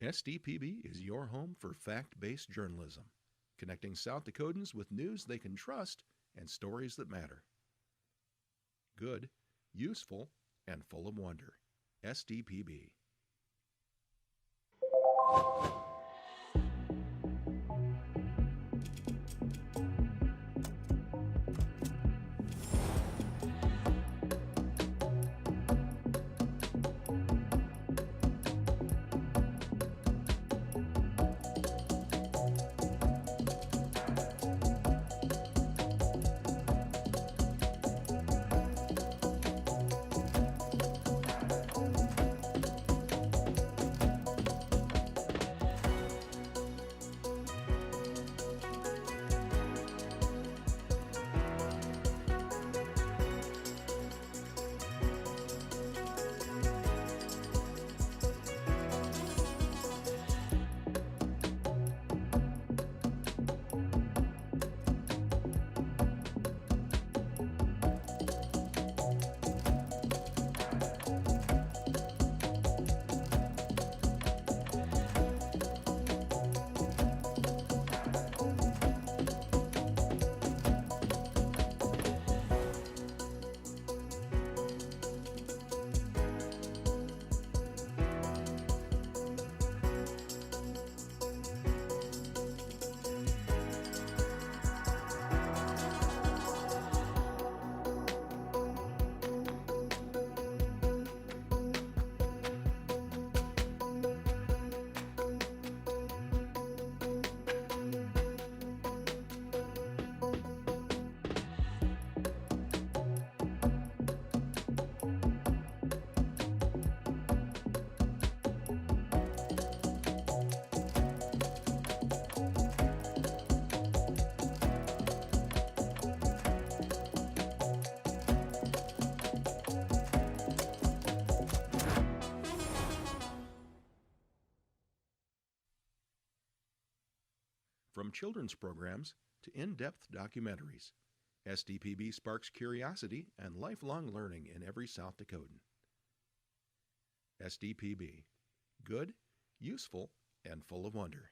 SDPB is your home for fact-based journalism, connecting South Dakotans with news they can trust and stories that matter. Good, useful, and full of wonder. SDPB. From children's programs to in-depth documentaries, SDPB sparks curiosity and lifelong learning in every South Dakotan. SDPB. Good, useful, and full of wonder.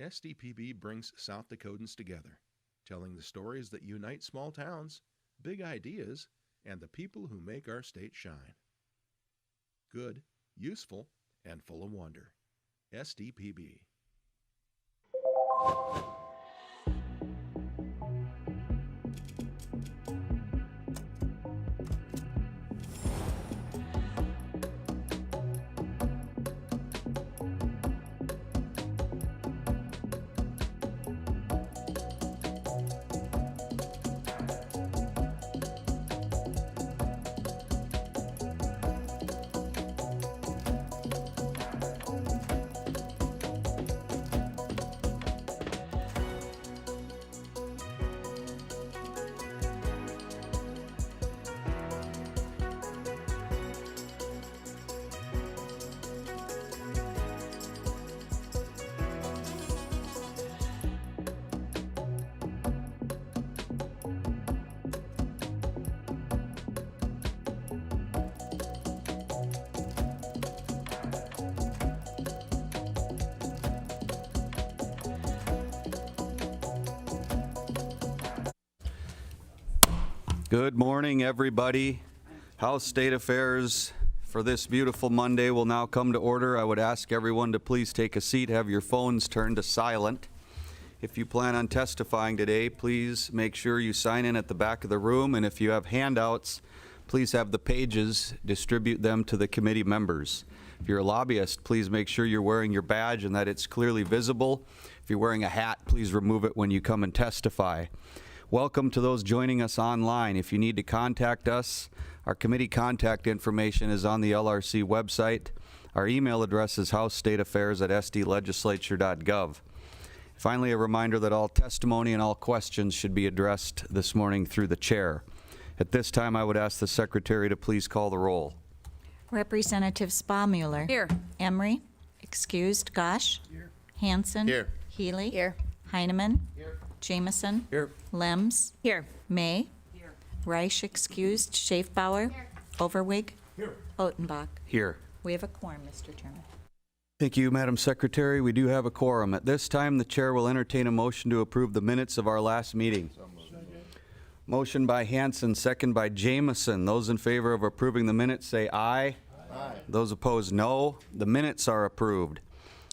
SDPB brings South Dakotans together, telling the stories that unite small towns, big ideas, and the people who make our state shine. Good, useful, and full of wonder. SDPB. Good morning, everybody. House State Affairs for this beautiful Monday will now come to order. I would ask everyone to please take a seat, have your phones turned to silent. If you plan on testifying today, please make sure you sign in at the back of the room, and if you have handouts, please have the pages, distribute them to the committee members. If you're a lobbyist, please make sure you're wearing your badge and that it's clearly visible. If you're wearing a hat, please remove it when you come and testify. Welcome to those joining us online. If you need to contact us, our committee contact information is on the LRC website. Our email address is housestateaffairs@sdlegislature.gov. Finally, a reminder that all testimony and all questions should be addressed this morning through the chair. At this time, I would ask the secretary to please call the roll. Representative Spa-Mueller. Here. Emery. Excused. Gosh. Here. Hanson. Here. Healy. Here. Heineman. Here. Jameson. Here. Lems. Here. May. Here. Reich excused. Schaefbauer. Here. Overwig. Here. Otenbach. Here. We have a quorum, Mr. Chairman. Thank you, Madam Secretary. We do have a quorum. At this time, the chair will entertain a motion to approve the minutes of our last meeting. Motion by Hanson, second by Jameson. Those in favor of approving the minutes say aye. Aye. Those opposed, no. The minutes are approved.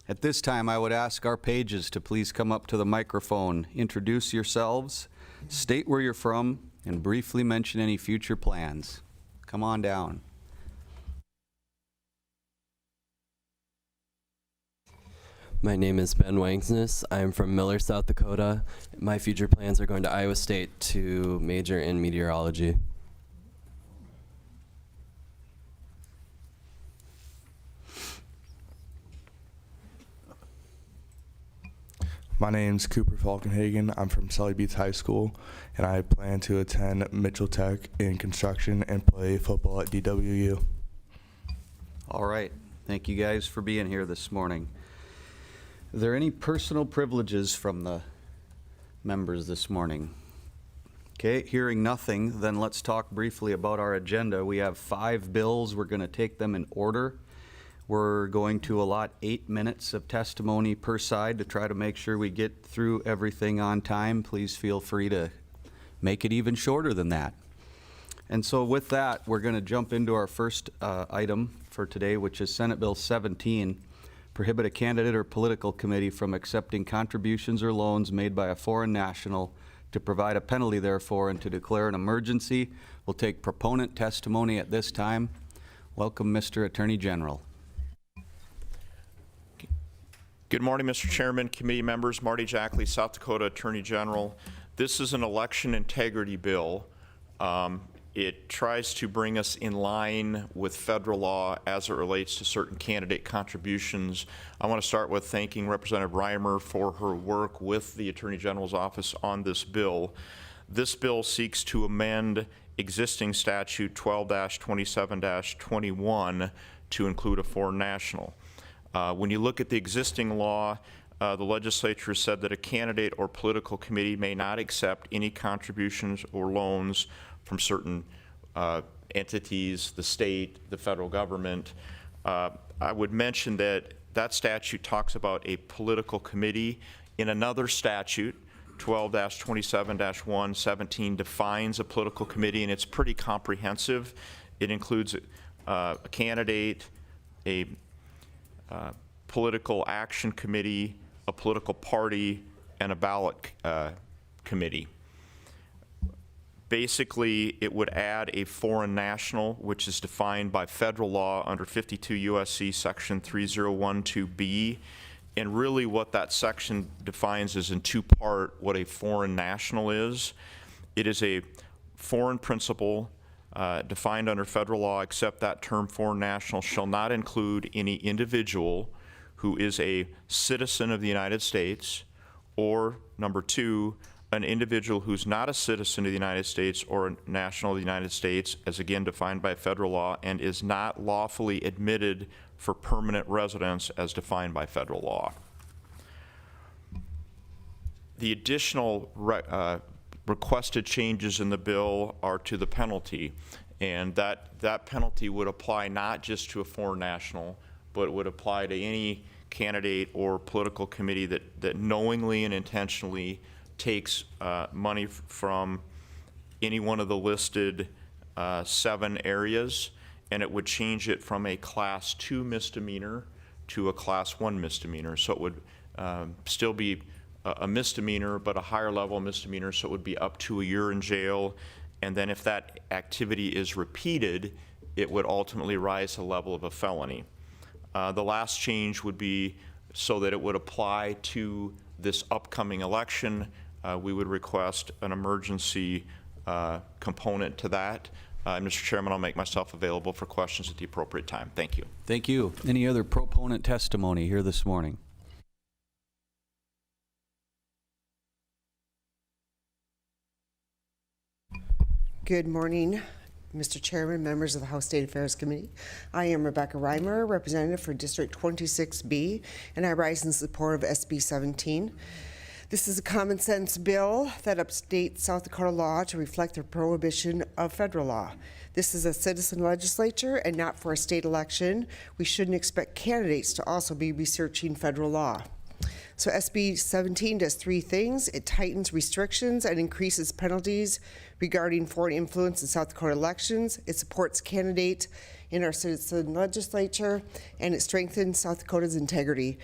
At this time, I would ask our pages to please come up to the microphone, introduce yourselves, state where you're from, and briefly mention any future plans. Come on down. My name is Ben Wangsness. I'm from Miller, South Dakota. My future plans are going to Iowa State to major in meteorology. My name's Cooper Falkenhagen. I'm from Sully Beats High School, and I plan to attend Mitchell Tech in construction and play football at DWU. All right. Thank you guys for being here this morning. Are there any personal privileges from the members this morning? Okay, hearing nothing, then let's talk briefly about our agenda. We have 5 bills. We're going to take them in order. We're going to allot 8 minutes of testimony per side to try to make sure we get through everything on time. Please feel free to make it even shorter than that. And so with that, we're going to jump into our first item for today, which is Senate Bill 17, prohibit a candidate or political committee from accepting contributions or loans made by a foreign national, to provide a penalty therefore, and to declare an emergency. We'll take proponent testimony at this time. Welcome, Mr. Attorney General. Good morning, Mr. Chairman, committee members. Marty Jackley, South Dakota Attorney General. This is an election integrity bill. It tries to bring us in line with federal law as it relates to certain candidate contributions. I want to start with thanking Representative Reimer for her work with the Attorney General's office on this bill. This bill seeks to amend existing statute 12-27-21 to include a foreign national. When you look at the existing law, the legislature said that a candidate or political committee may not accept any contributions or loans from certain entities, the state, the federal government. I would mention that that statute talks about a political committee. in another statute, 12-27-117 defines a political committee, and it's pretty comprehensive. It includes a candidate, a political action committee, a political party, and a ballot committee. Basically, it would add a foreign national, which is defined by federal law under 52 U.S.C. section 3012B. And really what that section defines is in two-part what a foreign national is. It is a foreign principle defined under federal law, except that term foreign national shall not include any individual who is a citizen of the United States, or number two, an individual who's not a citizen of the United States or a national of the United States, as again defined by federal law, and is not lawfully admitted for permanent residence as defined by federal law. The additional requested changes in the bill are to the penalty, and that penalty would apply not just to a foreign national, but it would apply to any candidate or political committee that knowingly and intentionally takes money from any one of the listed 7 areas, and it would change it from a Class 2 misdemeanor to a Class 1 misdemeanor. So it would still be a misdemeanor, but a higher level misdemeanor, so it would be up to a year in jail. And then if that activity is repeated, it would ultimately rise to the level of a felony. The last change would be so that it would apply to this upcoming election. We would request an emergency component to that. Mr. Chairman, I'll make myself available for questions at the appropriate time. Thank you. Thank you. Any other proponent testimony here this morning? Good morning, Mr. Chairman, members of the House State Affairs Committee. I am Rebecca Reimer, representative for District 26B, and I rise in support of SB 17. This is a common sense bill that updates South Dakota law to reflect the prohibition of federal law. This is a citizen legislature and not for a state election. We shouldn't expect candidates to also be researching federal law. So SB 17 does 3 things. It tightens restrictions and increases penalties regarding foreign influence in South Dakota elections. It supports candidates in our citizen legislature, and it strengthens South Dakota's integrity,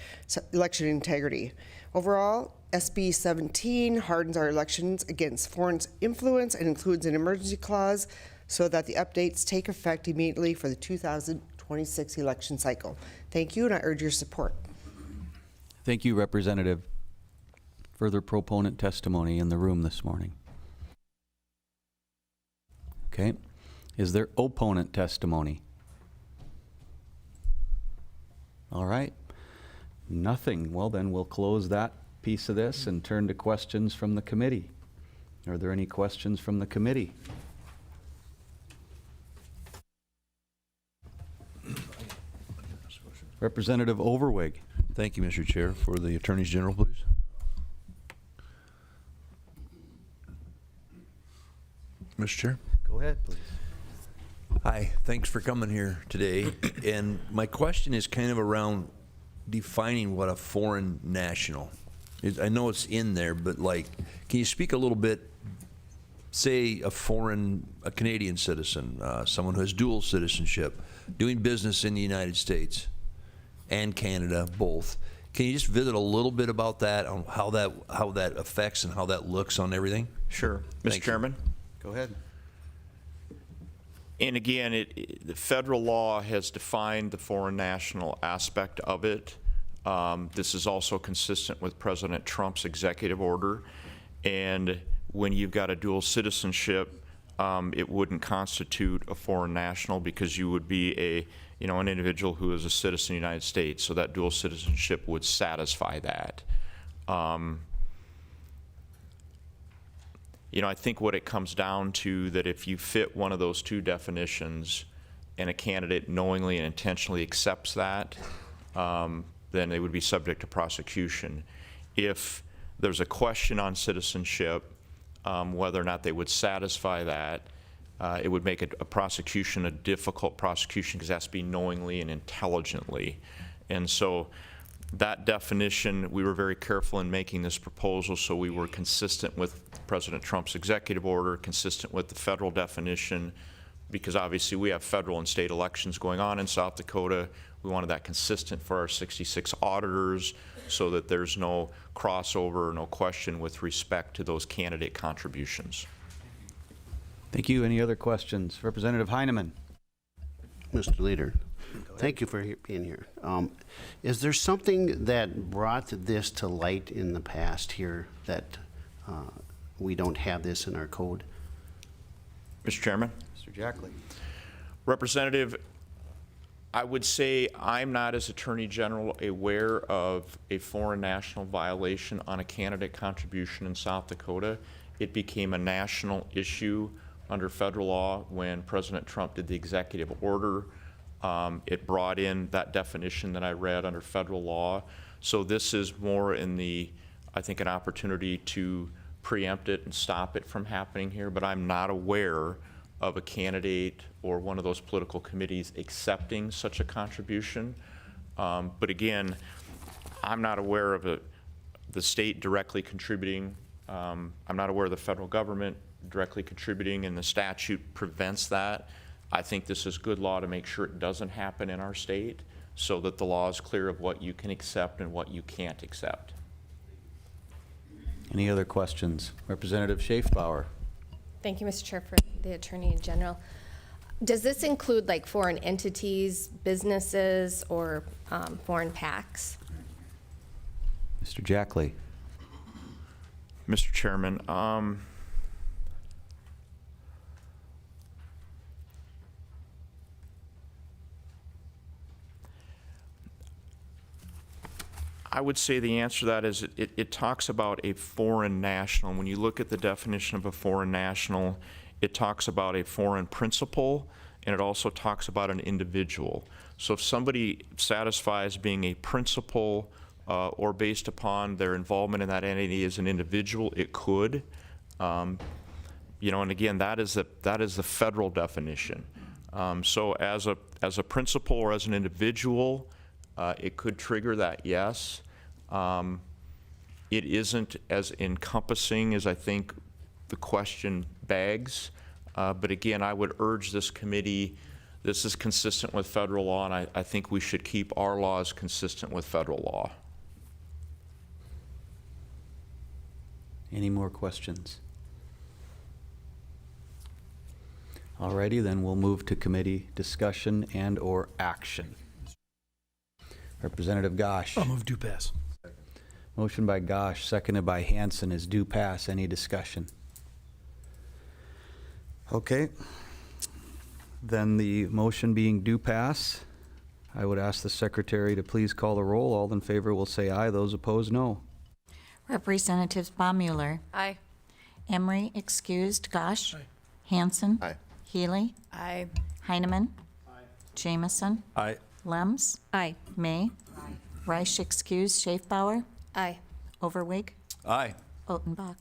election integrity. Overall, SB 17 hardens our elections against foreign influence and includes an emergency clause so that the updates take effect immediately for the 2026 election cycle. Thank you, and I urge your support. Thank you, Representative. Further proponent testimony in the room this morning? Okay. Is there opponent testimony? All right. Nothing. Well, then we'll close that piece of this and turn to questions from the committee. Are there any questions from the committee? Representative Overweg. Thank you, Mr. Chair. For the Attorneys General, please. Mr. Chair. Go ahead, please. Hi, thanks for coming here today. And my question is kind of around defining what a foreign national is. I know it's in there, but like, can you speak a little bit, say a Canadian citizen, someone who has dual citizenship, doing business in the United States and Canada, both. Can you just visit a little bit about that, on how that affects and how that looks on everything? Sure. Mr. Chairman? Go ahead. And again, the federal law has defined the foreign national aspect of it. This is also consistent with President Trump's executive order. And when you've got a dual citizenship, it wouldn't constitute a foreign national because you would be an individual who is a citizen of the United States. So that dual citizenship would satisfy that. I think what it comes down to, that if you fit one of those 2 definitions and a candidate knowingly and intentionally accepts that, then they would be subject to prosecution. If there's a question on citizenship, whether or not they would satisfy that, it would make a prosecution a difficult prosecution because it has to be knowingly and intelligently. And so That definition, we were very careful in making this proposal, so we were consistent with President Trump's executive order, consistent with the federal definition, because obviously we have federal and state elections going on in South Dakota. We wanted that consistent for our 66 auditors so that there's no crossover, no question with respect to those candidate contributions. Thank you. Any other questions? Representative Heineman. Mr. Leader, thank you for being here. Is there something that brought this to light in the past here that we don't have this in our code? Mr. Chairman? Mr. Jackley. Representative, I would say I'm not, as Attorney General, aware of a foreign national violation on a candidate contribution in South Dakota. It became a national issue under federal law when President Trump did the executive order. It brought in that definition that I read under federal law. So this is more in the, I think, an opportunity to preempt it and stop it from happening here, but I'm not aware of a candidate or one of those political committees accepting such a contribution. But again, I'm not aware of the state directly contributing. I'm not aware of the federal government directly contributing, and the statute prevents that. I think this is good law to make sure it doesn't happen in our state so that the law is clear of what you can accept and what you can't accept. Any other questions? Representative Schaefbauer. Thank you, Mr. Chair, for the Attorney General. Does this include like foreign entities, businesses, or foreign PACs? Mr. Jackley. Mr. Chairman, I would say the answer to that is it talks about a foreign national. When you look at the definition of a foreign national, it talks about a foreign principal, and it also talks about an individual. So if somebody satisfies being a principal or based upon their involvement in that entity as an individual, it could. You know, and again, that is the federal definition. So as a principal or as an individual, it could trigger that, yes. It isn't as encompassing as I think the question begs. But again, I would urge this committee, this is consistent with federal law, and I think we should keep our laws consistent with federal law. Any more questions? Alrighty, then we'll move to committee discussion and or action. Representative Gosh. I'll move due pass. Motion by Gosh, seconded by Hanson is due pass. Any discussion? Okay. Then the motion being due pass, I would ask the secretary to please call the roll. All in favor will say aye. Those opposed, no. Representatives Baumüller, Aye. Emery excused, Gosh. Aye. Hanson. Aye. Healy. Aye. Heineman. Jamison. Aye. Lems. Aye. May. Reich excused, Schaefbauer. Aye. Overwig. Aye. Altenbach.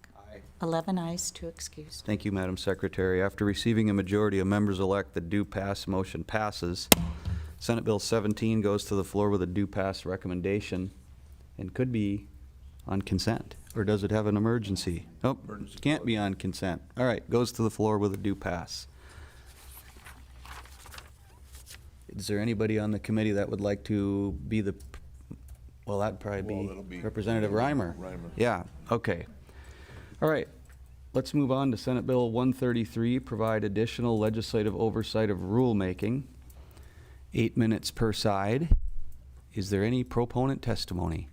11 ayes, 2 excused. Thank you, Madam Secretary. After receiving a majority of members-elect, the due pass motion passes. Senate Bill 17 goes to the floor with a due pass recommendation and could be on consent. Or does it have an emergency? Nope, can't be on consent. All right, goes to the floor with a due pass. Is there anybody on the committee that would like to be the, well, that'd probably be Representative Reimer. Yeah, okay. All right, let's move on to Senate Bill 133, provide additional legislative oversight of rulemaking. 8 minutes per side. Is there any proponent testimony?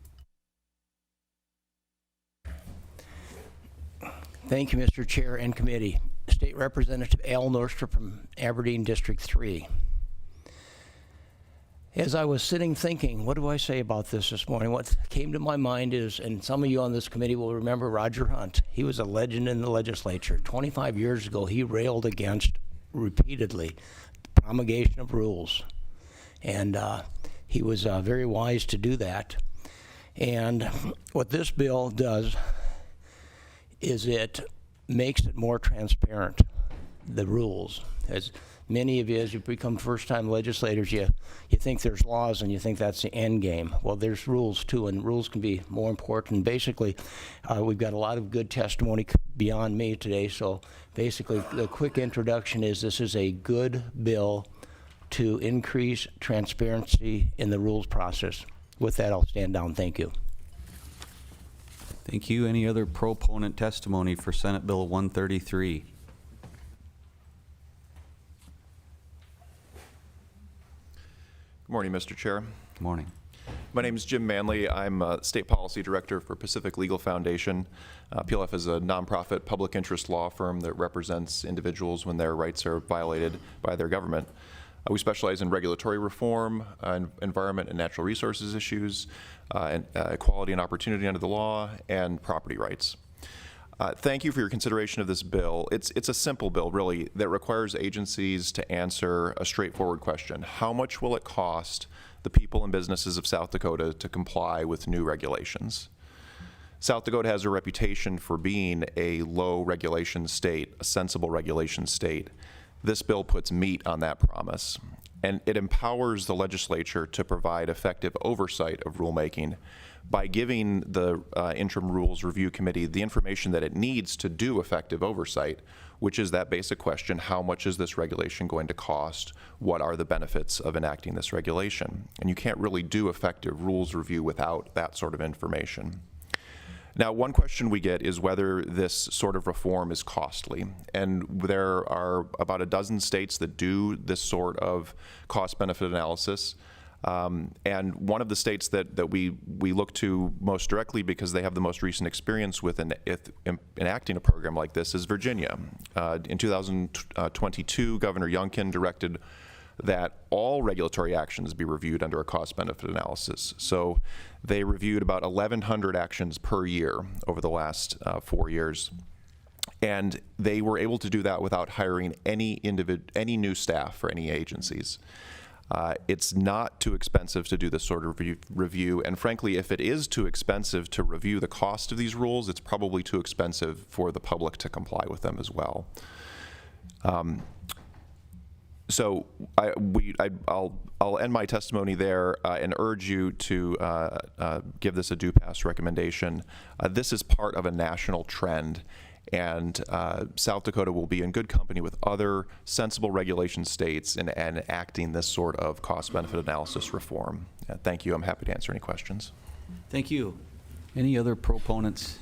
Thank you, Mr. Chair and committee. State Representative Al Nordstrom from Aberdeen District 3. As I was sitting thinking, what do I say about this morning? What came to my mind is, and some of you on this committee will remember Roger Hunt. He was a legend in the legislature. 25 years ago, he railed against, repeatedly, the promulgation of rules. And he was very wise to do that. And what this bill does is it makes it more transparent, the rules. As many of you, as you become first-time legislators, you think there's laws and you think that's the end game. Well, there's rules too, and rules can be more important. Basically, we've got a lot of good testimony beyond me today, so basically the quick introduction is this is a good bill to increase transparency in the rules process. With that, I'll stand down. Thank you. Thank you. Any other proponent testimony for Senate Bill 133? Good morning, Mr. Chair. Good morning. My name is Jim Manley. I'm State Policy Director for Pacific Legal Foundation. PLF is a nonprofit public interest law firm that represents individuals when their rights are violated by their government. We specialize in regulatory reform, environment and natural resources issues, and equality and opportunity under the law, and property rights. Thank you for your consideration of this bill. It's a simple bill, really, that requires agencies to answer a straightforward question. How much will it cost the people and businesses of South Dakota to comply with new regulations? South Dakota has a reputation for being a low regulation state, a sensible regulation state. This bill puts meat on that promise, and it empowers the legislature to provide effective oversight of rulemaking by giving the Interim Rules Review Committee the information that it needs to do effective oversight, which is that basic question: how much is this regulation going to cost? What are the benefits of enacting this regulation? And you can't really do effective rules review without that sort of information. Now, one question we get is whether this sort of reform is costly. And there are about a dozen states that do this sort of cost-benefit analysis. And one of the states that we look to most directly, because they have the most recent experience with enacting a program like this, is Virginia. In 2022, Governor Youngkin directed that all regulatory actions be reviewed under a cost-benefit analysis. So they reviewed about 1,100 actions per year over the last 4 years. And they were able to do that without hiring any new staff for any agencies. It's not too expensive to do this sort of review, and frankly, if it is too expensive to review the cost of these rules, it's probably too expensive for the public to comply with them as well. So I'll end my testimony there and urge you to give this a do pass recommendation. This is part of a national trend, and South Dakota will be in good company with other sensible regulation states in enacting this sort of cost-benefit analysis reform. Thank you. I'm happy to answer any questions. Thank you. Any other proponents?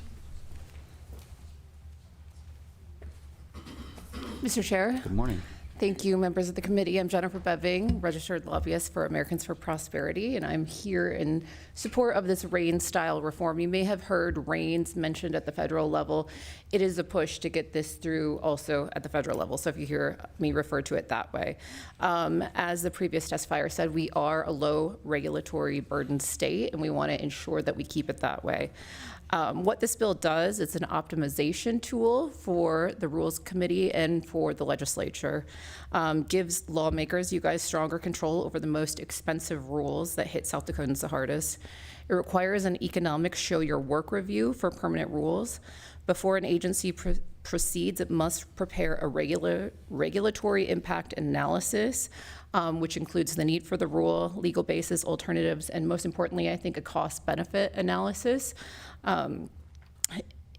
Mr. Chair. Good morning. Thank you, members of the committee. I'm Jennifer Beving, registered lobbyist for Americans for Prosperity, and I'm here in support of this RAINS-style reform. You may have heard RAINS mentioned at the federal level. It is a push to get this through also at the federal level, so if you hear me refer to it that way. As the previous testifier said, we are a low regulatory burden state, and we want to ensure that we keep it that way. What this bill does, it's an optimization tool for the Rules Committee and for the legislature. Gives lawmakers, you guys, stronger control over the most expensive rules that hit South Dakotans the hardest. It requires an economic show your work review for permanent rules. Before an agency proceeds, it must prepare a regulatory impact analysis, which includes the need for the rule, legal basis, alternatives, and most importantly, I think, a cost-benefit analysis.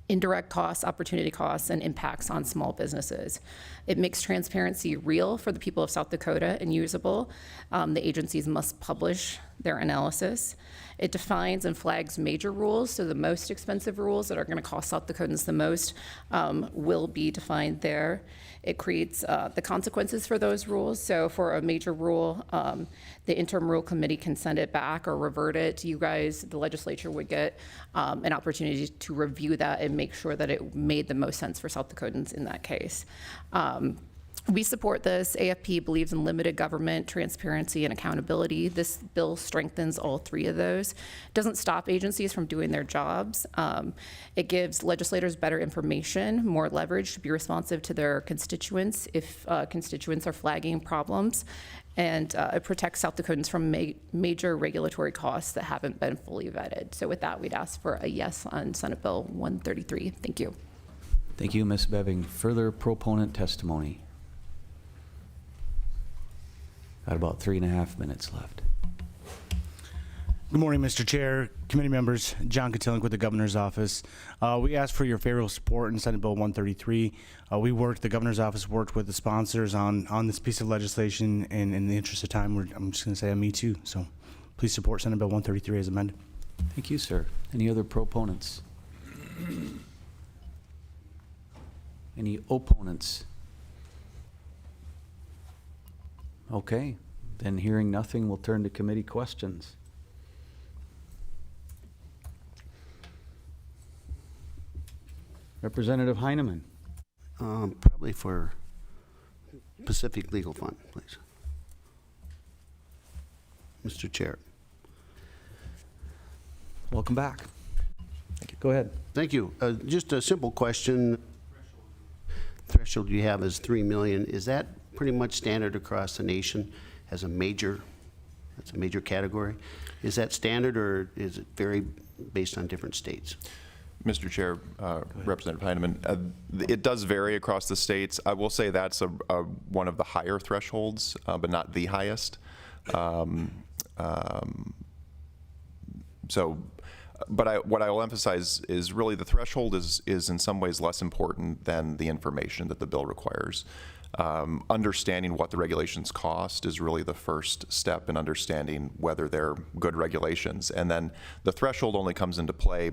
Indirect costs, opportunity costs, and impacts on small businesses. It makes transparency real for the people of South Dakota and usable. The agencies must publish their analysis. It defines and flags major rules, so the most expensive rules that are going to cost South Dakotans the most will be defined there. It creates the consequences for those rules. So for a major rule, the Interim Rule Committee can send it back or revert it. You guys, the legislature, would get an opportunity to review that and make sure that it made the most sense for South Dakotans in that case. We support this. AFP believes in limited government, transparency, and accountability. This bill strengthens all three of those. It doesn't stop agencies from doing their jobs. It gives legislators better information, more leverage to be responsive to their constituents if constituents are flagging problems. And it protects South Dakotans from major regulatory costs that haven't been fully vetted. So with that, we'd ask for a yes on Senate Bill 133. Thank you. Thank you, Ms. Beving. Further proponent testimony? Got about 3.5 minutes left. Good morning, Mr. Chair, committee members. John Katilink with the Governor's Office. We asked for your favorable support in Senate Bill 133. The Governor's Office worked with the sponsors on this piece of legislation, and in the interest of time, I'm just going to say a me too. So please support Senate Bill 133 as amended. Thank you, sir. Any other proponents? Any opponents? Okay, then hearing nothing, we'll turn to committee questions. Representative Heineman. Probably for Pacific Legal Fund, please. Mr. Chair. Welcome back. Go ahead. Thank you. Just a simple question. Threshold you have is 3 million. Is that pretty much standard across the nation as a major? That's a major category. Is that standard, or is it vary based on different states? Mr. Chair, Representative Heineman, it does vary across the states. I will say that's one of the higher thresholds, but not the highest. But what I will emphasize is really the threshold is in some ways less important than the information that the bill requires. Understanding what the regulations cost is really the first step in understanding whether they're good regulations. And then the threshold only comes into play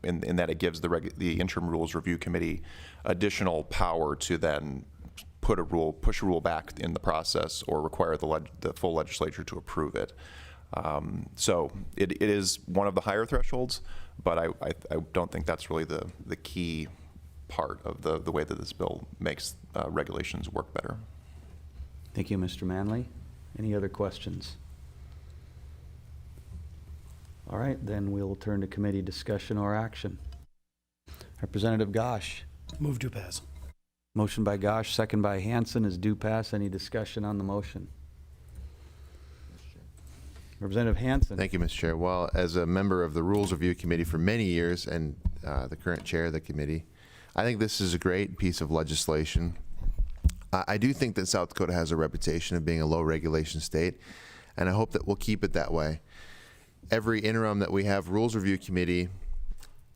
in that it gives the Interim Rules Review Committee additional power to then push a rule back in the process or require the full legislature to approve it. So it is one of the higher thresholds, but I don't think that's really the key part of the way that this bill makes regulations work better. Thank you, Mr. Manley. Any other questions? All right, then we'll turn to committee discussion or action. Representative Gosh. Move to pass. Motion by Gosh, second by Hansen is due pass. Any discussion on the motion? Representative Hansen. Thank you, Mr. Chair. Well, as a member of the Rules Review Committee for many years and the current chair of the committee, I think this is a great piece of legislation. I do think that South Dakota has a reputation of being a low regulation state, and I hope that we'll keep it that way. Every interim that we have Rules Review Committee,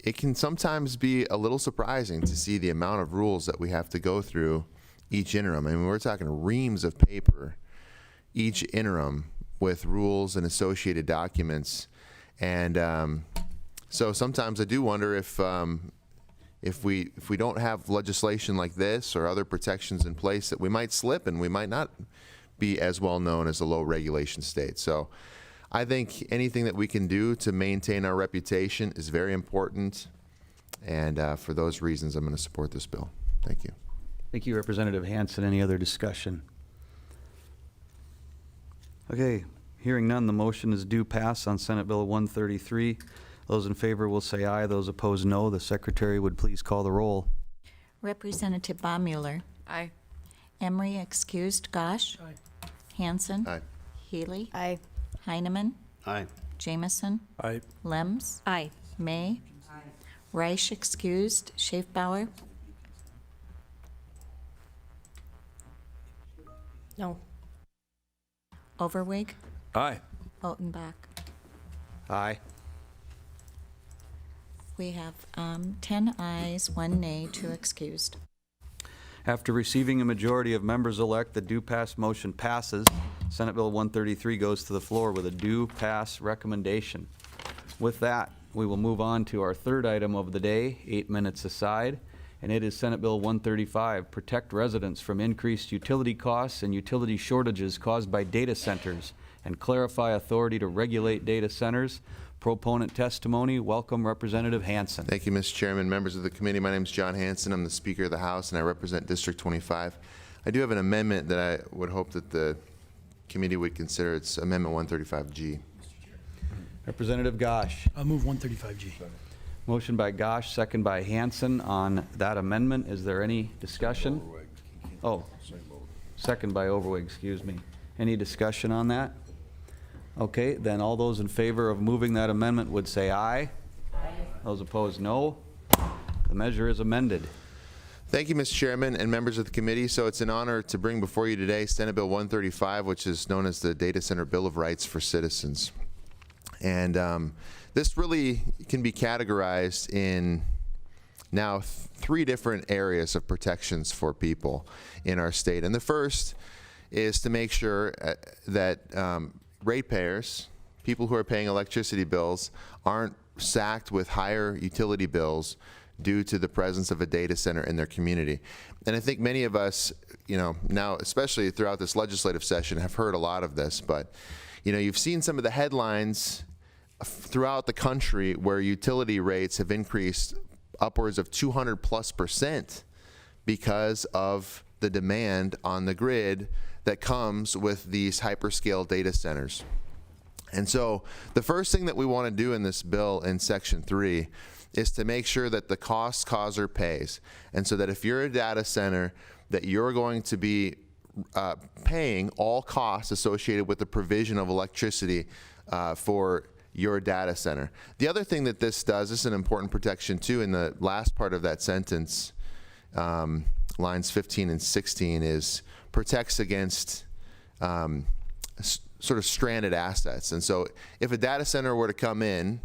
it can sometimes be a little surprising to see the amount of rules that we have to go through each interim. I mean, we're talking reams of paper each interim with rules and associated documents. And so sometimes I do wonder if we don't have legislation like this or other protections in place, that we might slip and we might not be as well known as a low regulation state. So I think anything that we can do to maintain our reputation is very important. And for those reasons, I'm going to support this bill. Thank you. Thank you, Representative Hansen. Any other discussion? Okay, hearing none, the motion is due pass on Senate Bill 133. Those in favor will say aye. Those opposed, no. The Secretary would please call the roll. Representative Baumüller. Aye. Emery excused. Gosh. Aye. Hansen. Aye. Healy. Aye. Heineman. Aye. Jameson. Aye. Lems. Aye. May. Reich excused. Schaefbauer. No. Overweg. Aye. Otenbach. Aye. We have 10 ayes, 1 nay, 2 excused. After receiving a majority of members-elect, the due pass motion passes. Senate Bill 133 goes to the floor with a due pass recommendation. With that, we will move on to our third item of the day, 8 minutes aside, and it is Senate Bill 135, Protect Residents from Increased Utility Costs and Utility Shortages Caused by Data Centers and Clarify Authority to Regulate Data Centers. Proponent testimony. Welcome, Representative Hansen. Thank you, Mr. Chairman, members of the committee. My name is John Hansen. I'm the Speaker of the House, and I represent District 25. I do have an amendment that I would hope that the committee would consider. It's Amendment 135G. Representative Gosh. I'll move 135G. Motion by Gosh, second by Hansen on that amendment. Is there any discussion? Oh, second by Overweg, excuse me. Any discussion on that? Okay, then all those in favor of moving that amendment would say aye. Aye. Those opposed, no. The measure is amended. Thank you, Mr. Chairman and members of the committee. So it's an honor to bring before you today Senate Bill 135, which is known as the Data Center Bill of Rights for Citizens. And this really can be categorized in now three different areas of protections for people in our state. And the first is to make sure that ratepayers, people who are paying electricity bills, aren't sacked with higher utility bills due to the presence of a data center in their community. And I think many of us, now especially throughout this legislative session, have heard a lot of this, but you've seen some of the headlines throughout the country where utility rates have increased upwards of 200+% because of the demand on the grid that comes with these hyperscale data centers. And so the first thing that we want to do in this bill in Section 3 is to make sure that the cost causer pays. And so that if you're a data center, that you're going to be paying all costs associated with the provision of electricity for your data center. The other thing that this does, this is an important protection too, in the last part of that sentence, lines 15 and 16, is protects against sort of stranded assets. And so if a data center were to come in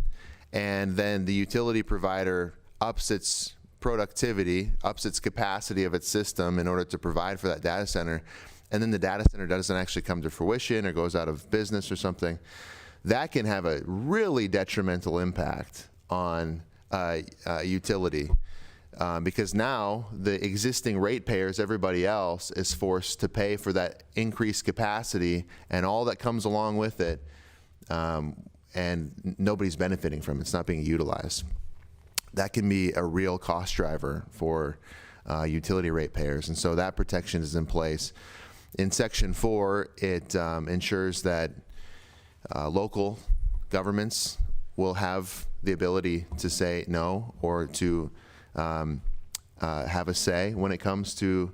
and then the utility provider ups its productivity, ups its capacity of its system in order to provide for that data center, and then the data center doesn't actually come to fruition or goes out of business or something, that can have a really detrimental impact on utility. Because now the existing ratepayers, everybody else, is forced to pay for that increased capacity and all that comes along with it, and nobody's benefiting from it. It's not being utilized. That can be a real cost driver for utility ratepayers, and so that protection is in place. In Section 4, it ensures that local governments will have the ability to say no or to have a say when it comes to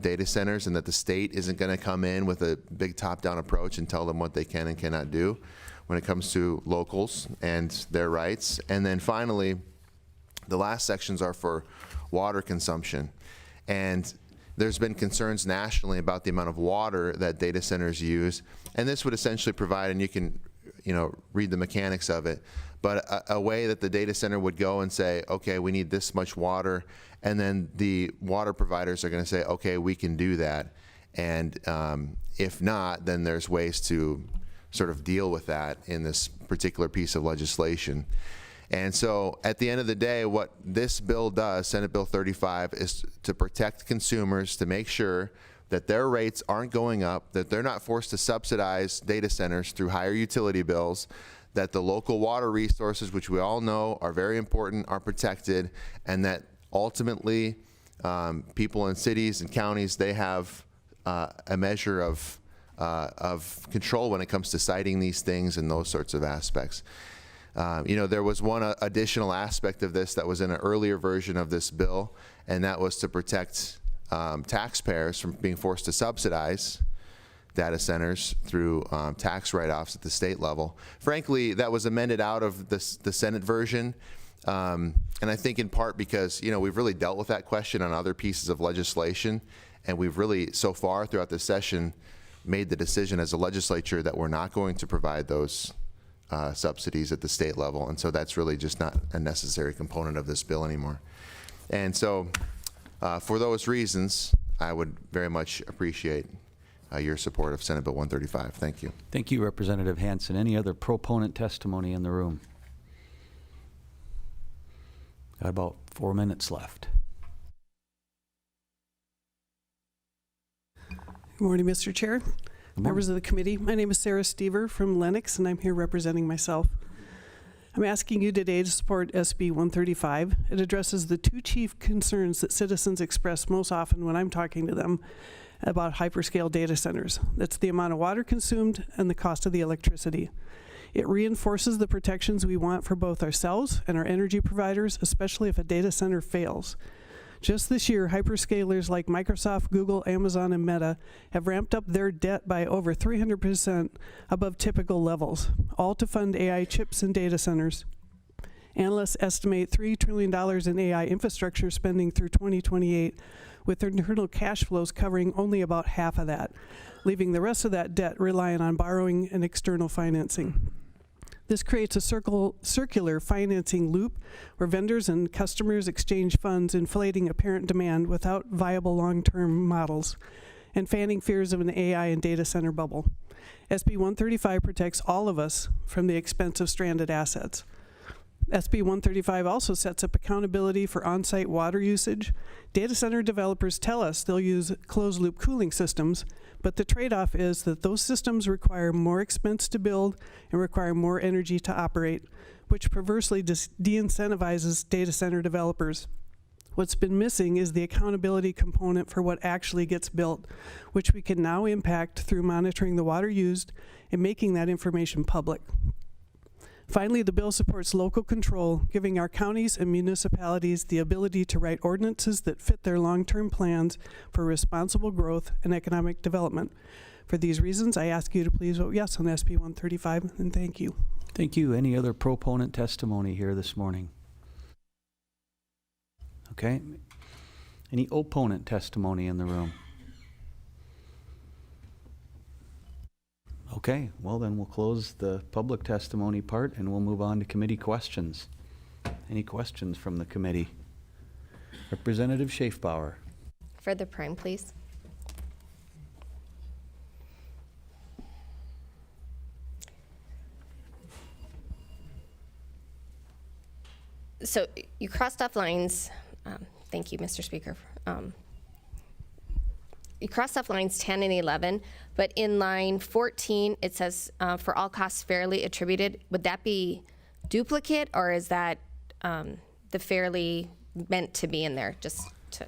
data centers, and that the state isn't going to come in with a big top-down approach and tell them what they can and cannot do when it comes to locals and their rights. And then finally, the last sections are for water consumption. And there's been concerns nationally about the amount of water that data centers use, and this would essentially provide, and you can read the mechanics of it, but a way that the data center would go and say, okay, we need this much water, and then the water providers are going to say, okay, we can do that. And if not, then there's ways to sort of deal with that in this particular piece of legislation. And so at the end of the day, what this bill does, Senate Bill 35, is to protect consumers, to make sure that their rates aren't going up, that they're not forced to subsidize data centers through higher utility bills, that the local water resources, which we all know are very important, are protected, and that ultimately people in cities and counties, they have a measure of control when it comes to citing these things and those sorts of aspects. There was one additional aspect of this that was in an earlier version of this bill, and that was to protect taxpayers from being forced to subsidize data centers through tax write-offs at the state level. Frankly, that was amended out of the Senate version, and I think in part because we've really dealt with that question on other pieces of legislation, and we've really, so far throughout the session, made the decision as a legislature that we're not going to provide those subsidies at the state level, and so that's really just not a necessary component of this bill anymore. And so for those reasons, I would very much appreciate your support of Senate Bill 135. Thank you. Thank you, Representative Hansen. Any other proponent testimony in the room? Got about 4 minutes left. Good morning, Mr. Chair, members of the committee. My name is Sarah Stever from Lennox, and I'm here representing myself. I'm asking you today to support SB 135. It addresses the two chief concerns that citizens express most often when I'm talking to them about hyperscale data centers. That's the amount of water consumed and the cost of the electricity. It reinforces the protections we want for both ourselves and our energy providers, especially if a data center fails. Just this year, hyperscalers like Microsoft, Google, Amazon, and Meta have ramped up their debt by over 300% above typical levels, all to fund AI chips and data centers. Analysts estimate $3 trillion in AI infrastructure spending through 2028, with internal cash flows covering only about half of that, leaving the rest of that debt reliant on borrowing and external financing. This creates a circular financing loop where vendors and customers exchange funds, inflating apparent demand without viable long-term models, and fanning fears of an AI and data center bubble. SB 135 protects all of us from the expense of stranded assets. SB 135 also sets up accountability for on-site water usage. Data center developers tell us they'll use closed-loop cooling systems, but the trade-off is that those systems require more expense to build and require more energy to operate, which perversely de-incentivizes data center developers. What's been missing is the accountability component for what actually gets built, which we can now impact through monitoring the water used and making that information public. Finally, the bill supports local control, giving our counties and municipalities the ability to write ordinances that fit their long-term plans for responsible growth and economic development. For these reasons, I ask you to please vote yes on SB 135, and thank you. Thank you. Any other proponent testimony here this morning? Okay. Any opponent testimony in the room? Okay, well then we'll close the public testimony part and we'll move on to committee questions. Any questions from the committee? Representative Schaefbauer. For the prime, please. So you crossed off lines, thank you, Mr. Speaker. You crossed off lines 10 and 11, but in line 14, it says for all costs fairly attributed. Would that be duplicate, or is that the fairly meant to be in there? Just to.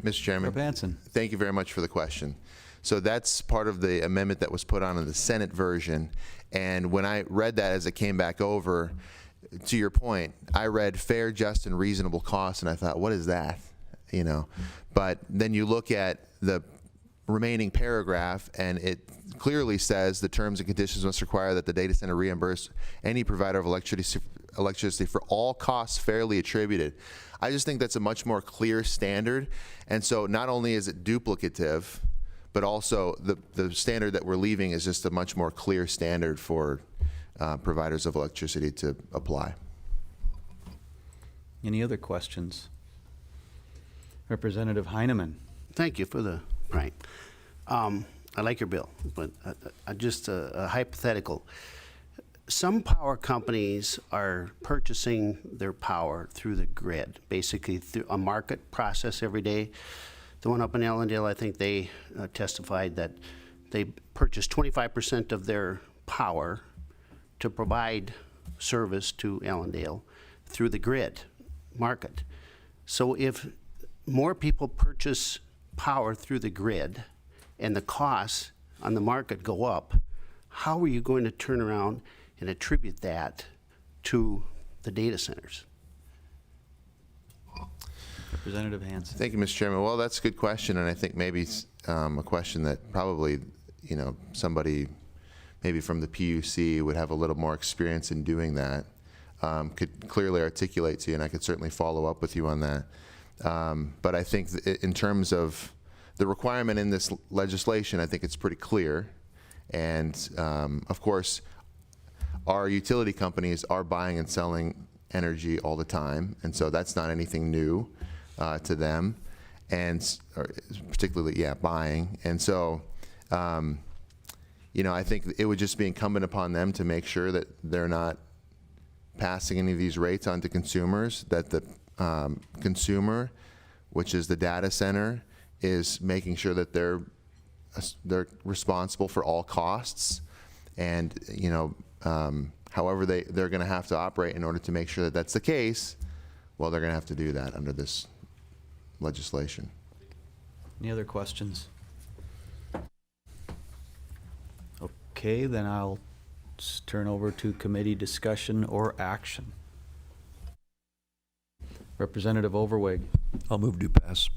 Mr. Chairman, thank you very much for the question. So that's part of the amendment that was put on in the Senate version. And when I read that as it came back over, to your point, I read fair, just, and reasonable costs, and I thought, what is that? You know, but then you look at the remaining paragraph, and it clearly says the terms and conditions must require that the data center reimburse any provider of electricity for all costs fairly attributed. I just think that's a much more clear standard, and so not only is it duplicative, but also the standard that we're leaving is just a much more clear standard for providers of electricity to apply. Any other questions? Representative Heineman. Thank you for the right. I like your bill, but just a hypothetical. Some power companies are purchasing their power through the grid, basically through a market process every day. The one up in Ellendale, I think they testified that they purchased 25% of their power to provide service to Ellendale through the grid market. So if more people purchase power through the grid and the costs on the market go up, how are you going to turn around and attribute that to the data centers? Representative Hansen. Thank you, Mr. Chairman. Well, that's a good question, and I think maybe a question that probably, you know, somebody maybe from the PUC would have a little more experience in doing that, could clearly articulate to you, and I could certainly follow up with you on that. But I think in terms of the requirement in this legislation, I think it's pretty clear. And of course, our utility companies are buying and selling energy all the time, and so that's not anything new to them, and particularly, buying. And so, you know, I think it would just be incumbent upon them to make sure that they're not passing any of these rates on to consumers, that the consumer, which is the data center, is making sure that they're responsible for all costs, and you know, however they're going to have to operate in order to make sure that that's the case. Well, they're going to have to do that under this legislation. Any other questions? Okay, then I'll turn over to committee discussion or action. Representative Overweg. I'll move to pass.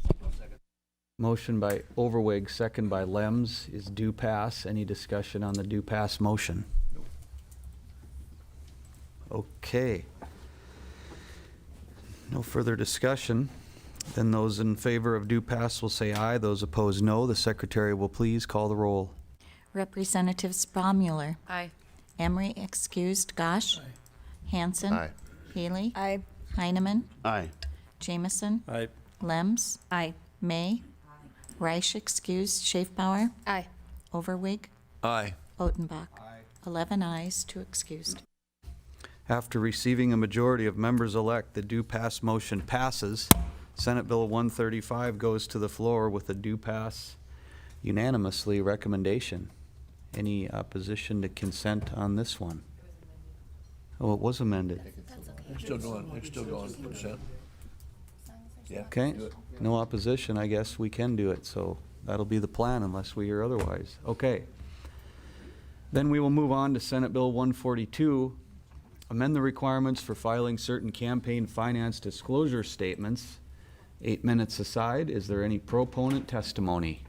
Motion by Overweg, second by Lems is due pass. Any discussion on the due pass motion? Okay. No further discussion. Then those in favor of due pass will say aye. Those opposed, no. The secretary will please call the roll. Representative Sprommuller. Aye. Emery excused. Gosh. Hanson. Aye. Healy. Aye. Heineman. Aye. Jamison. Aye. Lems. Aye. May. Reich excused. Schaefbauer. Aye. Overwig. Aye. Otenbach. 11 ayes, 2 excused. After receiving a majority of members-elect, the due pass motion passes. Senate Bill 135 goes to the floor with a due pass unanimously recommendation. Any opposition to consent on this one? Oh, it was amended. It's still going, consent. Yeah. Okay, no opposition, I guess we can do it, so that'll be the plan unless we hear otherwise. Okay. Then we will move on to Senate Bill 142, amend the requirements for filing certain campaign finance disclosure statements. 8 minutes aside, is there any proponent testimony?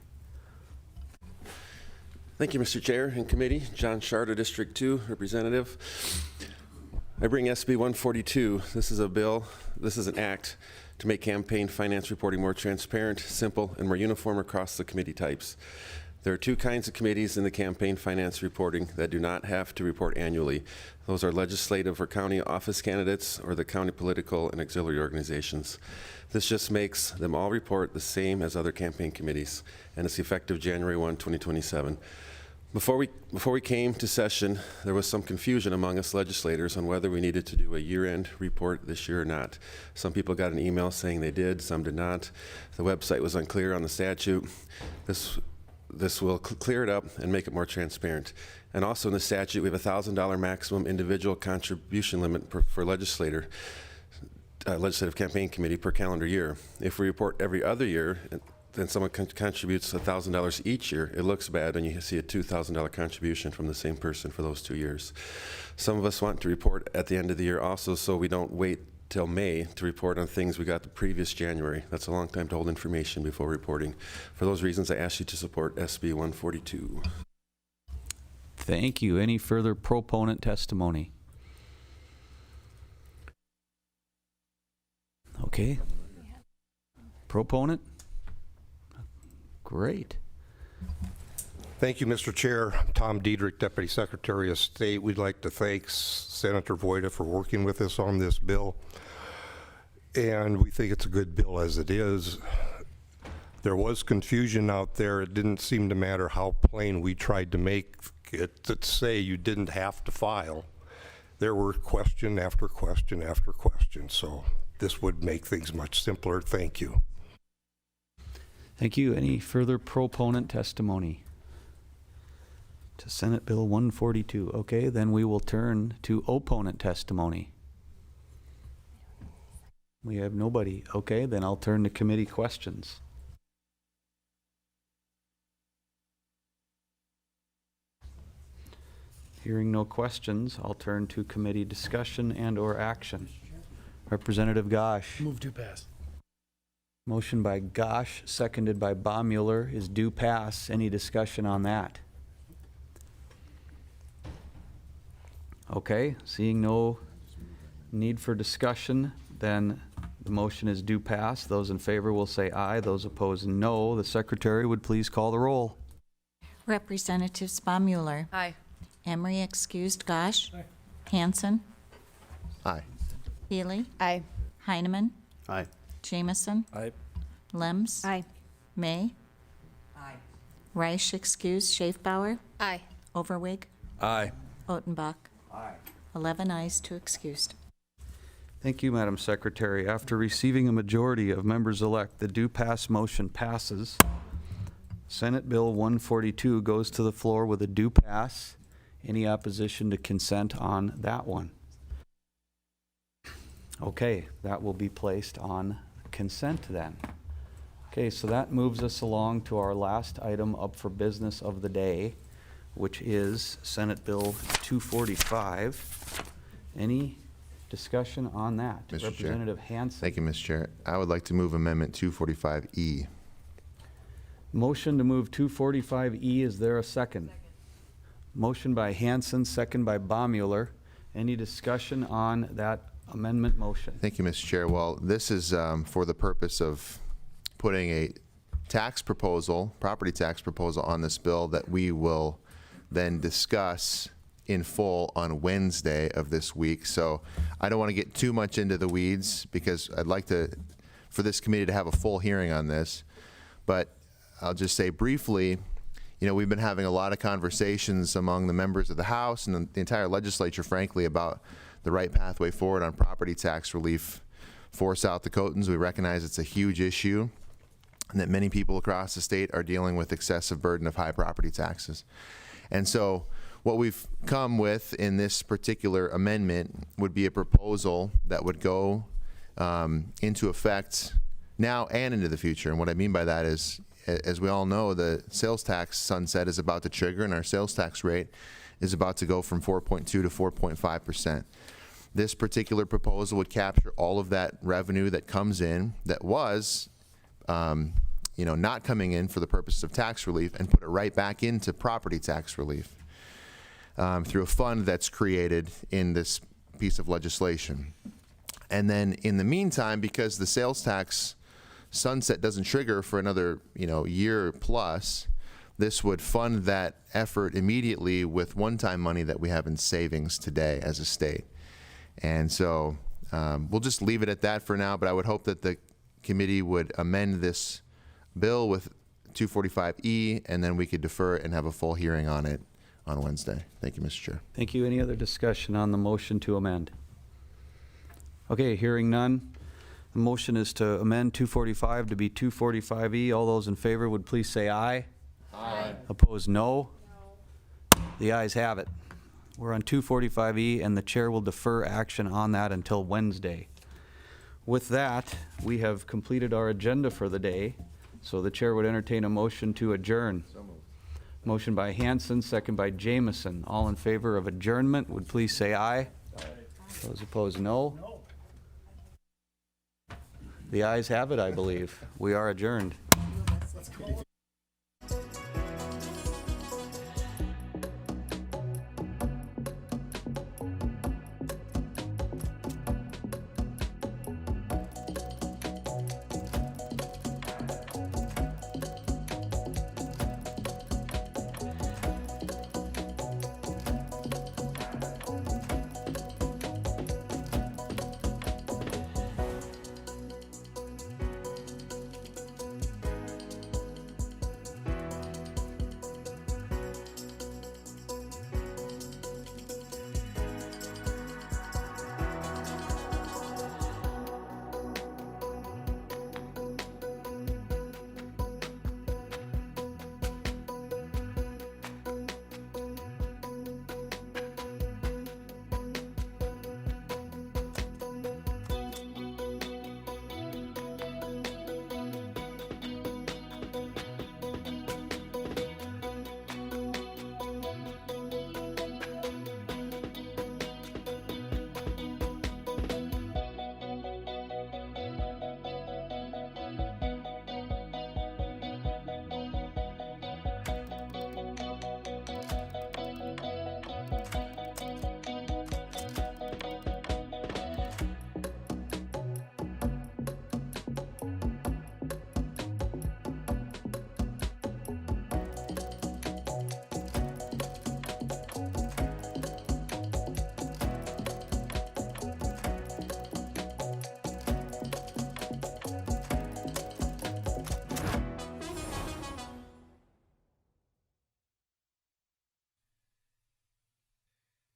Thank you, Mr. Chair and Committee. John Sharda, District 2 Representative. I bring SB 142. This is an act to make campaign finance reporting more transparent, simple, and more uniform across the committee types. There are 2 kinds of committees in the campaign finance reporting that do not have to report annually. Those are legislative or county office candidates or the county political and auxiliary organizations. This just makes them all report the same as other campaign committees, and it's effective January 1, 2027. Before we came to session, there was some confusion among us legislators on whether we needed to do a year-end report this year or not. Some people got an email saying they did, some did not. The website was unclear on the statute. This will clear it up and make it more transparent. And also in the statute, we have a $1,000 maximum individual contribution limit for legislative campaign committee per calendar year. If we report every other year, then someone contributes $1,000 each year, it looks bad when you see a $2,000 contribution from the same person for those 2 years. Some of us want to report at the end of the year also, so we don't wait till May to report on things we got the previous January. That's a long time to hold information before reporting. For those reasons, I ask you to support SB 142. Thank you. Any further proponent testimony? Okay. Proponent? Great. Thank you, Mr. Chair. Tom Diedrich, Deputy Secretary of State. We'd like to thank Senator Voida for working with us on this bill. And we think it's a good bill as it is. There was confusion out there. It didn't seem to matter how plain we tried to make it to say you didn't have to file. There were question after question after question. So this would make things much simpler. Thank you. Thank you. Any further proponent testimony to Senate Bill 142? Okay, then we will turn to opponent testimony. We have nobody. Okay, then I'll turn to committee questions. Hearing no questions, I'll turn to committee discussion and or action. Representative Gosh. Move to pass. Motion by Gosh, seconded by Baumüller, is due pass. Any discussion on that? Okay, seeing no need for discussion, then the motion is due pass. Those in favor will say aye. Those opposed, no. The secretary would please call the roll. Representative Baumüller. Aye. Emery excused. Gosh. Aye. Hanson. Aye. Healy. Aye. Heineman. Aye. Jamison. Aye. Lems. Aye. May. Aye. Reich excused. Schaefbauer. Aye. Overwig. Aye. Otenbach. Aye. 11 ayes, 2 excused. Thank you, Madam Secretary. After receiving a majority of members-elect, the due pass motion passes. Senate Bill 142 goes to the floor with a due pass. Any opposition to consent on that one? Okay, that will be placed on consent then. Okay, so that moves us along to our last item up for business of the day, which is Senate Bill 245. Any discussion on that? Mr. Representative Chair. Hanson. Thank you, Mr. Chair. I would like to move Amendment 245E. Motion to move 245E. Is there a second? Motion by Hanson, second by Baumüller. Any discussion on that Amendment motion. Thank you, Mr. Chair. Well, this is for the purpose of putting a tax proposal, property tax proposal on this bill that we will then discuss in full on Wednesday of this week. So I don't want to get too much into the weeds because I'd like for this committee to have a full hearing on this. But I'll just say briefly, you know, we've been having a lot of conversations among the members of the House and the entire legislature, frankly, about the right pathway forward on property tax relief for South Dakotans. We recognize it's a huge issue and that many people across the state are dealing with excessive burden of high property taxes. And so what we've come with in this particular amendment would be a proposal that would go into effect now and into the future. And what I mean by that is, as we all know, the sales tax sunset is about to trigger, and our sales tax rate is about to go from 4.2 to 4.5%. This particular proposal would capture all of that revenue that comes in that was not coming in for the purpose of tax relief and put it right back into property tax relief through a fund that's created in this piece of legislation. And then in the meantime, because the sales tax sunset doesn't trigger for another year plus, this would fund that effort immediately with one-time money that we have in savings today as a state. And so we'll just leave it at that for now, but I would hope that the committee would amend this bill with 245E, and then we could defer it and have a full hearing on it on Wednesday. Thank you, Mr. Chair. Thank you. Any other discussion on the motion to amend? Okay, hearing none. The motion is to amend 245 to be 245E. All those in favor would please say aye. Aye. Opposed, no. The ayes have it. We're on 245E, and the chair will defer action on that until Wednesday. With that, we have completed our agenda for the day, so the chair would entertain a motion to adjourn. So moved. Motion by Hanson, second by Jameson. All in favor of adjournment would please say aye. Aye. Those opposed, no. No. The ayes have it, I believe. We are adjourned.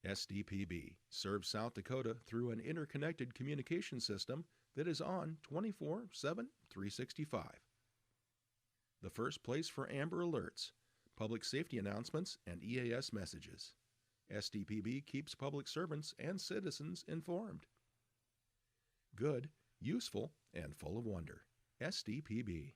SDPB serves South Dakota through an interconnected communication system that is on 24/7, 365. The first place for Amber Alerts, public safety announcements, and EAS messages. SDPB keeps public servants and citizens informed. Good, useful, and full of wonder. SDPB.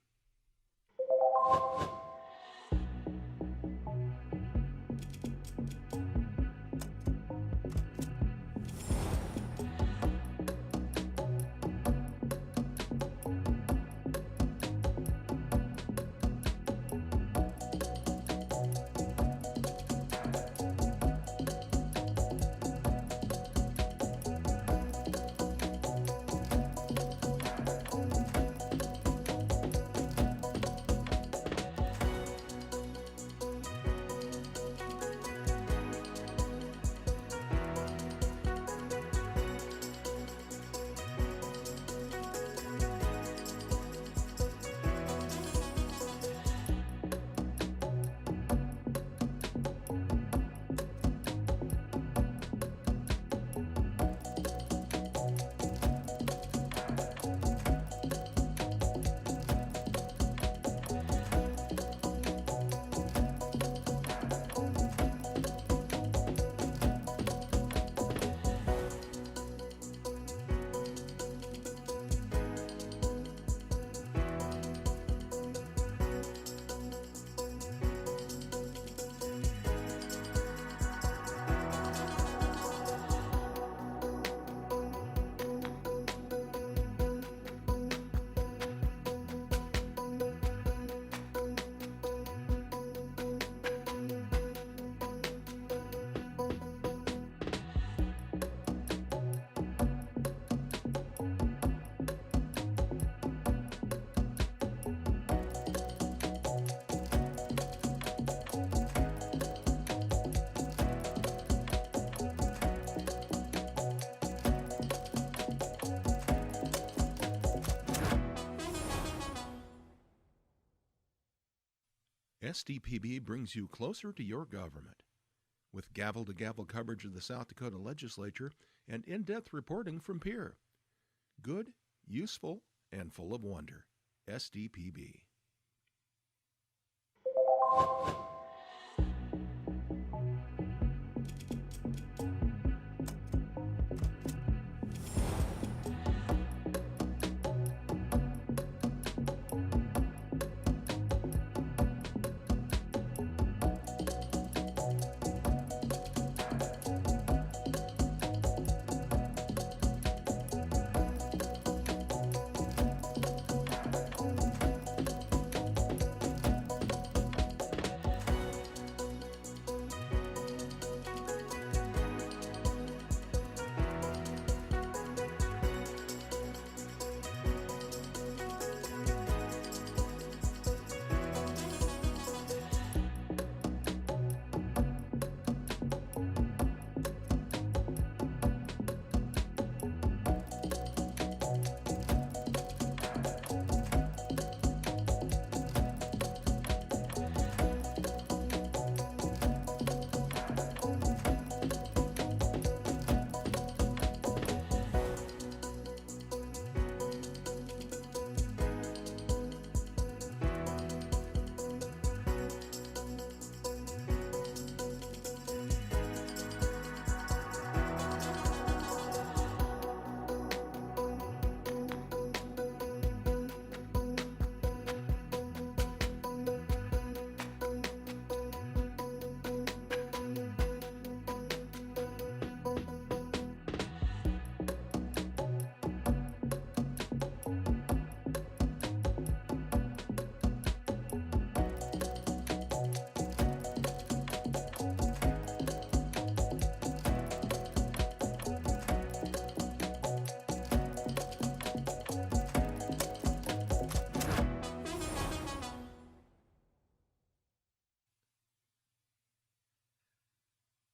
SDPB brings you closer to your government. With gavel-to-gavel coverage of the South Dakota legislature and in-depth reporting from peer. Good, useful, and full of wonder. SDPB.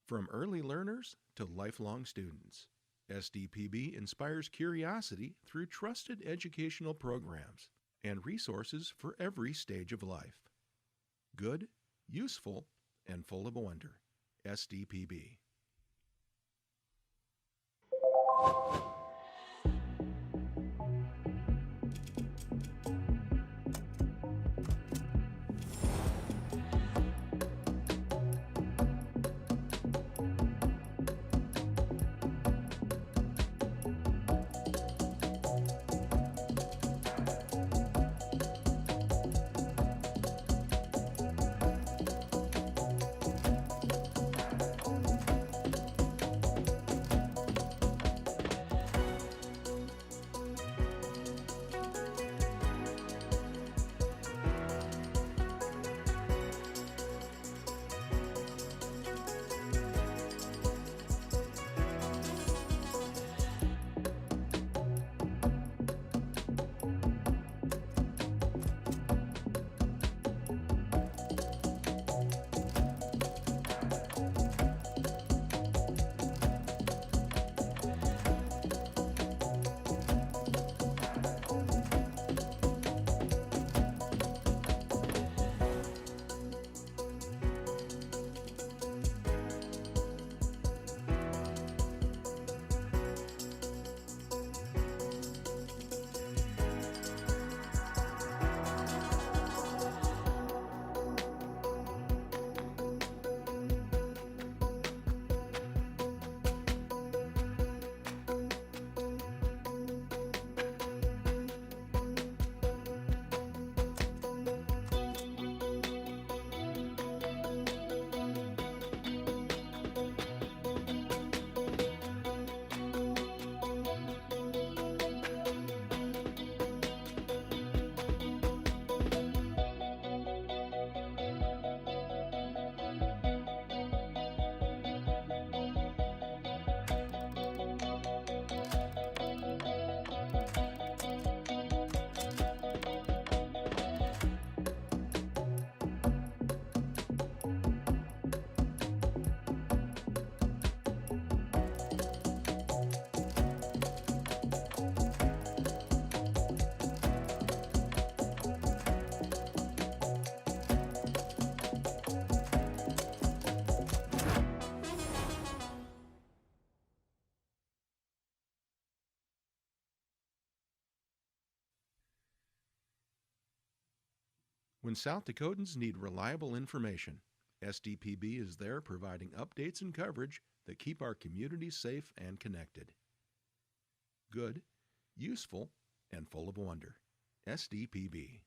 From early learners to lifelong students, SDPB inspires curiosity through trusted educational programs and resources for every stage of life. Good, useful, and full of wonder. SDPB. When South Dakotans need reliable information, SDPB is there providing updates and coverage that keep our communities safe and connected. Good, useful, and full of wonder. SDPB.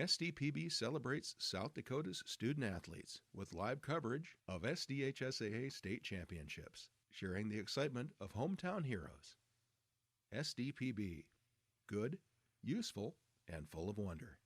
SDPB celebrates South Dakota's student athletes with live coverage of SDHSAA state championships, sharing the excitement of hometown heroes. SDPB. Good, useful, and full of wonder.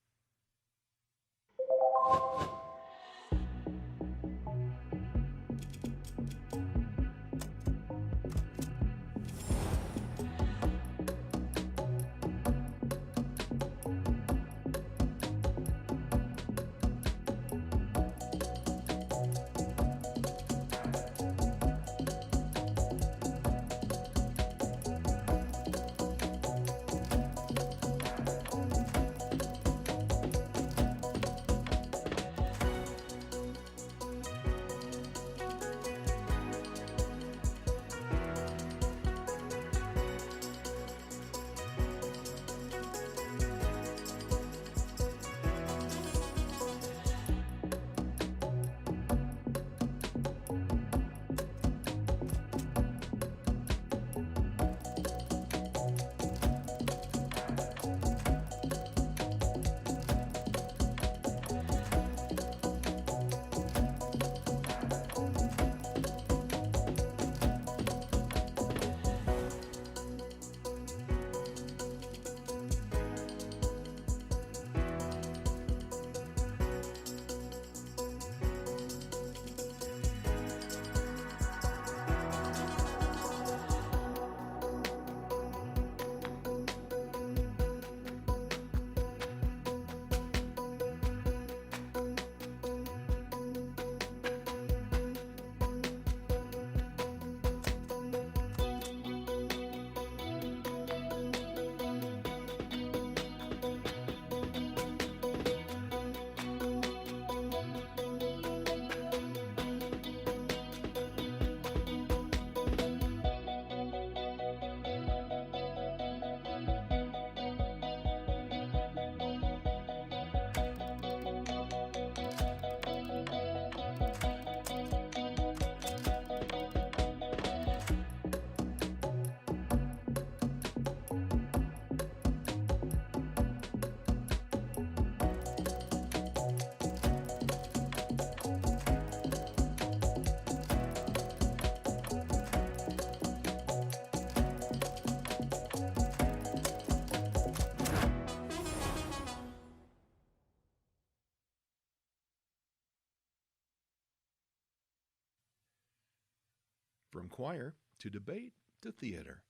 From choir to debate to theater,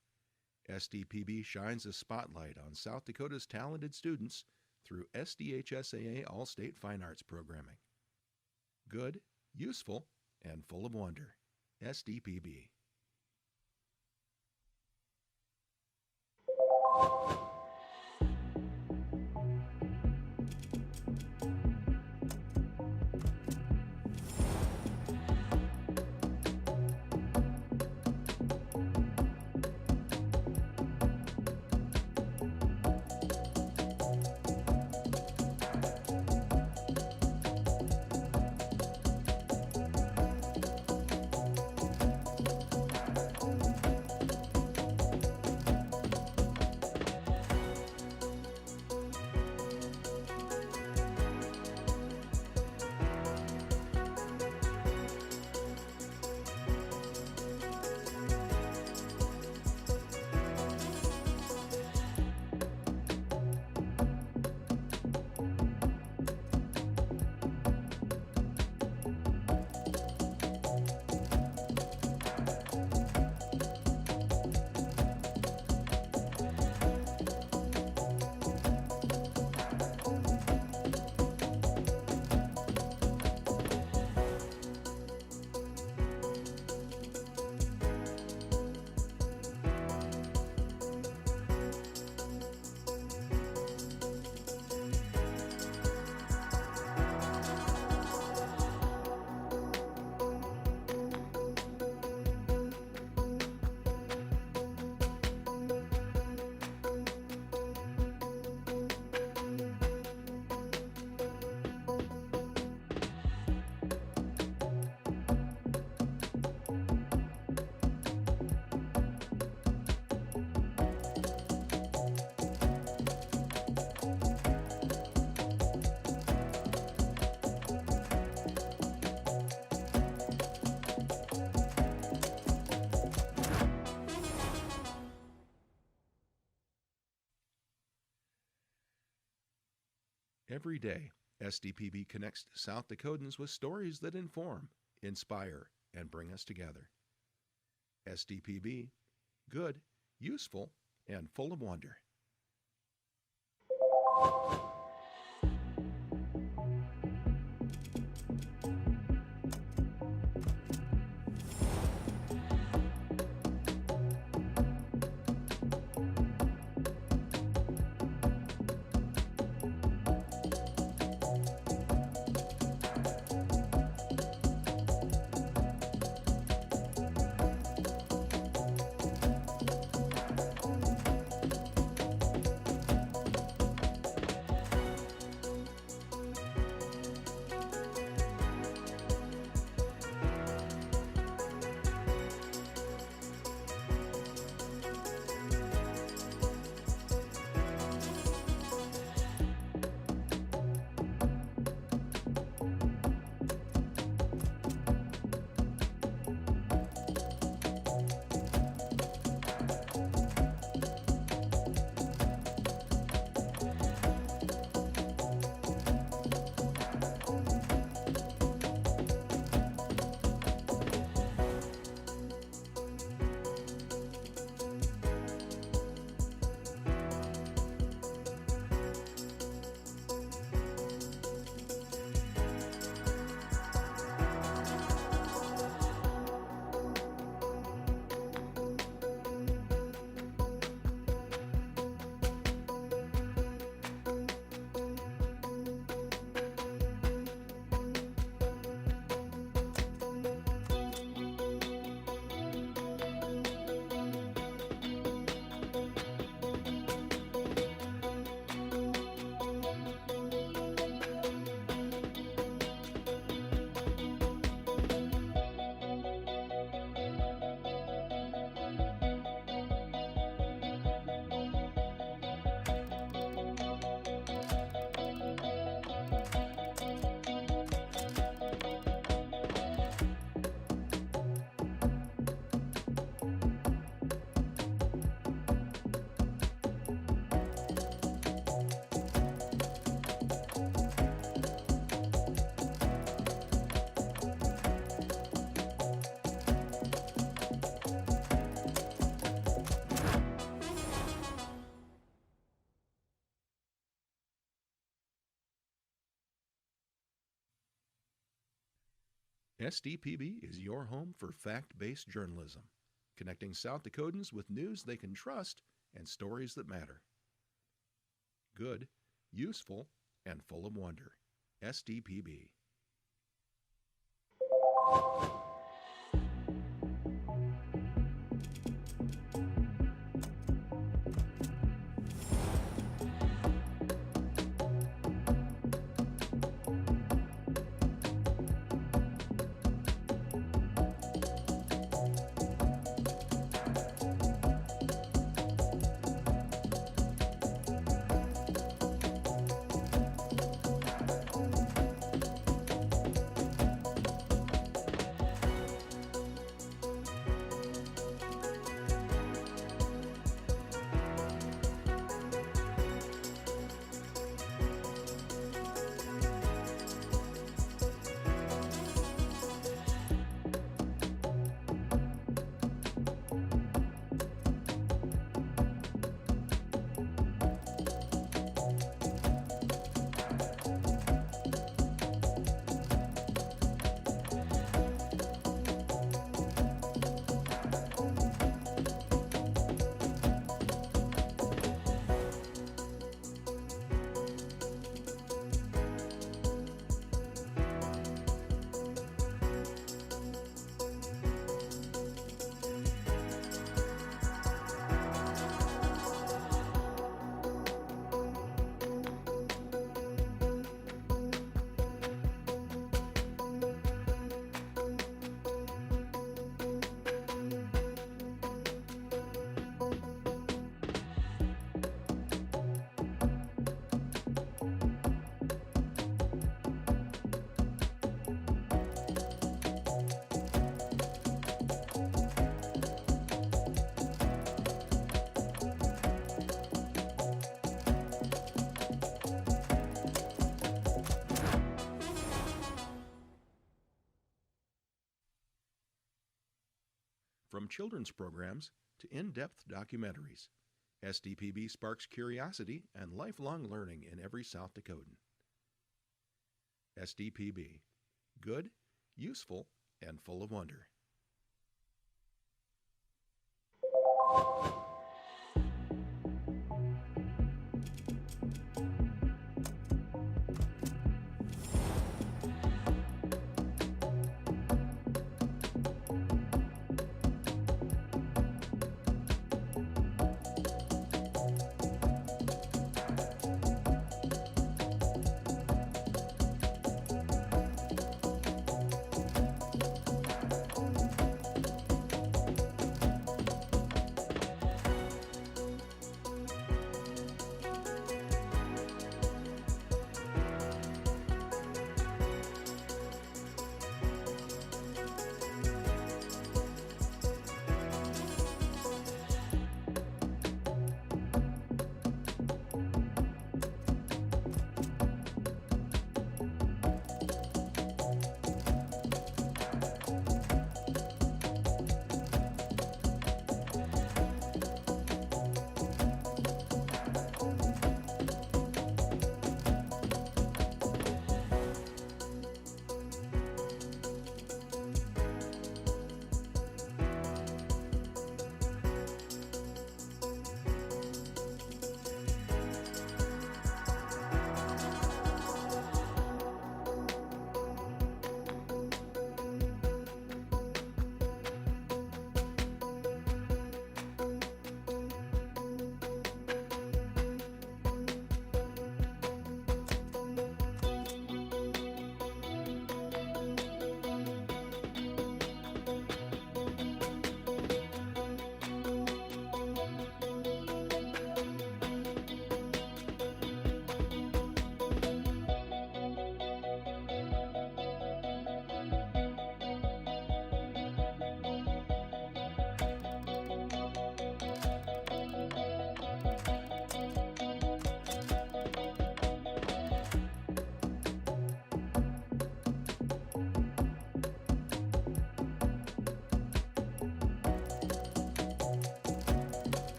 SDPB shines a spotlight on South Dakota's talented students through SDHSAA All-State Fine Arts programming. Good, useful, and full of wonder. SDPB. Every day, SDPB connects South Dakotans with stories that inform, inspire, and bring us together. SDPB, good, useful, and full of wonder. SDPB is your home for fact-based journalism, connecting South Dakotans with news they can trust and stories that matter. Good, useful, and full of wonder. SDPB. From children's programs to in-depth documentaries, SDPB sparks curiosity and lifelong learning in every South Dakotan. SDPB. Good, useful, and full of wonder.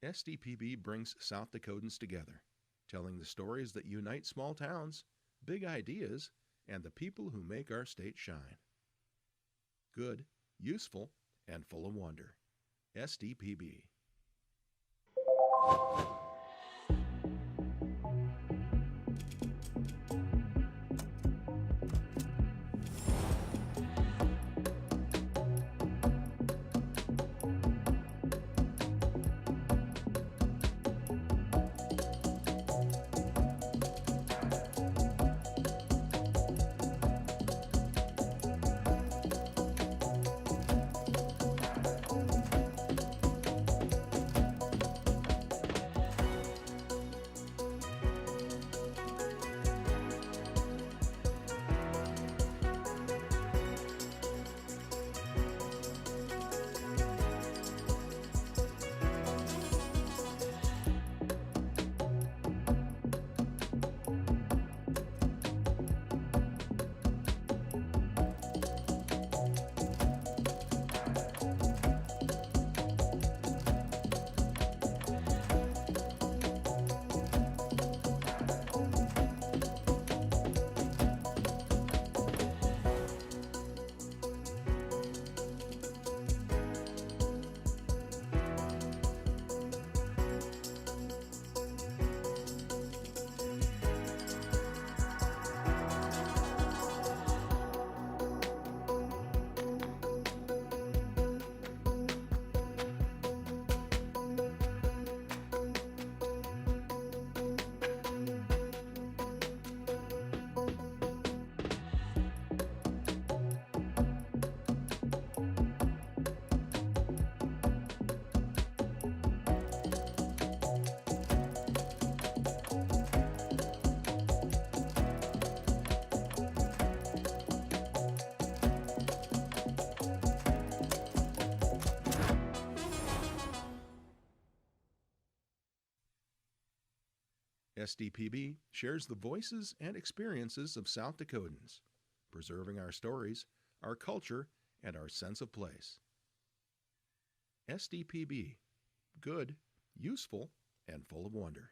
SDPB brings South Dakotans together, telling the stories that unite small towns, big ideas, and the people who make our state shine. Good, useful, and full of wonder. SDPB. SDPB shares the voices and experiences of South Dakotans, preserving our stories, our culture, and our sense of place. SDPB, good, useful, and full of wonder.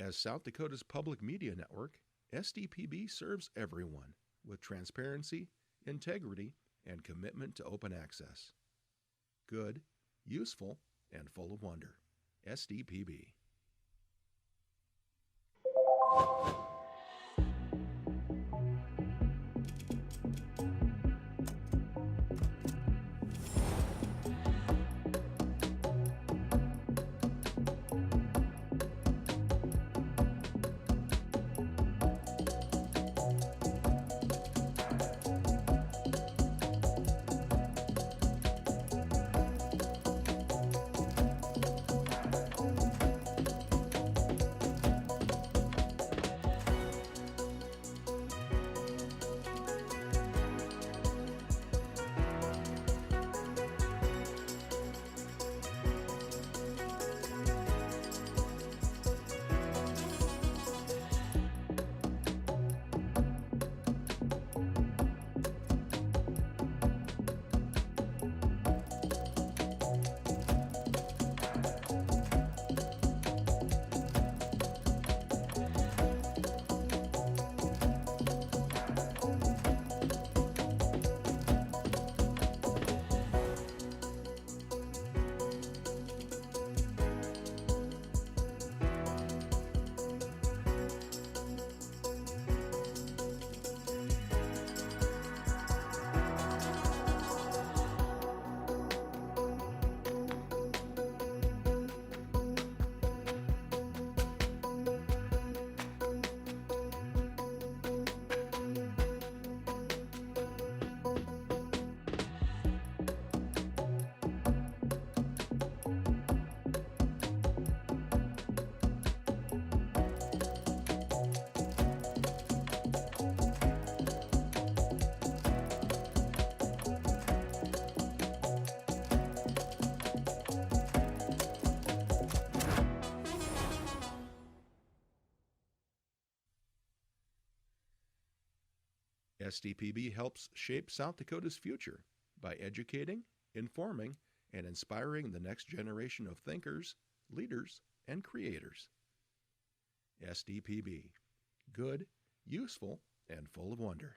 As South Dakota's public media network, SDPB serves everyone with transparency, integrity, and commitment to open access. Good, useful, and full of wonder. SDPB. SDPB helps shape South Dakota's future by educating, informing, and inspiring the next generation of thinkers, leaders, and creators. SDPB. Good, useful, and full of wonder.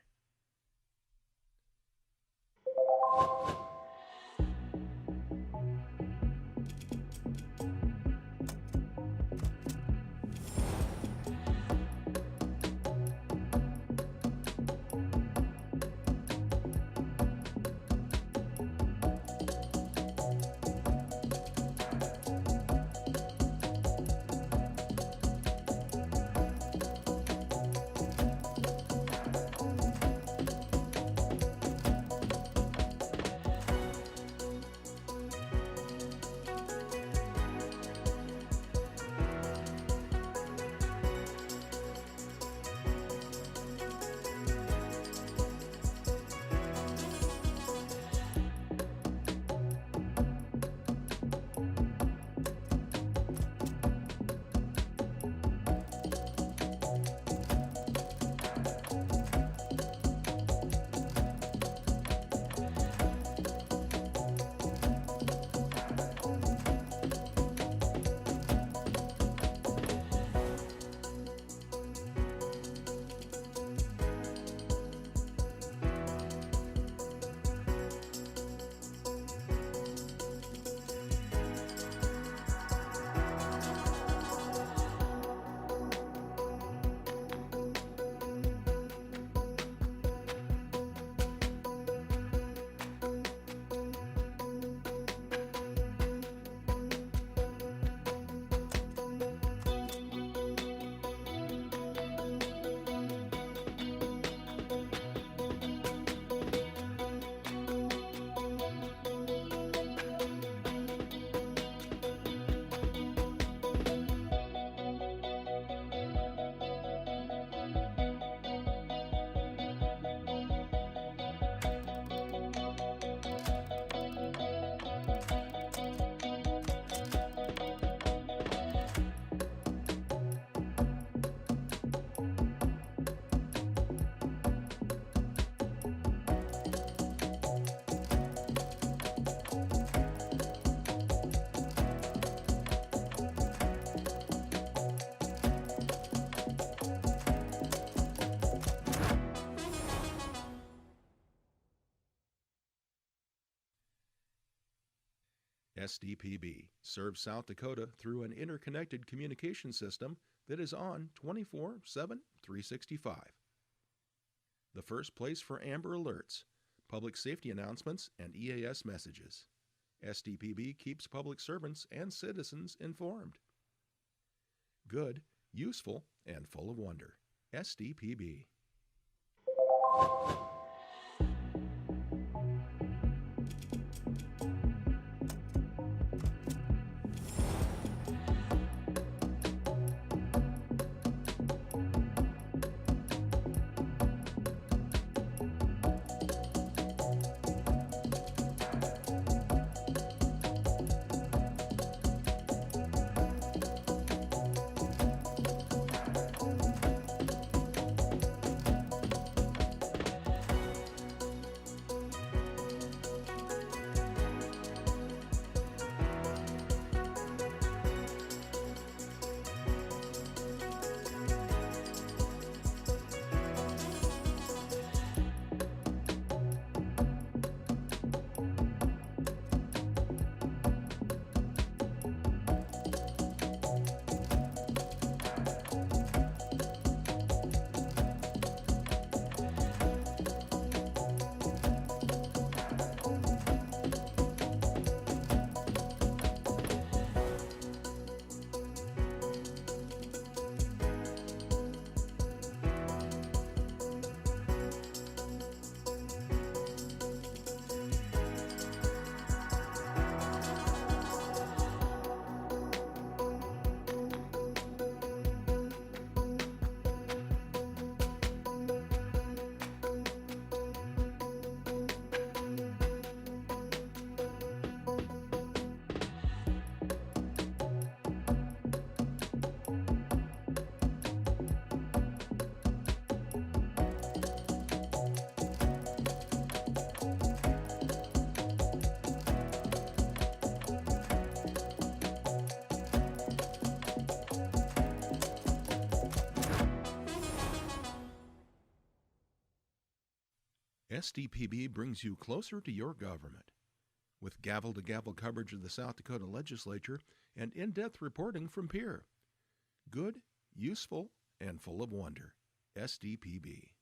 SDPB serves South Dakota through an interconnected communication system that is on 24/7, 365. The first place for Amber Alerts, public safety announcements, and EAS messages. SDPB keeps public servants and citizens informed. Good, useful, and full of wonder. SDPB. SDPB brings you closer to your government. With gavel-to-gavel coverage of the South Dakota Legislature and in-depth reporting from Pierre. Good, useful, and full of wonder. SDPB.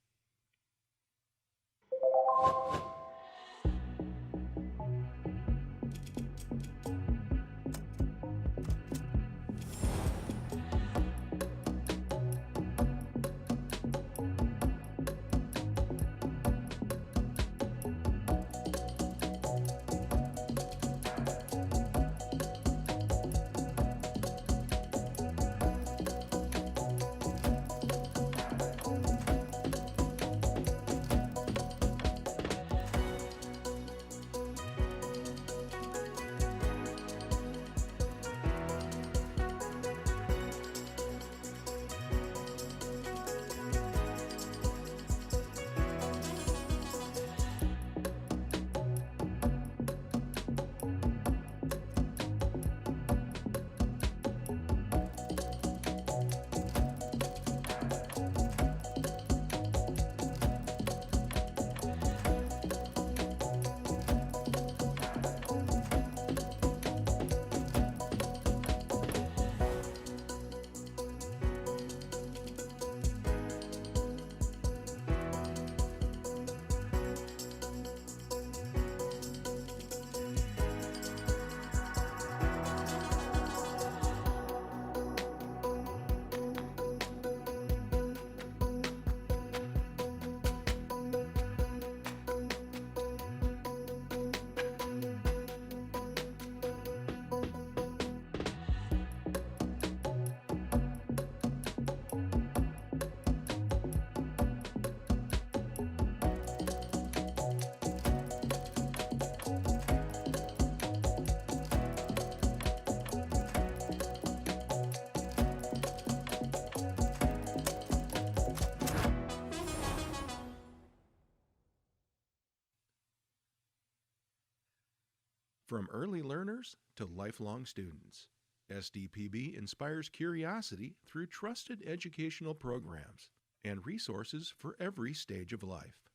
From early learners to lifelong students, SDPB inspires curiosity through trusted educational programs and resources for every stage of life.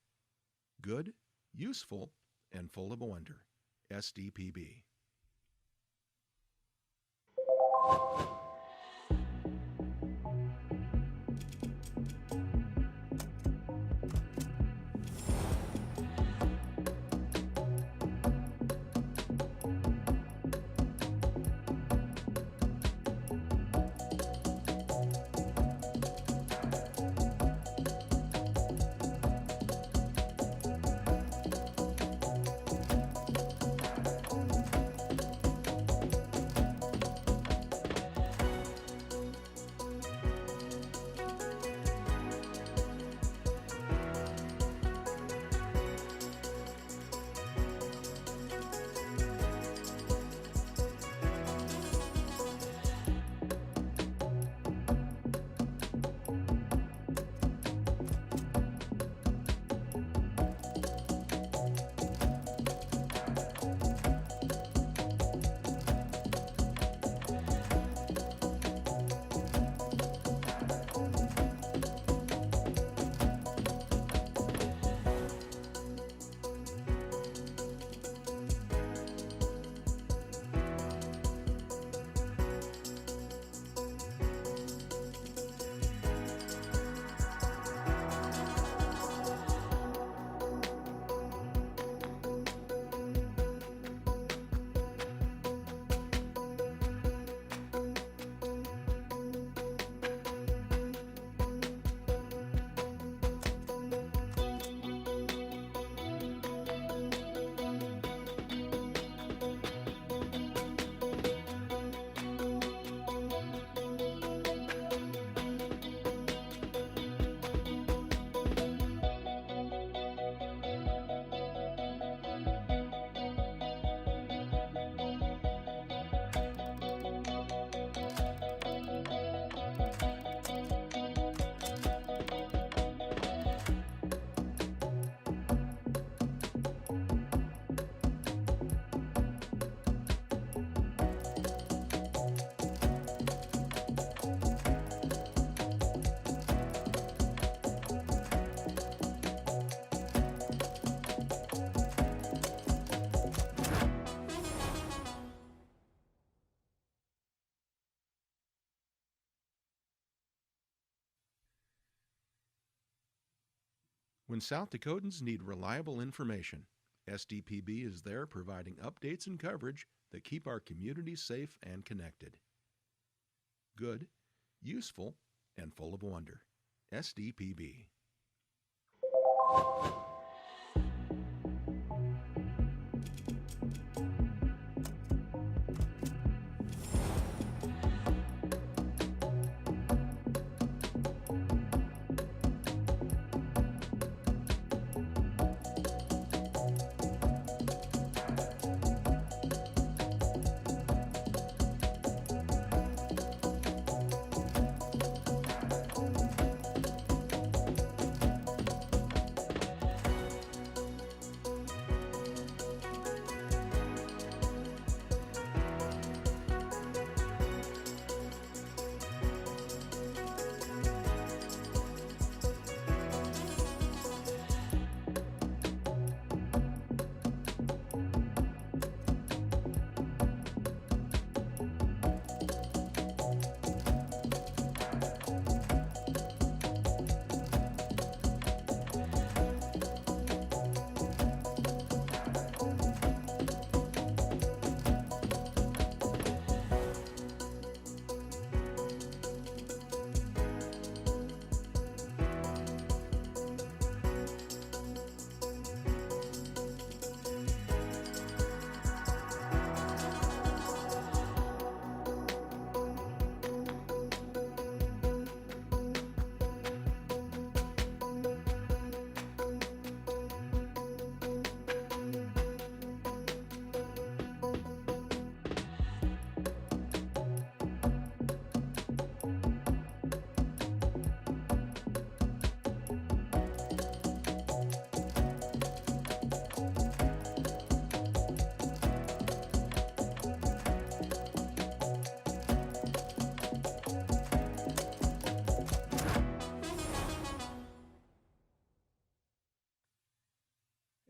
Good, useful, and full of wonder. SDPB. When South Dakotans need reliable information, SDPB is there providing updates and coverage that keep our communities safe and connected. Good, useful, and full of wonder. SDPB.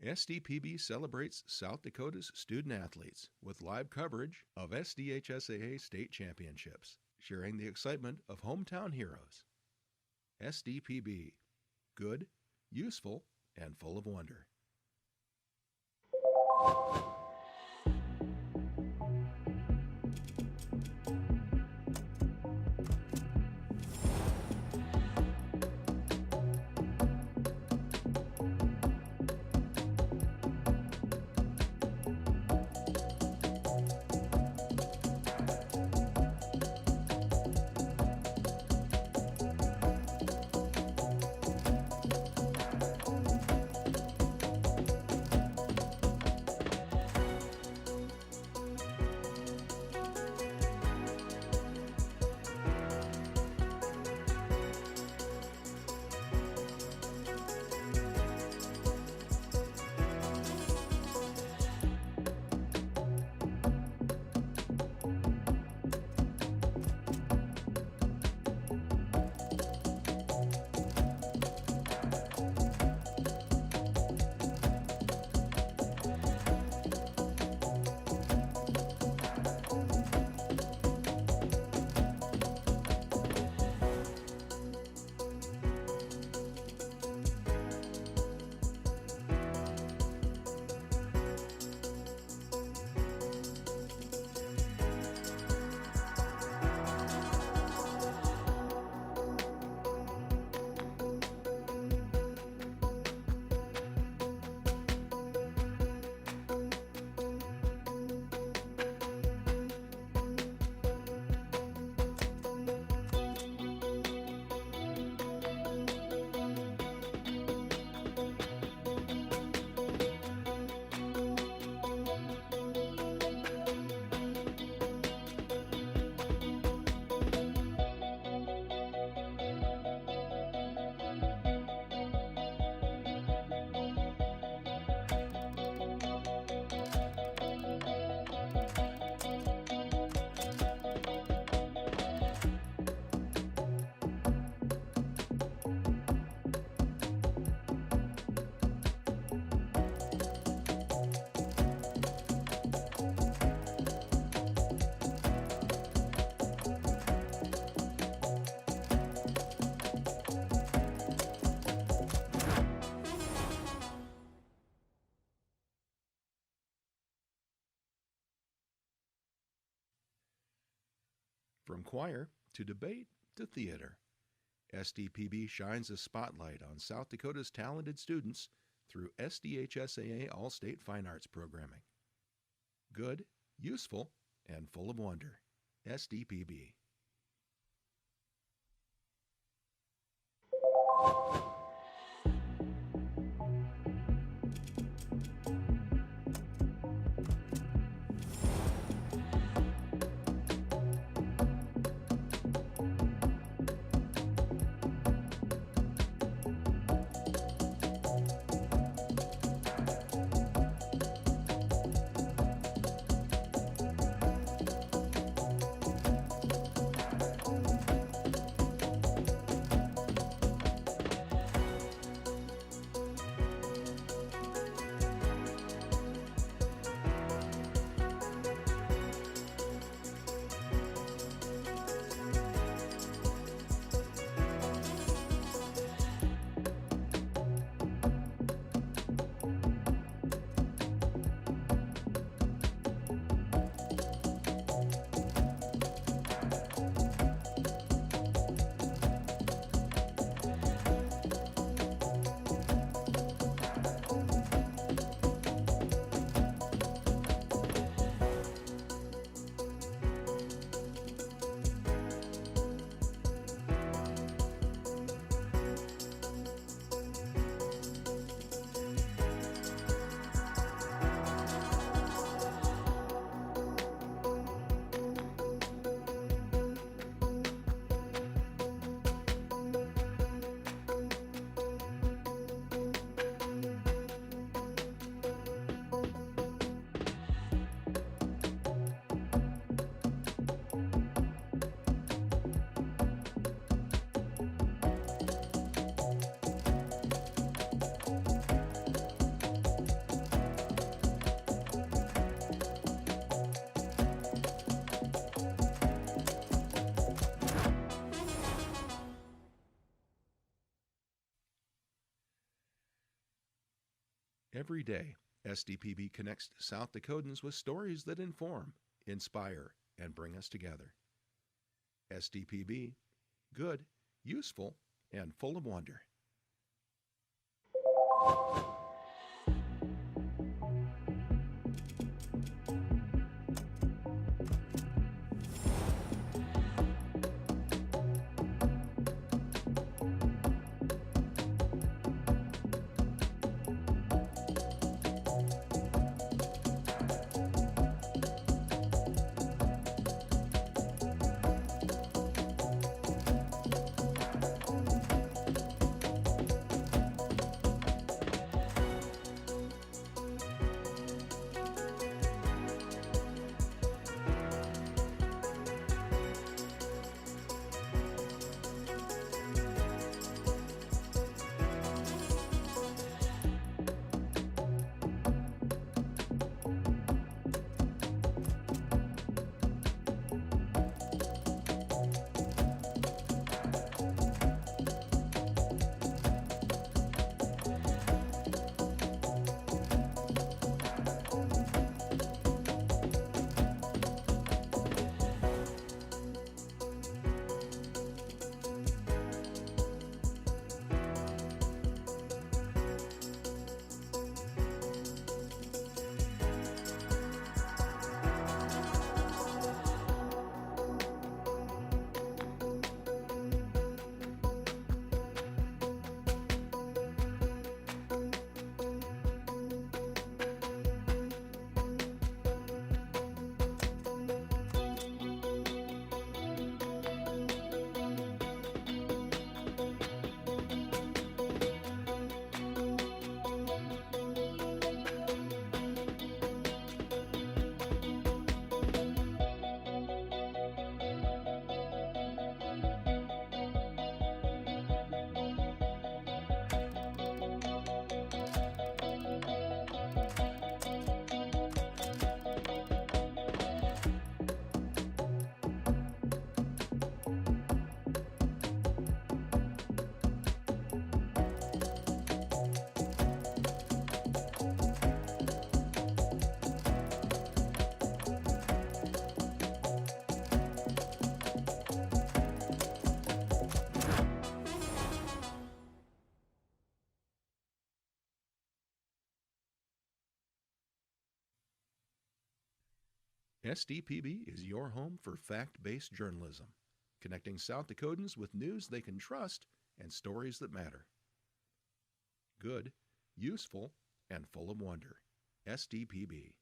SDPB celebrates South Dakota's student athletes with live coverage of SDHSAA state championships, sharing the excitement of hometown heroes. SDPB, good, useful, and full of wonder. From choir to debate to theater, SDPB shines a spotlight on South Dakota's talented students through SDHSAA All-State Fine Arts programming. Good, useful, and full of wonder. SDPB. Every day, SDPB connects South Dakotans with stories that inform, inspire, and bring us together. SDPB, good, useful, and full of wonder. SDPB is your home for fact-based journalism, connecting South Dakotans with news they can trust and stories that matter. Good, useful, and full of wonder. SDPB.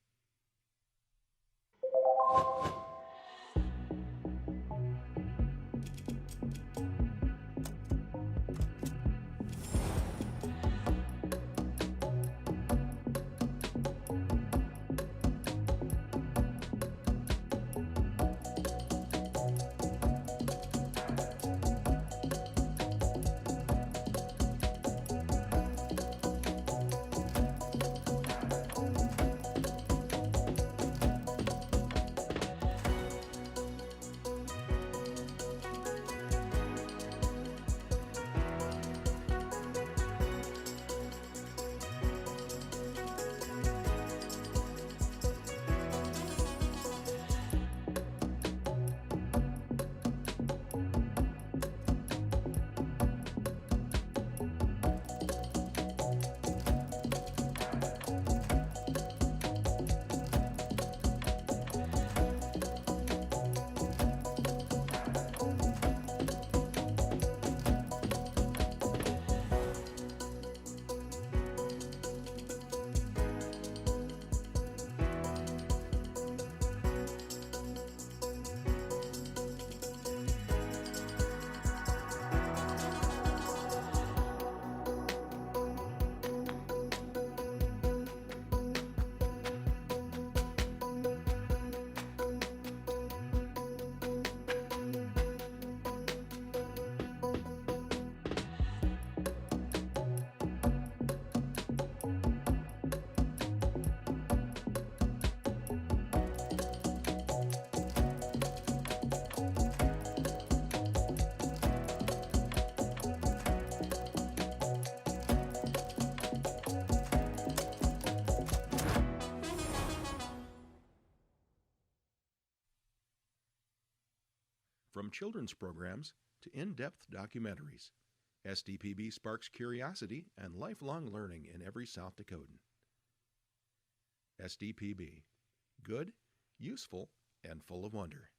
From children's programs to in-depth documentaries, SDPB sparks curiosity and lifelong learning in every South Dakotan. SDPB. Good, useful, and full of wonder.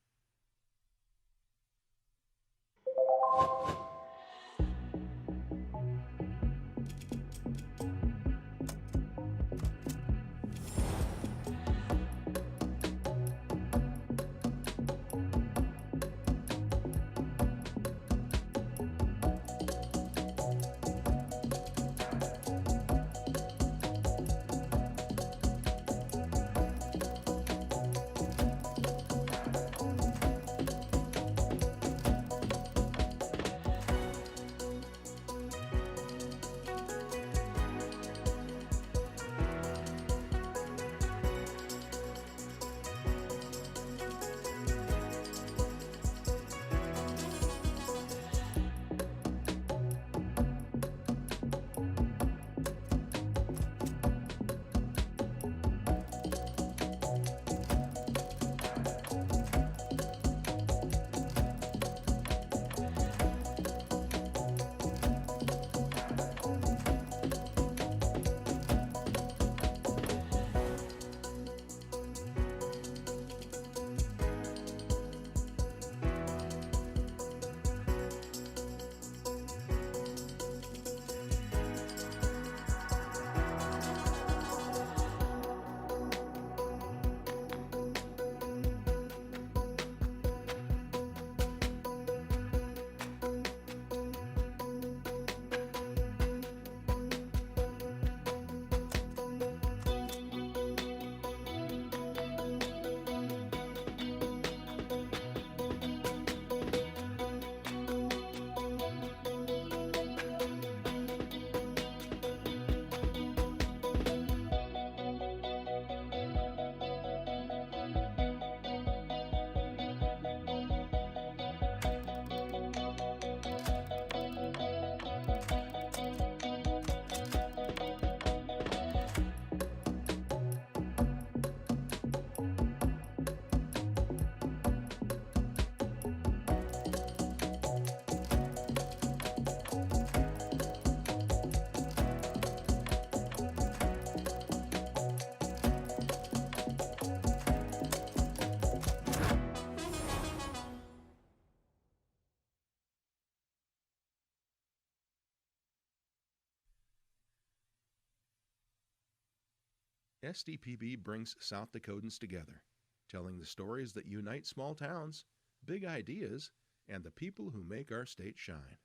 SDPB brings South Dakotans together, telling the stories that unite small towns, big ideas, and the people who make our state shine.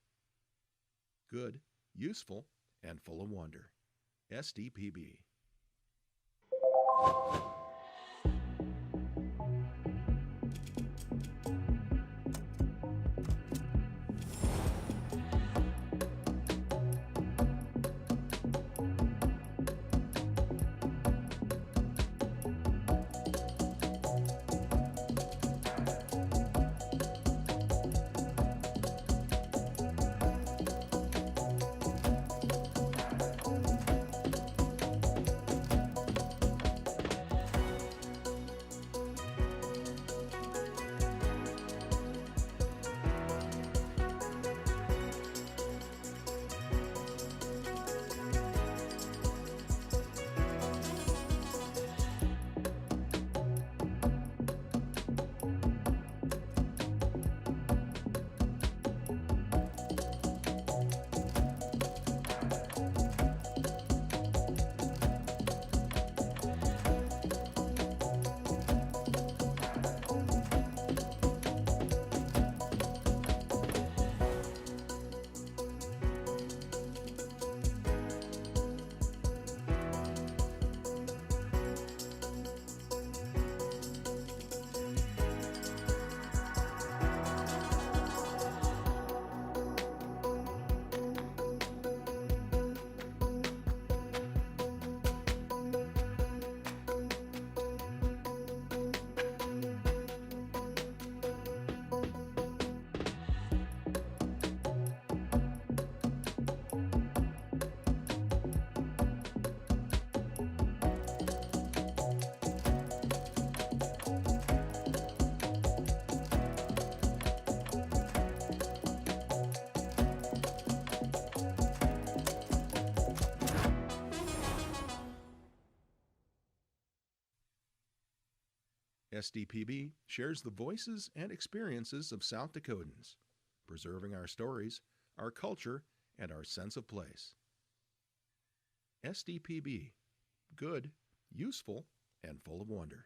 Good, useful, and full of wonder. SDPB. SDPB shares the voices and experiences of South Dakotans, preserving our stories, our culture, and our sense of place. SDPB, good, useful, and full of wonder.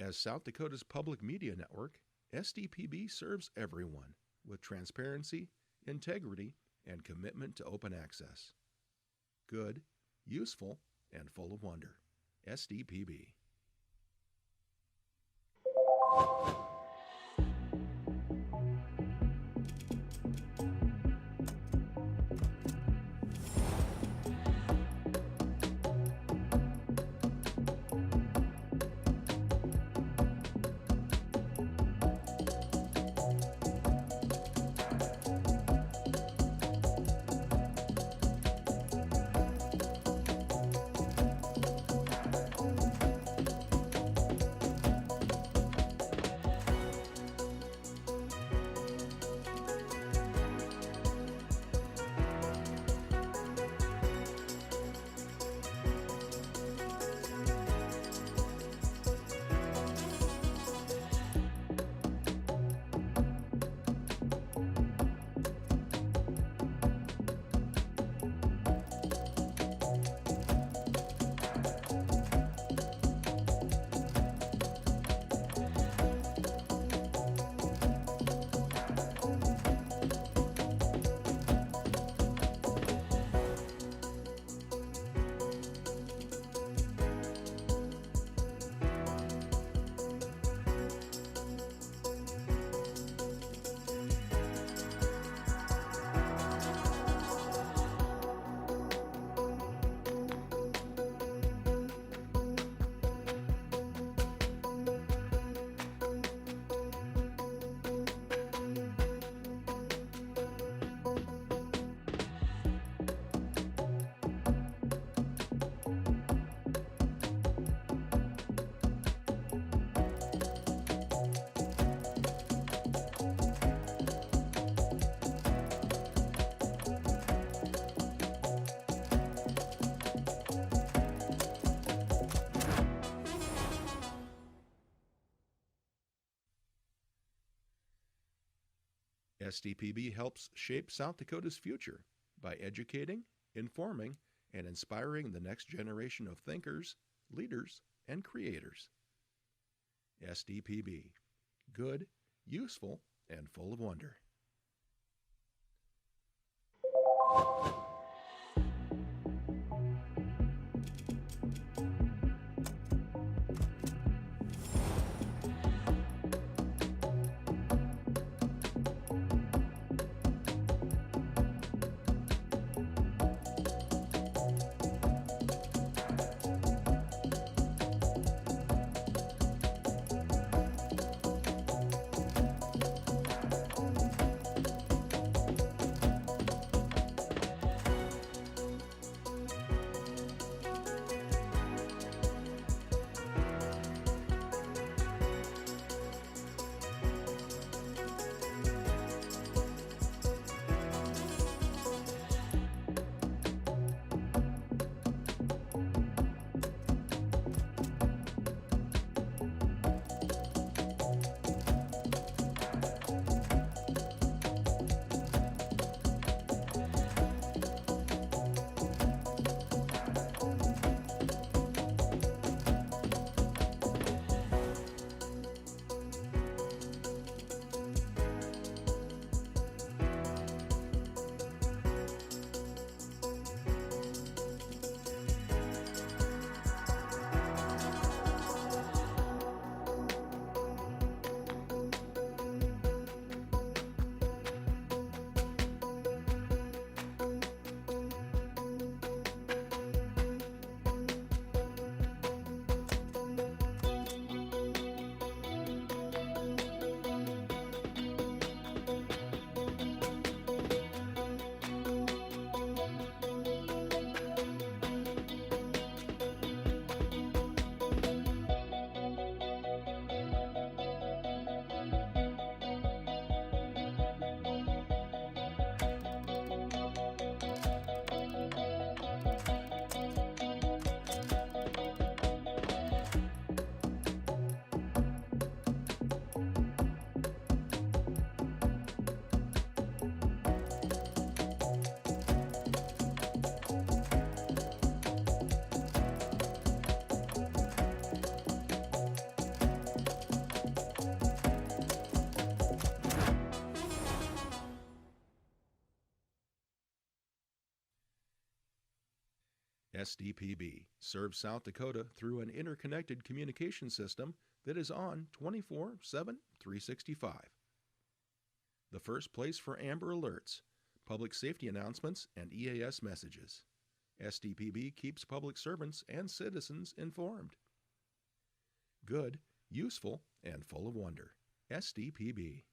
As South Dakota's public media network, SDPB serves everyone with transparency, integrity, and commitment to open access. Good, useful, and full of wonder. SDPB. SDPB helps shape South Dakota's future by educating, informing, and inspiring the next generation of thinkers, leaders, and creators. SDPB. Good, useful, and full of wonder. SDPB serves South Dakota through an interconnected communication system that is on 24/7, 365. The first place for Amber Alerts, public safety announcements, and EAS messages. SDPB keeps public servants and citizens informed. Good, useful, and full of wonder. SDPB.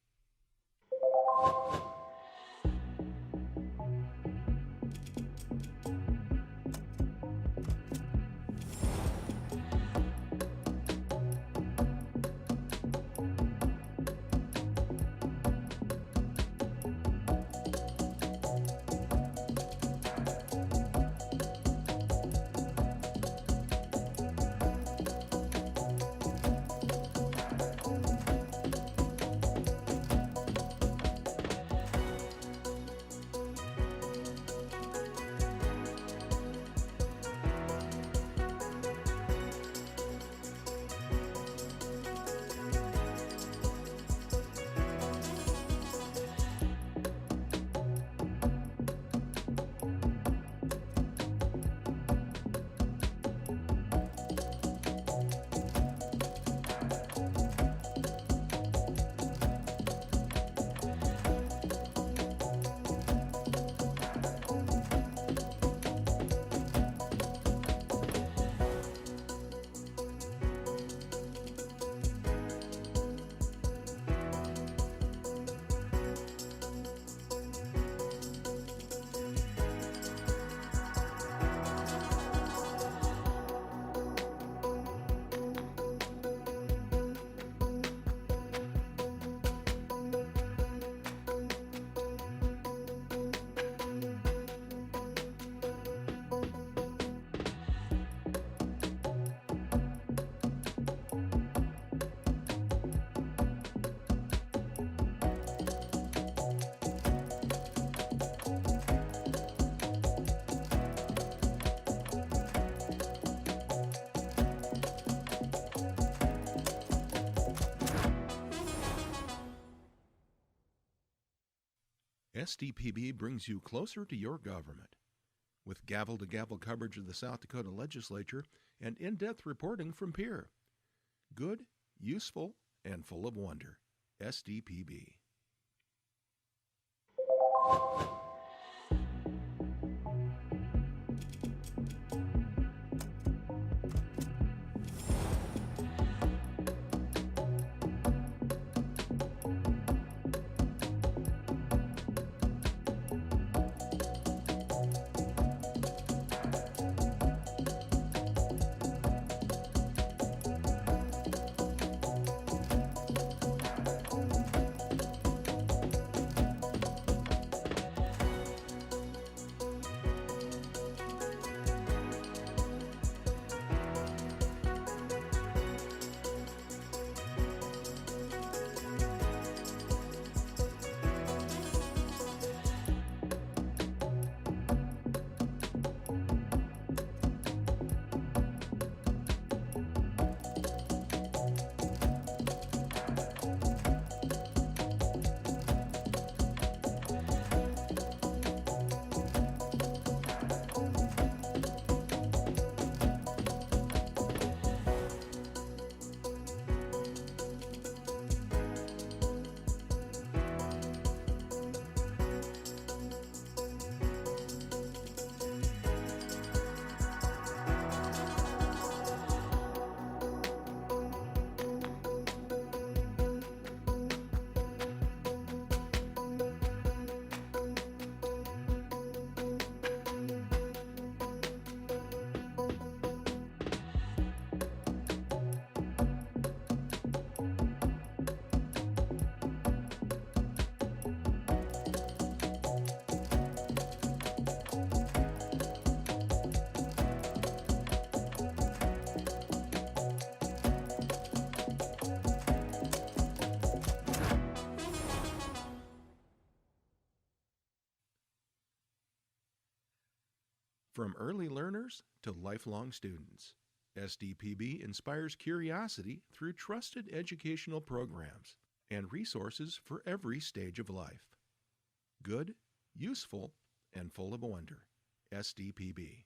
SDPB brings you closer to your government. With gavel-to-gavel coverage of the South Dakota legislature and in-depth reporting from Peer. Good, useful, and full of wonder. SDPB. From early learners to lifelong students, SDPB inspires curiosity through trusted educational programs and resources for every stage of life. Good, useful, and full of wonder. SDPB.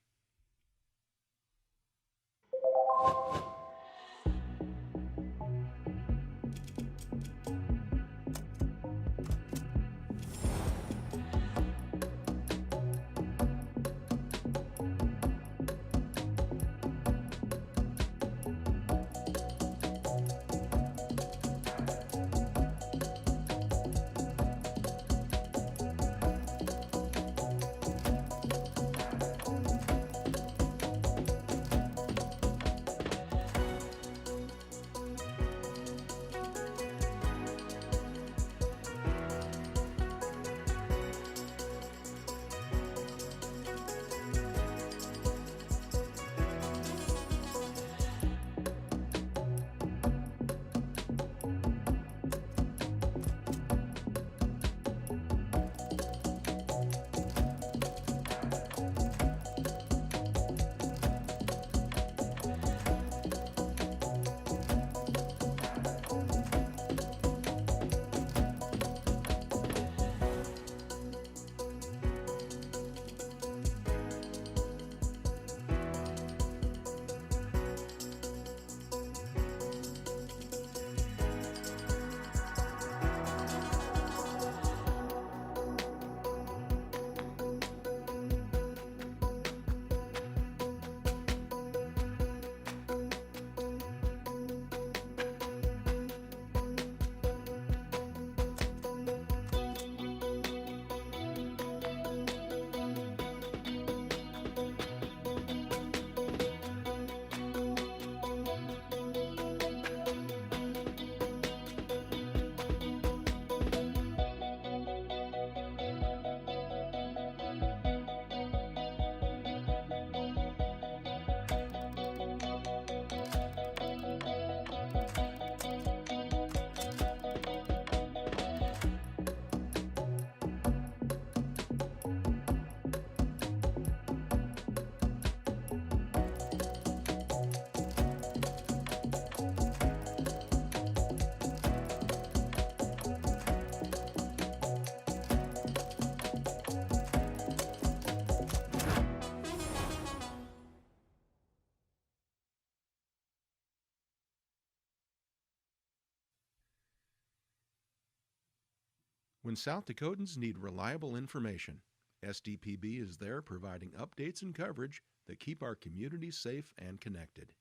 When South Dakotans need reliable information, SDPB is there providing updates and coverage that keep our communities safe and connected.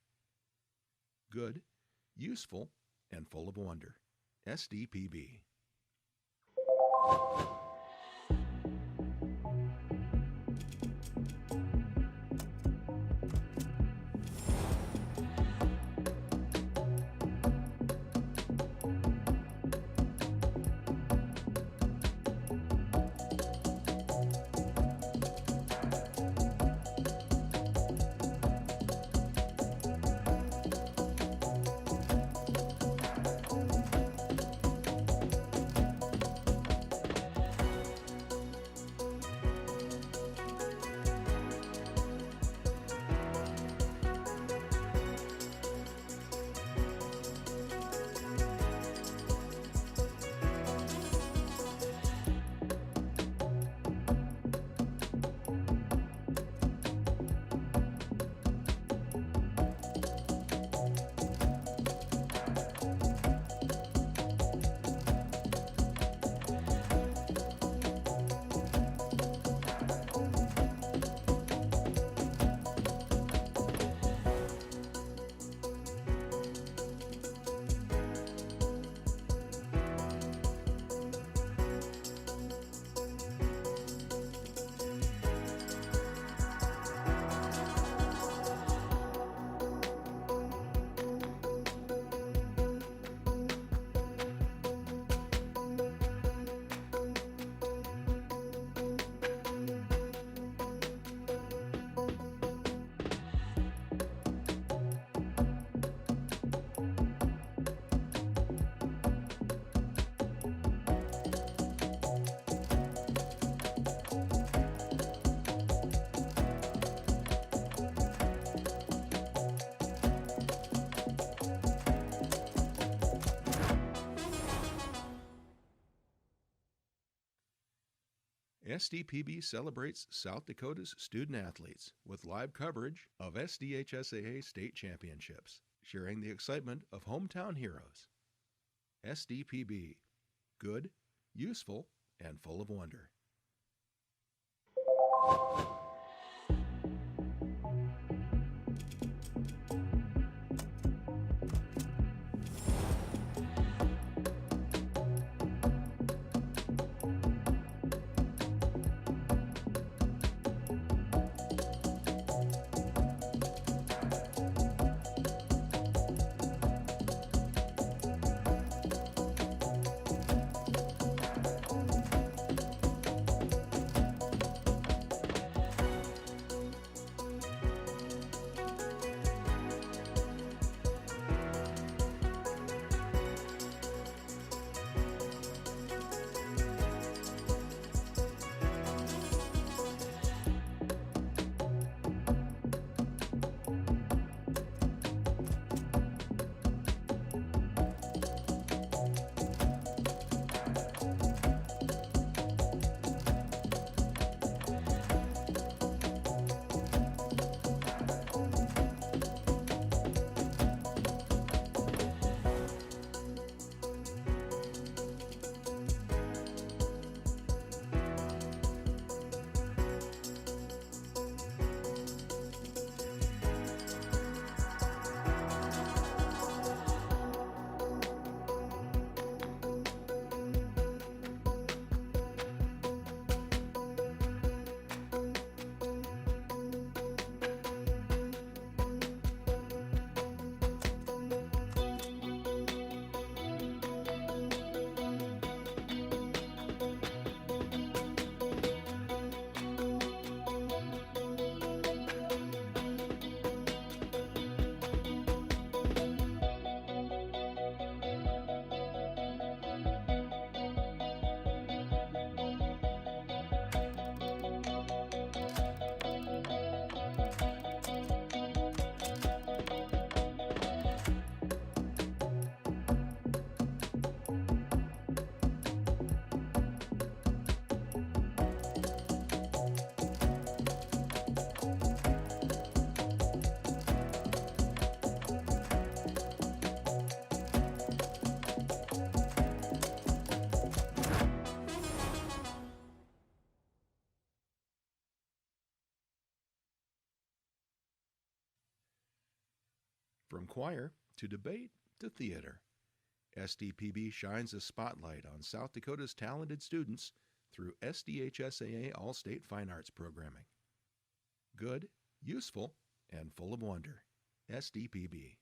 Good, useful, and full of wonder. SDPB. SDPB celebrates South Dakota's student athletes with live coverage of SDHSAA state championships, sharing the excitement of hometown heroes. SDPB. Good, useful, and full of wonder. From choir to debate to theater, SDPB shines a spotlight on South Dakota's talented students through SDHSAA All-State Fine Arts programming. Good, useful, and full of wonder. SDPB.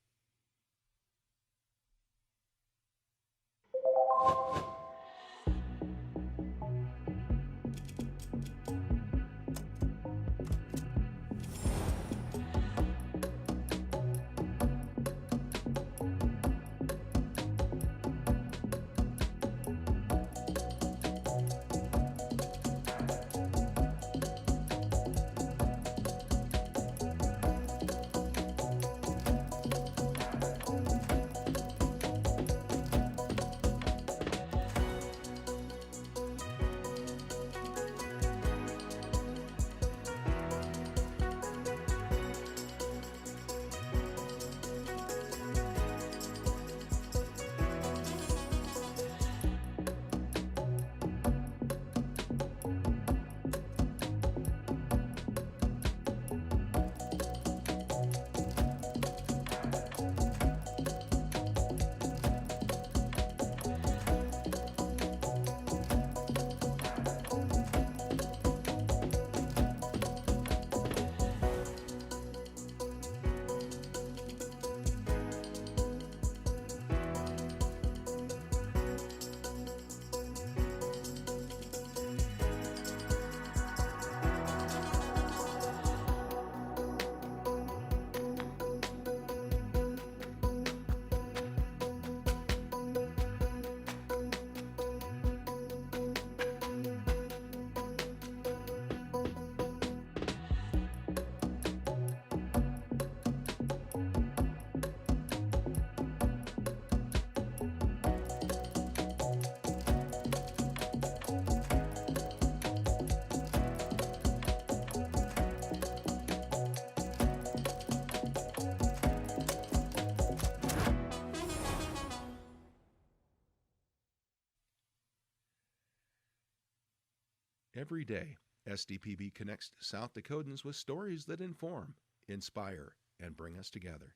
Every day, SDPB connects South Dakotans with stories that inform, inspire, and bring us together.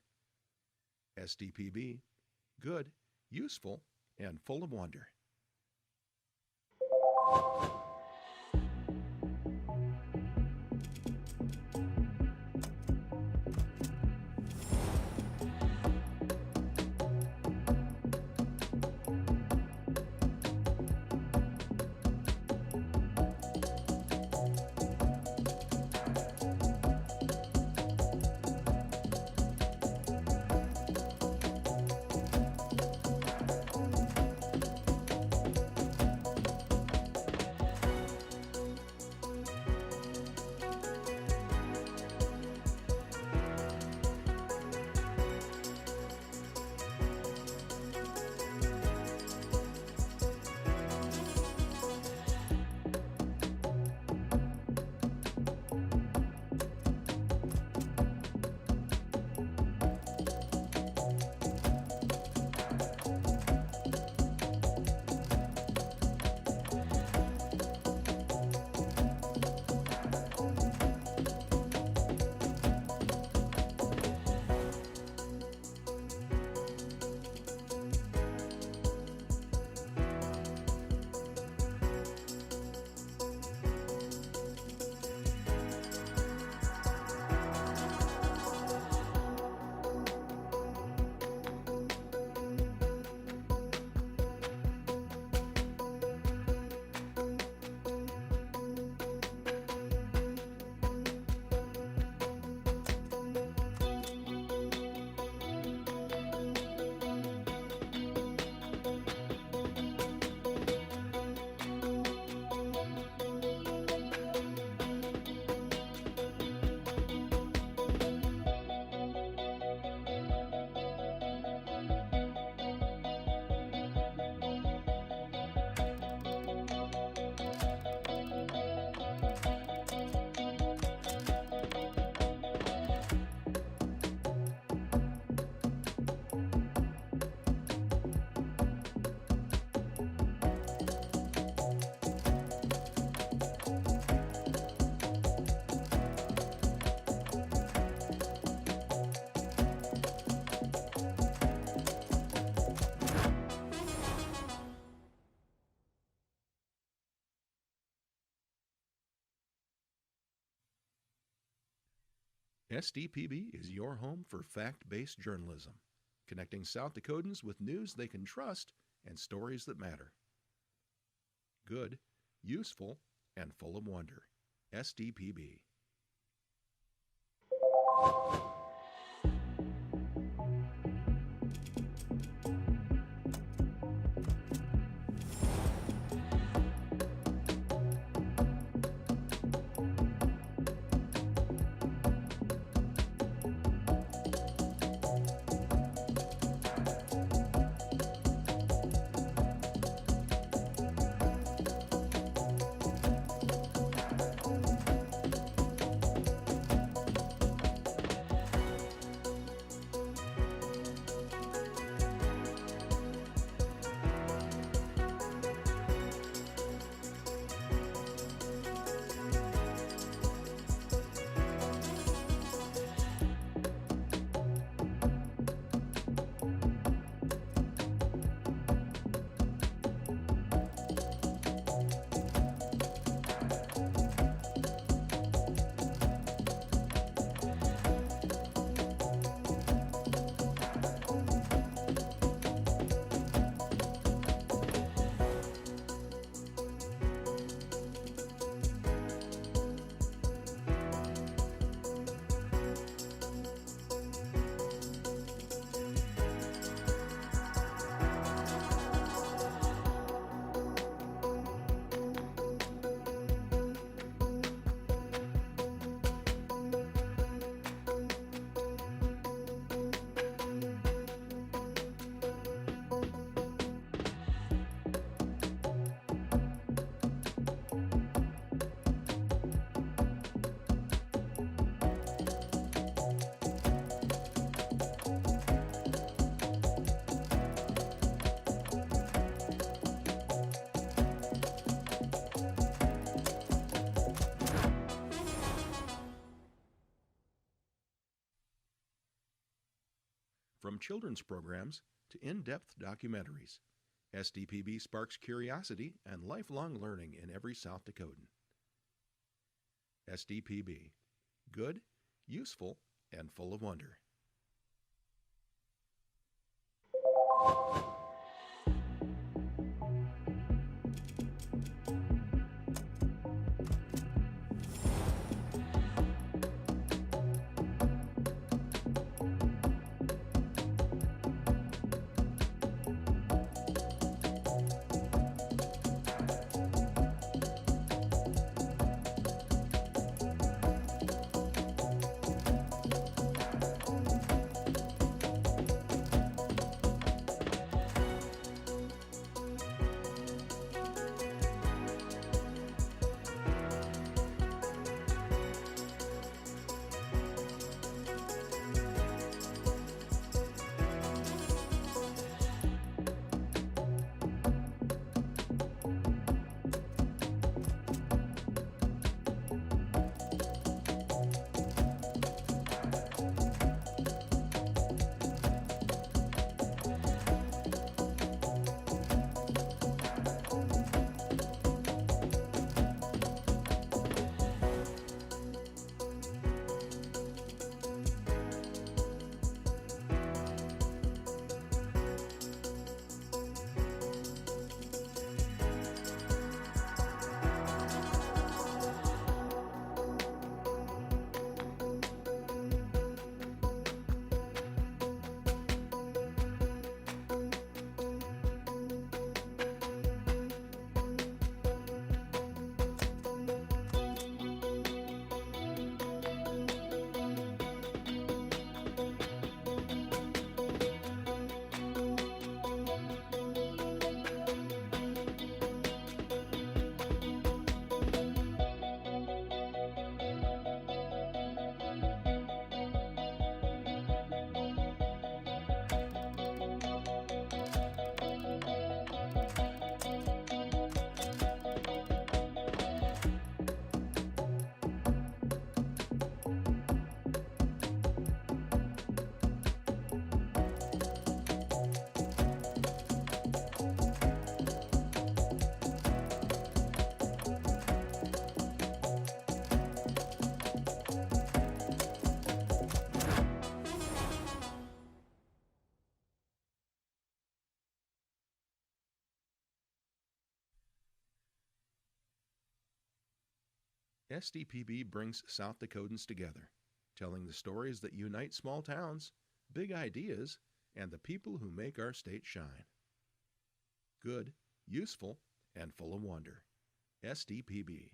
SDPB, good, useful, and full of wonder. SDPB is your home for fact-based journalism, connecting South Dakotans with news they can trust and stories that matter. Good, useful, and full of wonder. SDPB. From children's programs to in-depth documentaries, SDPB sparks curiosity and lifelong learning in every South Dakotan. SDPB. Good, useful, and full of wonder. SDPB brings South Dakotans together, telling the stories that unite small towns, big ideas, and the people who make our state shine. Good, useful, and full of wonder. SDPB.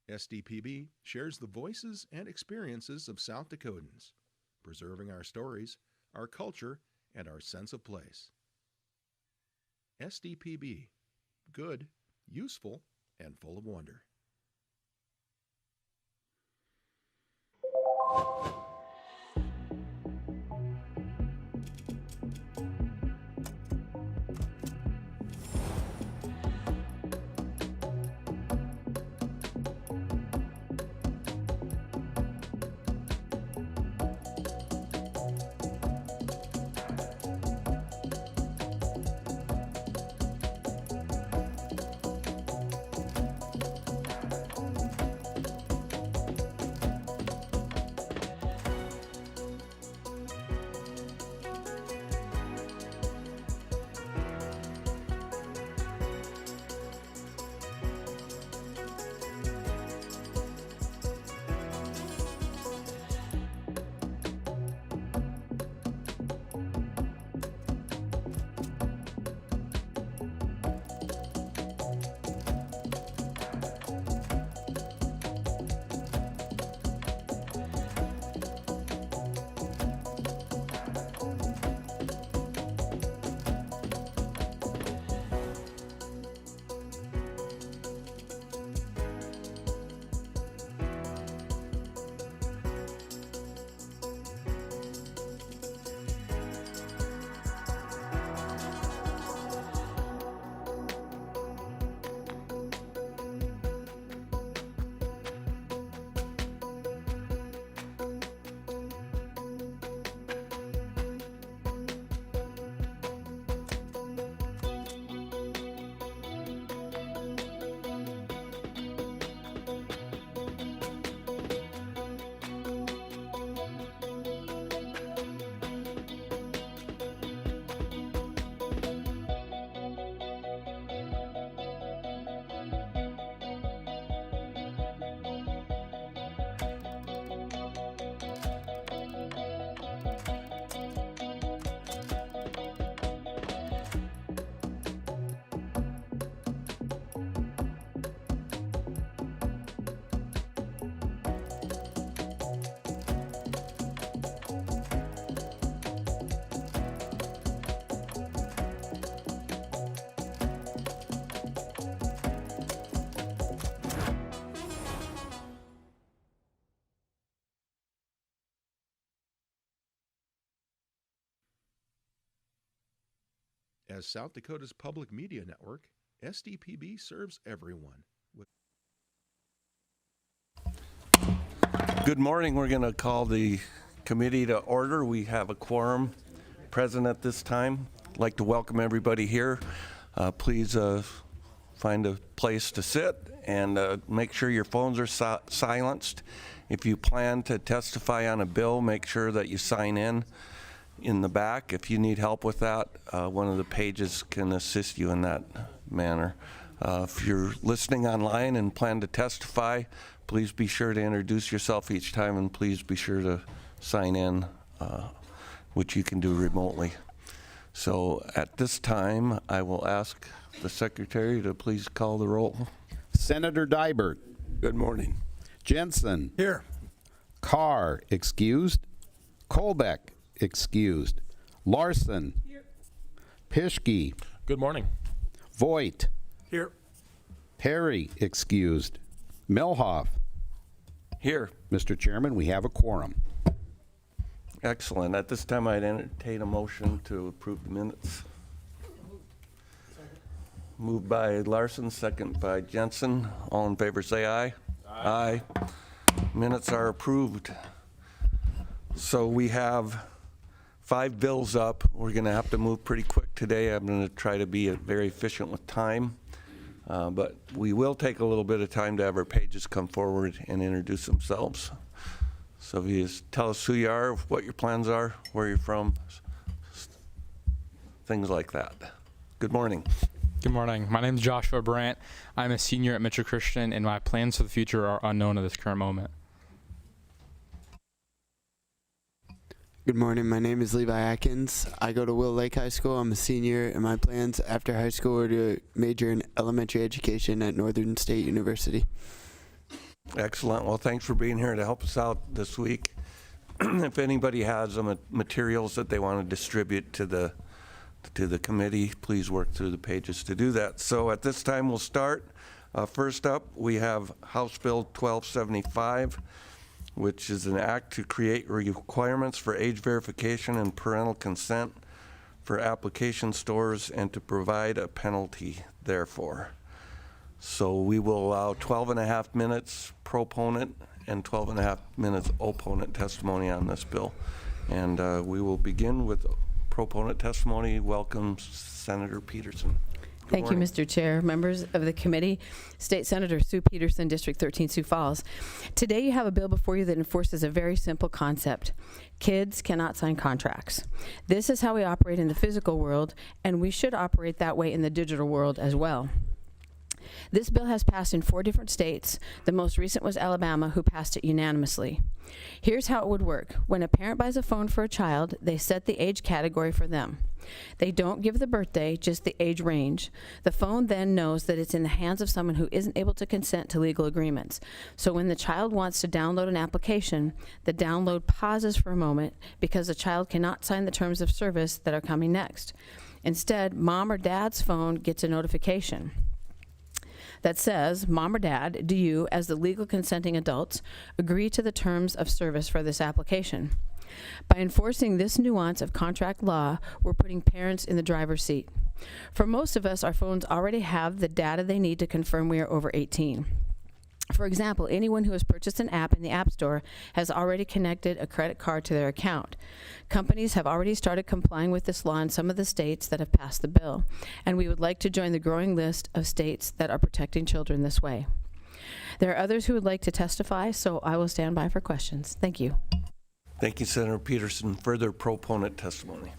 SDPB shares the voices and experiences of South Dakotans, preserving our stories, our culture, and our sense of place. SDPB, good, useful, and full of wonder. As South Dakota's public media network, SDPB serves everyone. Good morning. We're going to call the committee to order. We have a quorum present at this time. I'd like to welcome everybody here. Please find a place to sit and make sure your phones are silenced. If you plan to testify on a bill, make sure that you sign in the back. If you need help with that, one of the pages can assist you in that manner. If you're listening online and plan to testify, please be sure to introduce yourself each time, and please be sure to sign in, which you can do remotely. So at this time, I will ask the secretary to please call the roll. Senator Dybert. Good morning. Jensen. Here. Carr, excused. Kolbeck, excused. Larson. Here. Pischke. Good morning. Voigt. Here. Perry, excused. Milhoff. Here. Mr. Chairman, we have a quorum. Excellent. At this time, I'd entertain a motion to approve the minutes. Moved by Larson, second by Jensen. All in favor say aye. Aye. Minutes are approved. So we have 5 bills up. We're going to have to move pretty quick today. I'm going to try to be very efficient with time. But we will take a little bit of time to have our pages come forward and introduce themselves. So if you just tell us who you are, what your plans are, where you're from, things like that. Good morning. Good morning. My name is Joshua Brandt. I'm a senior at Mitchell Christian, and my plans for the future are unknown at this current moment. Good morning. My name is Levi Atkins. I go to Will Lake High School. I'm a senior, and my plans after high school are to major in elementary education at Northern State University. Excellent. Well, thanks for being here to help us out this week. If anybody has materials that they want to distribute to the committee, please work through the pages to do that. So at this time, we'll start. First up, we have House Bill 1275, which is an act to create requirements for age verification and parental consent for application stores and to provide a penalty therefore. So we will allow 12 and a half minutes proponent and 12 and a half minutes opponent testimony on this bill. And we will begin with proponent testimony. Welcome, Senator Peterson. Thank you, Mr. Chair, members of the committee. State Senator Sue Peterson, District 13, Sioux Falls. Today you have a bill before you that enforces a very simple concept. Kids cannot sign contracts. This is how we operate in the physical world, and we should operate that way in the digital world as well. This bill has passed in 4 different states. The most recent was Alabama, who passed it unanimously. Here's how it would work. When a parent buys a phone for a child, they set the age category for them. They don't give the birthday, just the age range. The phone then knows that it's in the hands of someone who isn't able to consent to legal agreements. So when the child wants to download an application, the download pauses for a moment because the child cannot sign the terms of service that are coming next. Instead, mom or dad's phone gets a notification that says, Mom or Dad, do you, as the legal consenting adults, agree to the terms of service for this application? By enforcing this nuance of contract law, we're putting parents in the driver's seat. For most of us, our phones already have the data they need to confirm we are over 18. For example, anyone who has purchased an app in the App Store has already connected a credit card to their account. Companies have already started complying with this law in some of the states that have passed the bill, and we would like to join the growing list of states that are protecting children this way. There are others who would like to testify, so I will stand by for questions. Thank you. Thank you, Senator Peterson. Further proponent testimony.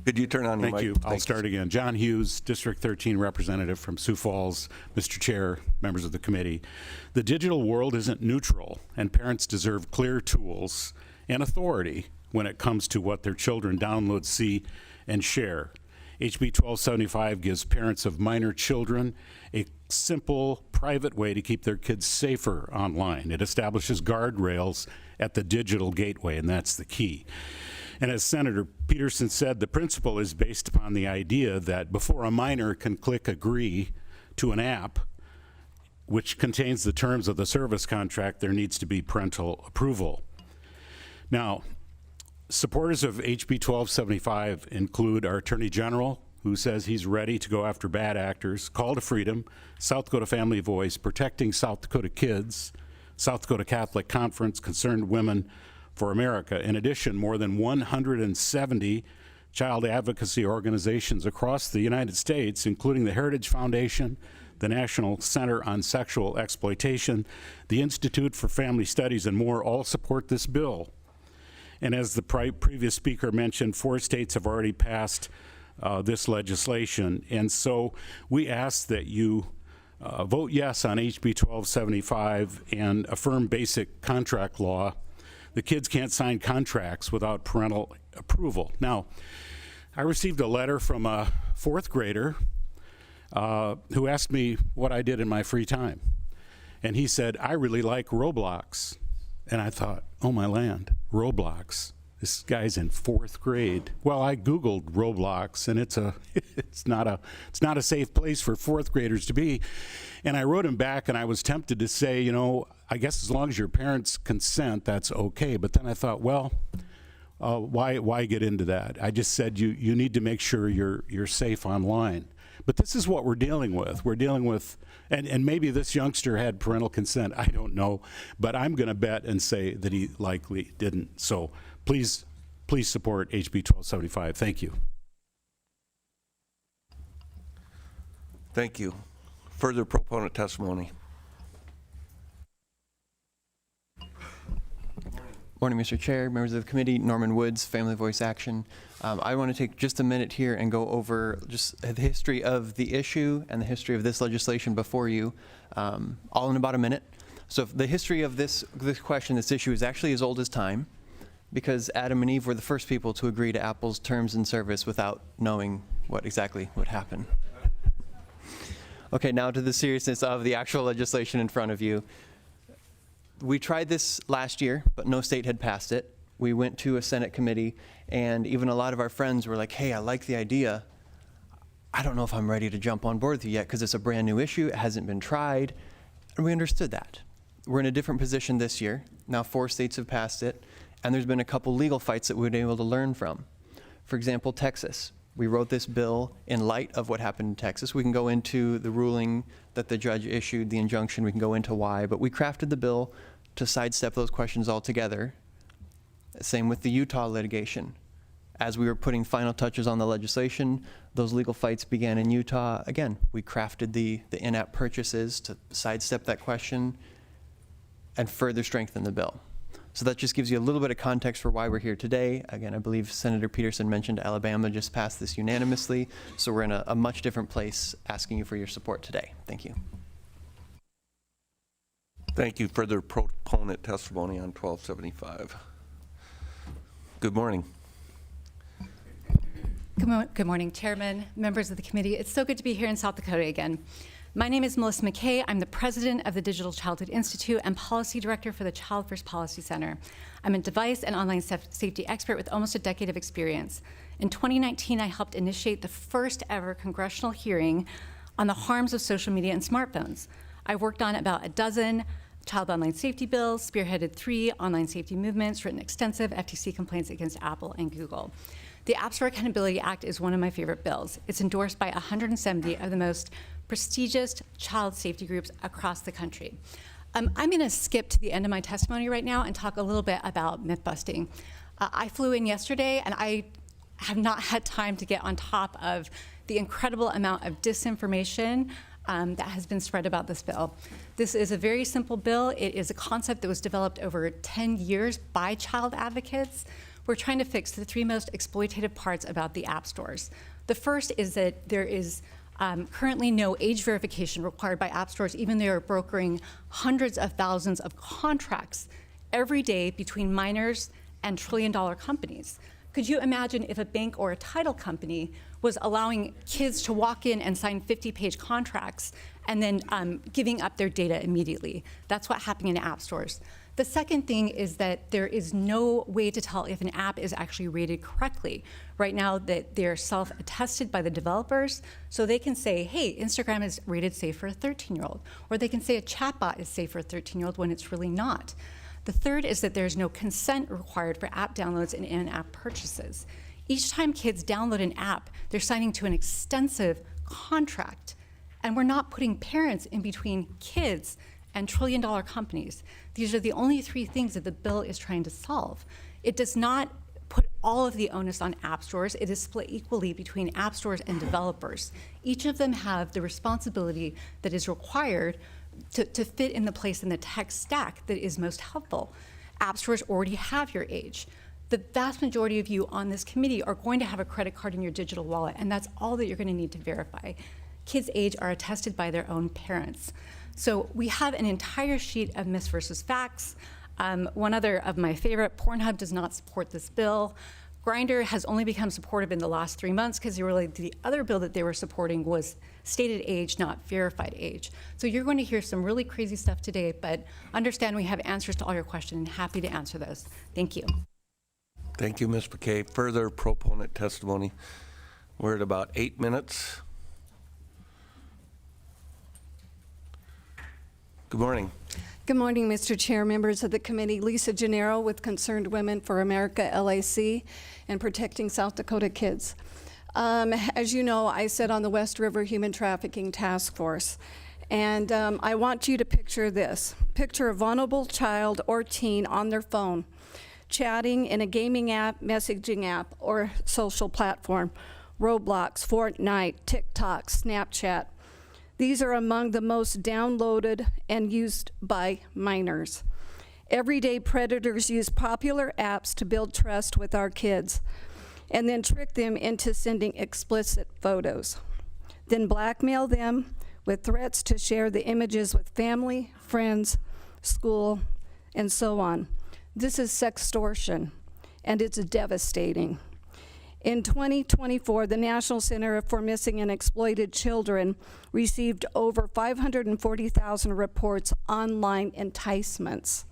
Could you turn on your mic? Thank you. I'll start again. John Hughes, District 13 representative from Sioux Falls. Mr. Chair, members of the committee. The digital world isn't neutral, and parents deserve clear tools and authority when it comes to what their children download, see, and share. HB 1275 gives parents of minor children a simple, private way to keep their kids safer online. It establishes guardrails at the digital gateway, and that's the key. And as Senator Peterson said, the principle is based upon the idea that before a minor can click agree to an app, which contains the terms of the service contract, there needs to be parental approval. Now, supporters of HB 1275 include our Attorney General, who says he's ready to go after bad actors, Call to Freedom, South Dakota Family Voice, Protecting South Dakota Kids, South Dakota Catholic Conference, Concerned Women for America. In addition, more than 170 child advocacy organizations across the United States, including the Heritage Foundation, the National Center on Sexual Exploitation, the Institute for Family Studies, and more, all support this bill. And as the previous speaker mentioned, 4 states have already passed this legislation. And so we ask that you vote yes on HB 1275 and affirm basic contract law. The kids can't sign contracts without parental approval. Now, I received a letter from a 4th grader who asked me what I did in my free time. And he said, I really like Roblox. And I thought, oh my land, Roblox. This guy's in 4th grade. Well, I Googled Roblox, and it's not a safe place for 4th graders to be. And I wrote him back, and I was tempted to say, you know, I guess as long as your parents consent, that's okay. But then I thought, well, why get into that? I just said you need to make sure you're safe online. But this is what we're dealing with. We're dealing with, and maybe this youngster had parental consent. I don't know, but I'm going to bet and say that he likely didn't. So please support HB 1275. Thank you. Thank you. Further proponent testimony. Morning, Mr. Chair, members of the committee, Norman Woods, Family Voice Action. I want to take just a minute here and go over just the history of the issue and the history of this legislation before you, all in about a minute. So the history of this question, this issue, is actually as old as time, because Adam and Eve were the first people to agree to Apple's terms and service without knowing what exactly would happen. Okay, now to the seriousness of the actual legislation in front of you. We tried this last year, but no state had passed it. We went to a Senate committee, and even a lot of our friends were like, hey, I like the idea. I don't know if I'm ready to jump on board with you yet because it's a brand new issue. It hasn't been tried. And we understood that. We're in a different position this year. Now 4 states have passed it, and there's been a couple legal fights that we've been able to learn from. For example, Texas. We wrote this bill in light of what happened in Texas. We can go into the ruling that the judge issued, the injunction, we can go into why, but we crafted the bill to sidestep those questions altogether. Same with the Utah litigation. As we were putting final touches on the legislation, those legal fights began in Utah. Again, we crafted the in-app purchases to sidestep that question and further strengthen the bill. So that just gives you a little bit of context for why we're here today. Again, I believe Senator Peterson mentioned Alabama just passed this unanimously, so we're in a much different place asking you for your support today. Thank you. Thank you. Further proponent testimony on 1275. Good morning. Good morning, Chairman, members of the committee. It's so good to be here in South Dakota again. My name is Melissa McKay. I'm the president of the Digital Childhood Institute and policy director for the Child First Policy Center. I'm a device and online safety expert with almost a decade of experience. In 2019, I helped initiate the first ever congressional hearing on the harms of social media and smartphones. I worked on about a dozen child online safety bills, spearheaded 3 online safety movements, written extensive FTC complaints against Apple and Google. The App Store Accountability Act is one of my favorite bills. It's endorsed by 170 of the most prestigious child safety groups across the country. I'm going to skip to the end of my testimony right now and talk a little bit about myth busting. I flew in yesterday and I have not had time to get on top of the incredible amount of disinformation that has been spread about this bill. This is a very simple bill. It is a concept that was developed over 10 years by child advocates. We're trying to fix the 3 most exploitative parts about the app stores. The first is that there is currently no age verification required by app stores, even though they're brokering hundreds of thousands of contracts every day between minors and trillion-dollar companies. Could you imagine if a bank or a title company was allowing kids to walk in and sign 50-page contracts and then giving up their data immediately? That's what's happening in app stores. The second thing is that there is no way to tell if an app is actually rated correctly. Right now, that they're self-attested by the developers, so they can say, hey, Instagram is rated safe for a 13-year-old, or they can say a chatbot is safe for a 13-year-old when it's really not. The third is that there's no consent required for app downloads and in-app purchases. Each time kids download an app, they're signing to an extensive contract, and we're not putting parents in between kids and trillion-dollar companies. These are the only three things that the bill is trying to solve. It does not put all of the onus on app stores. It is split equally between app stores and developers. Each of them have the responsibility that is required to fit in the place in the tech stack that is most helpful. App stores already have your age. The vast majority of you on this committee are going to have a credit card in your digital wallet, and that's all that you're going to need to verify. Kids' age are attested by their own parents. So we have an entire sheet of myths versus facts. One other of my favorite, Pornhub does not support this bill. Grindr has only become supportive in the last 3 months because the other bill that they were supporting was stated age, not verified age. So you're going to hear some really crazy stuff today, but understand we have answers to all your questions and happy to answer those. Thank you. Thank you, Ms. McKay. Further proponent testimony. We're at about 8 minutes. Good morning. Good morning, Mr. Chair, members of the committee. Lisa Gennaro with Concerned Women for America, LAC, and Protecting South Dakota Kids. As you know, I sit on the West River Human Trafficking Task Force, and I want you to picture this. Picture a vulnerable child or teen on their phone, chatting in a gaming app, messaging app, or social platform, Roblox, Fortnite, TikTok, Snapchat. These are among the most downloaded and used by minors. Everyday predators use popular apps to build trust with our kids and then trick them into sending explicit photos, then blackmail them with threats to share the images with family, friends, school, and so on. This is sextortion, and it's devastating. In 2024, the National Center for Missing and Exploited Children received over 540,000 reports online enticements.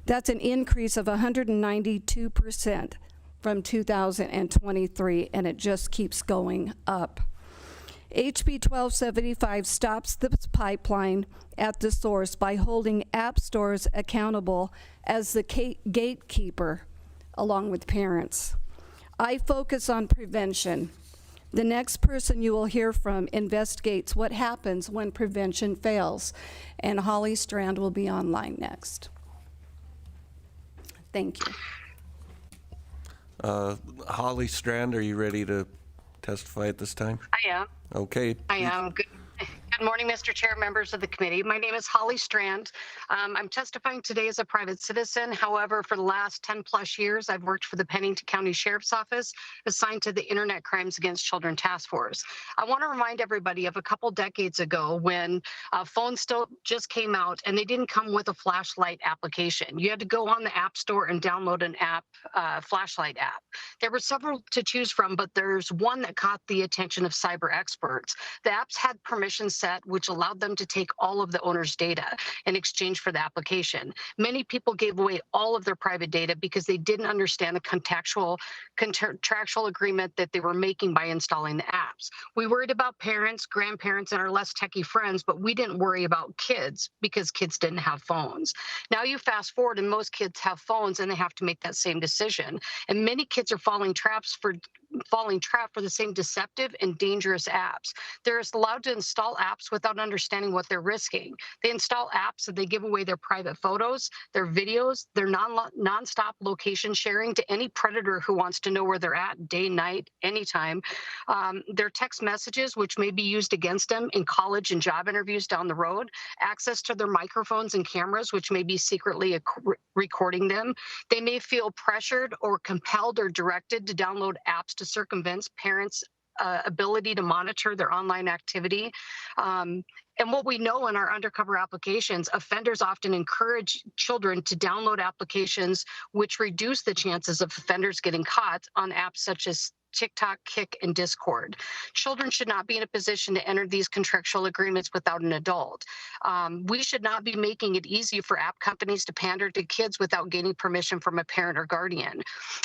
That's an increase of 192% from 2023, and it just keeps going up. HB 1275 stops this pipeline at the source by holding app stores accountable as the gatekeeper, along with parents. I focus on prevention. The next person you will hear from investigates what happens when prevention fails, and Holly Strand will be online next. Thank you. Holly Strand, are you ready to testify at this time? I am. Okay. I am. Good morning, Mr. Chair, members of the committee. My name is Holly Strand. I'm testifying today as a private citizen. However, for the last 10 plus years, I've worked for the Pennington County Sheriff's Office, assigned to the Internet Crimes Against Children Task Force. I want to remind everybody of a couple decades ago when phones still just came out and they didn't come with a flashlight application. You had to go on the App Store and download an app, flashlight app. There were several to choose from, but there's one that caught the attention of cyber experts. The apps had permission set, which allowed them to take all of the owner's data in exchange for the application. Many people gave away all of their private data because they didn't understand the contractual agreement that they were making by installing the apps. We worried about parents, grandparents, and our less techie friends, but we didn't worry about kids because kids didn't have phones. Now you fast forward and most kids have phones and they have to make that same decision. And many kids are falling trapped for the same deceptive and dangerous apps. They're allowed to install apps without understanding what they're risking. They install apps and they give away their private photos, their videos, their non-stop location sharing to any predator who wants to know where they're at day, night, anytime. Their text messages, which may be used against them in college and job interviews down the road, access to their microphones and cameras, which may be secretly recording them. They may feel pressured or compelled or directed to download apps to circumvent parents' ability to monitor their online activity. And what we know in our undercover applications, offenders often encourage children to download applications which reduce the chances of offenders getting caught on apps such as TikTok, Kik, and Discord. Children should not be in a position to enter these contractual agreements without an adult. We should not be making it easy for app companies to pander to kids without gaining permission from a parent or guardian.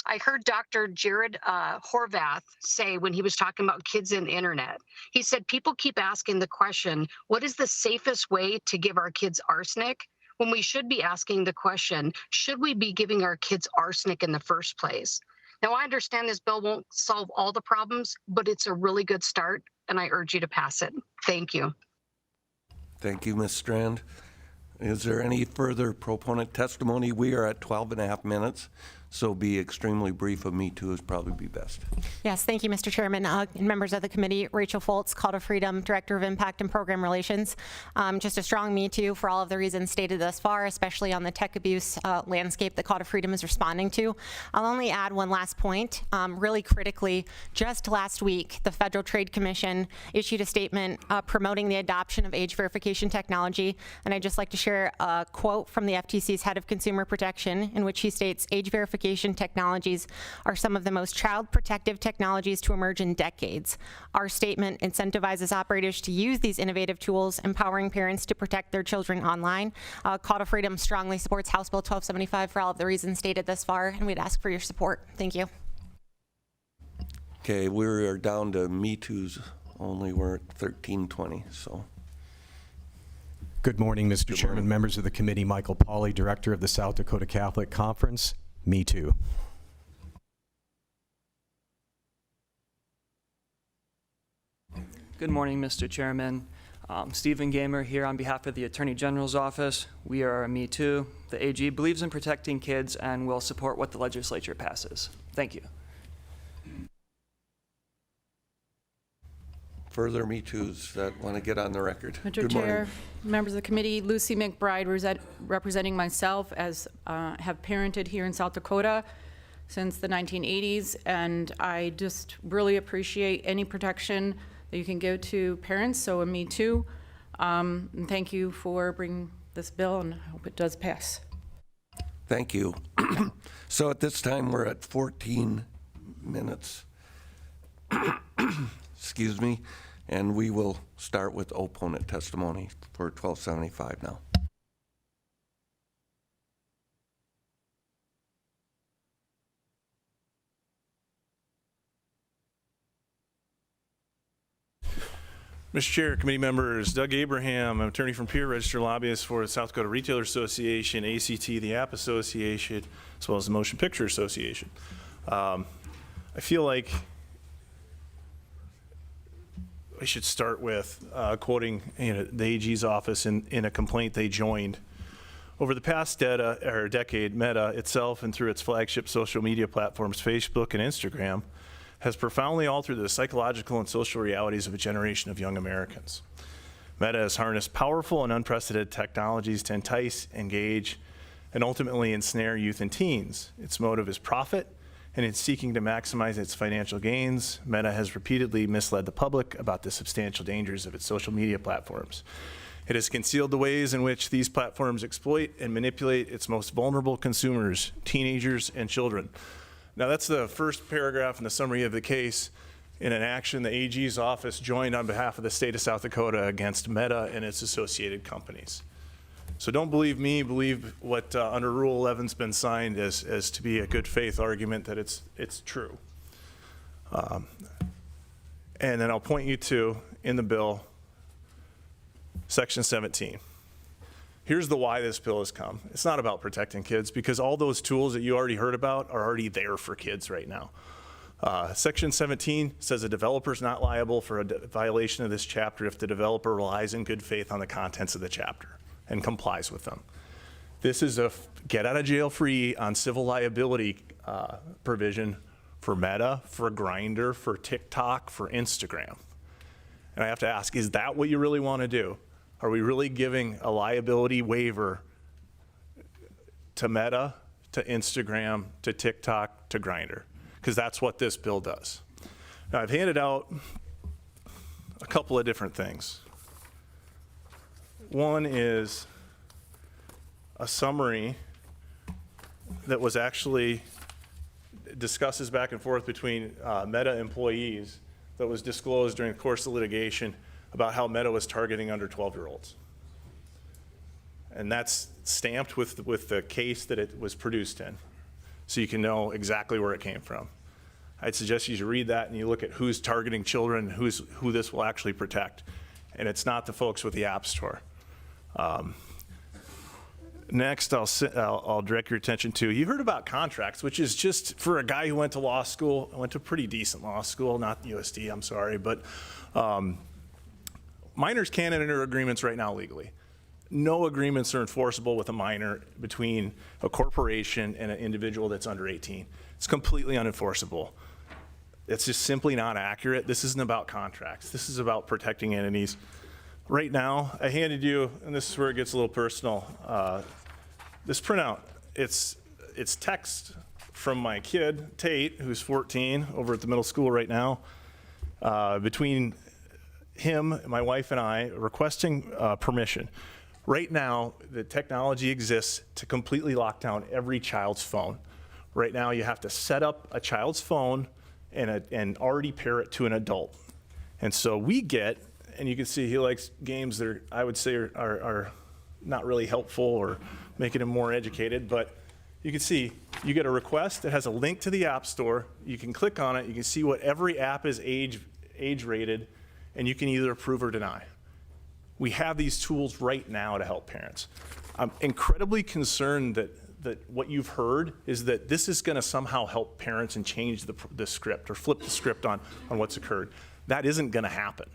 I heard Dr. Jared Horvath say when he was talking about kids and the internet, he said people keep asking the question, what is the safest way to give our kids arsenic? When we should be asking the question, should we be giving our kids arsenic in the first place? Now, I understand this bill won't solve all the problems, but it's a really good start, and I urge you to pass it. Thank you. Thank you, Ms. Strand. Is there any further proponent testimony? We are at 12.5 minutes, so be extremely brief of me too is probably be best. Yes, thank you, Mr. Chairman. And members of the committee, Rachel Foltz, Call to Freedom, Director of Impact and Program Relations. Just a strong Me Too for all of the reasons stated thus far, especially on the tech abuse landscape that Call to Freedom is responding to. I'll only add one last point. Really critically, just last week, the Federal Trade Commission issued a statement promoting the adoption of age verification technology. And I'd just like to share a quote from the FTC's head of consumer protection, in which he states, age verification technologies are some of the most child protective technologies to emerge in decades. Our statement incentivizes operators to use these innovative tools, empowering parents to protect their children online. Call to Freedom strongly supports House Bill 1275 for all of the reasons stated thus far, and we'd ask for your support. Thank you. Okay, we are down to Me Too's only. We're at 1320, so. Good morning, Mr. Chairman, members of the committee. Michael Pauley, Director of the South Dakota Catholic Conference. Me Too. Good morning, Mr. Chairman. Stephen Gamer here on behalf of the Attorney General's Office. We are Me Too. The AG believes in protecting kids and will support what the legislature passes. Thank you. Further Me Too's that want to get on the record. Mr. Chair, members of the committee, Lucy McBride representing myself as have parented here in South Dakota since the 1980s, and I just really appreciate any protection that you can give to parents, so Me Too. And thank you for bringing this bill, and I hope it does pass. Thank you. So at this time, we're at 14 minutes. Excuse me, and we will start with opponent testimony for 1275 now. Mr. Chair, committee members, Doug Abraham, I'm attorney from Peer, registered lobbyist for the South Dakota Retailer Association, ACT, the App Association, as well as the Motion Picture Association. I feel like I should start with quoting the AG's office in a complaint they joined. Over the past decade, Meta itself and through its flagship social media platforms, Facebook and Instagram, has profoundly altered the psychological and social realities of a generation of young Americans. Meta has harnessed powerful and unprecedented technologies to entice, engage, and ultimately ensnare youth and teens. Its motive is profit, and in seeking to maximize its financial gains, Meta has repeatedly misled the public about the substantial dangers of its social media platforms. It has concealed the ways in which these platforms exploit and manipulate its most vulnerable consumers, teenagers and children. Now that's the first paragraph in the summary of the case in an action the AG's office joined on behalf of the state of South Dakota against Meta and its associated companies. So don't believe me, believe what under Rule 11's been signed as to be a good faith argument that it's true. And then I'll point you to, in the bill, Section 17. Here's the why this bill has come. It's not about protecting kids, because all those tools that you already heard about are already there for kids right now. Section 17 says a developer is not liable for a violation of this chapter if the developer relies in good faith on the contents of the chapter and complies with them. This is a get out of jail free on civil liability provision for Meta, for Grindr, for TikTok, for Instagram. And I have to ask, is that what you really want to do? Are we really giving a liability waiver to Meta, to Instagram, to TikTok, to Grindr? Because that's what this bill does. Now, I've handed out a couple of different things. One is a summary that was actually discusses back and forth between Meta employees that was disclosed during the course of litigation about how Meta was targeting under 12-year-olds. And that's stamped with the case that it was produced in, so you can know exactly where it came from. I'd suggest you should read that and you look at who's targeting children, who this will actually protect. And it's not the folks with the App Store. Next, I'll direct your attention to, you heard about contracts, which is just for a guy who went to law school, went to a pretty decent law school, not USD, I'm sorry, but minors can't enter agreements right now legally. No agreements are enforceable with a minor between a corporation and an individual that's under 18. It's completely unenforceable. It's just simply not accurate. This isn't about contracts. This is about protecting entities. Right now, I handed you, and this is where it gets a little personal, this printout. It's text from my kid, Tate, who's 14, over at the middle school right now, between him, my wife, and I requesting permission. Right now, the technology exists to completely lock down every child's phone. Right now, you have to set up a child's phone and already pair it to an adult. And so we get, and you can see he likes games that I would say are not really helpful or making him more educated, but you can see you get a request that has a link to the App Store. You can click on it, you can see what every app is age rated, and you can either approve or deny. We have these tools right now to help parents. I'm incredibly concerned that what you've heard is that this is going to somehow help parents and change the script or flip the script on what's occurred. That isn't going to happen.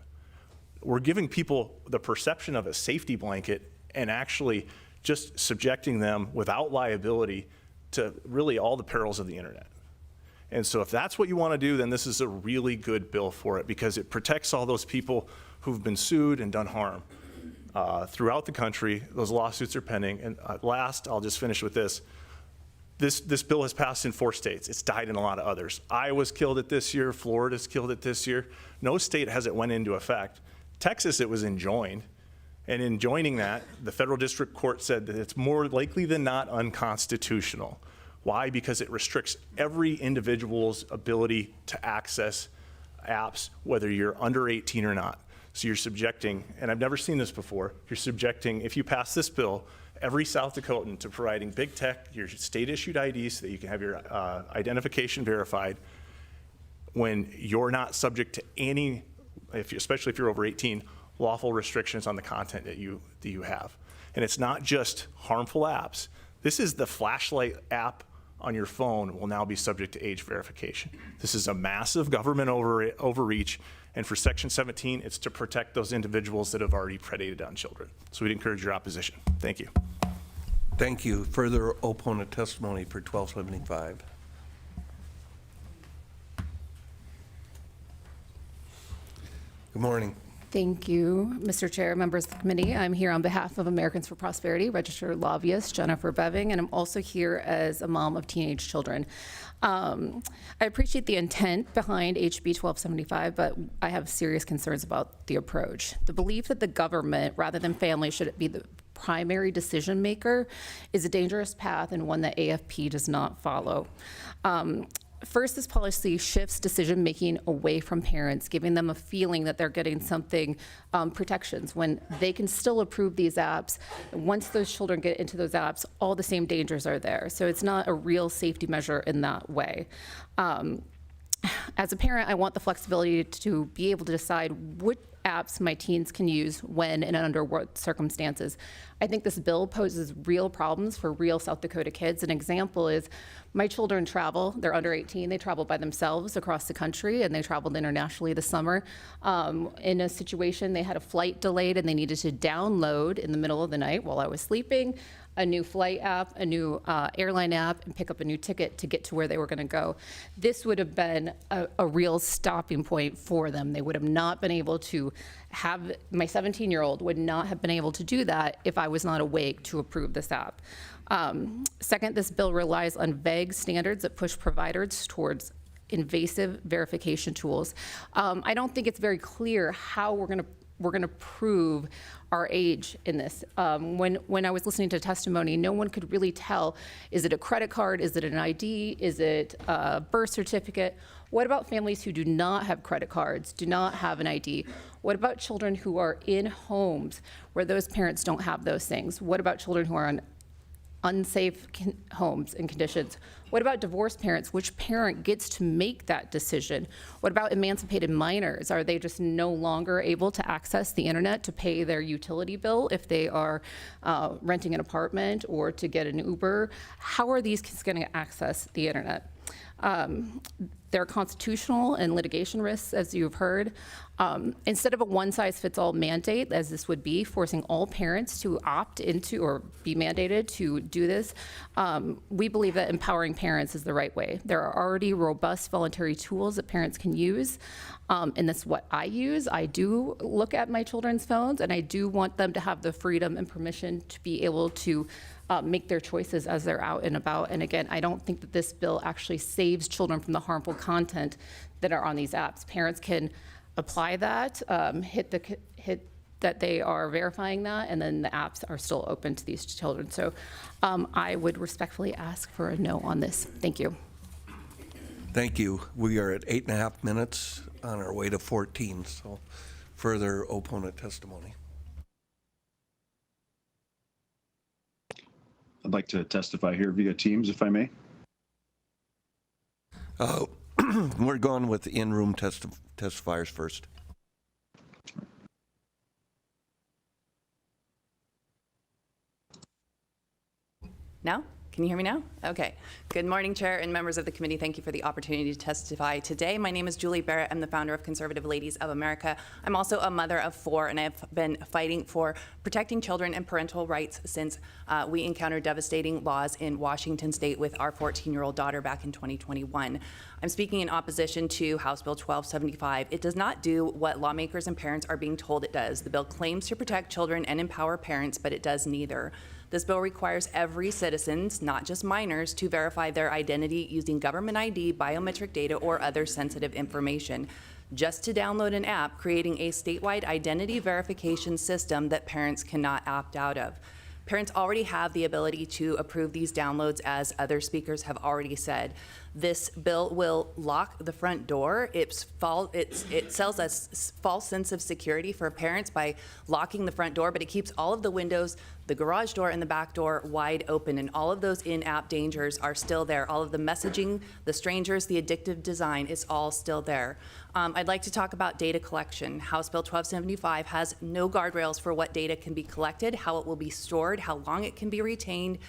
We're giving people the perception of a safety blanket and actually just subjecting them without liability to really all the perils of the internet. And so if that's what you want to do, then this is a really good bill for it, because it protects all those people who've been sued and done harm throughout the country. Those lawsuits are pending. And last, I'll just finish with this. This bill has passed in 4 states. It's died in a lot of others. Iowa's killed it this year. Florida's killed it this year. No state has it went into effect. Texas, it was enjoined. And in joining that, the federal district court said that it's more likely than not unconstitutional. Why? Because it restricts every individual's ability to access apps, whether you're under 18 or not. So you're subjecting, and I've never seen this before, you're subjecting, if you pass this bill, every South Dakotan to providing big tech, your state-issued ID, so that you can have your identification verified, when you're not subject to any, especially if you're over 18, lawful restrictions on the content that you have. And it's not just harmful apps. This is the flashlight app on your phone will now be subject to age verification. This is a massive government overreach, and for Section 17, it's to protect those individuals that have already predated on children. So we'd encourage your opposition. Thank you. Thank you. Further opponent testimony for 1275. Good morning. Thank you, Mr. Chair, members of the committee. I'm here on behalf of Americans for Prosperity, registered lobbyist Jennifer Beving, and I'm also here as a mom of teenage children. I appreciate the intent behind HB 1275, but I have serious concerns about the approach. The belief that the government, rather than family, should be the primary decision maker is a dangerous path and one that AFP does not follow. First, this policy shifts decision-making away from parents, giving them a feeling that they're getting something, protections, when they can still approve these apps. Once those children get into those apps, all the same dangers are there. So it's not a real safety measure in that way. As a parent, I want the flexibility to be able to decide what apps my teens can use when and under what circumstances. I think this bill poses real problems for real South Dakota kids. An example is my children travel, they're under 18, they travel by themselves across the country, and they traveled internationally this summer. In a situation, they had a flight delayed and they needed to download in the middle of the night while I was sleeping a new flight app, a new airline app, and pick up a new ticket to get to where they were going to go. This would have been a real stopping point for them. They would have not been able to have, my 17-year-old would not have been able to do that if I was not awake to approve this app. Second, this bill relies on vague standards that push providers towards invasive verification tools. I don't think it's very clear how we're going to we're going to prove our age in this. When I was listening to testimony, no one could really tell, is it a credit card? Is it an ID? Is it a birth certificate? What about families who do not have credit cards, do not have an ID? What about children who are in homes where those parents don't have those things? What about children who are in unsafe homes and conditions? What about divorced parents? Which parent gets to make that decision? What about emancipated minors? Are they just no longer able to access the internet to pay their utility bill if they are renting an apartment or to get an Uber? How are these kids going to access the internet? There are constitutional and litigation risks, as you've heard. Instead of a one-size-fits-all mandate, as this would be, forcing all parents to opt into or be mandated to do this, we believe that empowering parents is the right way. There are already robust voluntary tools that parents can use, and that's what I use. I do look at my children's phones, and I do want them to have the freedom and permission to be able to make their choices as they're out and about. And again, I don't think that this bill actually saves children from the harmful content that are on these apps. Parents can apply that, hit that they are verifying that, and then the apps are still open to these children. So I would respectfully ask for a no on this. Thank you. Thank you. We are at 8.5 minutes on our way to 14, so further opponent testimony. I'd like to testify here via Teams, if I may. We're going with the in-room testifiers first. Now? Can you hear me now? Okay. Good morning, Chair and members of the committee. Thank you for the opportunity to testify today. My name is Julie Barrett. I'm the founder of Conservative Ladies of America. I'm also a mother of 4, and I've been fighting for protecting children and parental rights since we encountered devastating laws in Washington State with our 14-year-old daughter back in 2021. I'm speaking in opposition to House Bill 1275. It does not do what lawmakers and parents are being told it does. The bill claims to protect children and empower parents, but it does neither. This bill requires every citizen, not just minors, to verify their identity using government ID, biometric data, or other sensitive information. Just to download an app, creating a statewide identity verification system that parents cannot opt out of. Parents already have the ability to approve these downloads, as other speakers have already said. This bill will lock the front door. It sells a false sense of security for parents by locking the front door, but it keeps all of the windows, the garage door and the back door wide open, and all of those in-app dangers are still there. All of the messaging, the strangers, the addictive design is all still there. I'd like to talk about data collection. House Bill 1275 has no guardrails for what data can be collected, how it will be stored, how long it can be retained,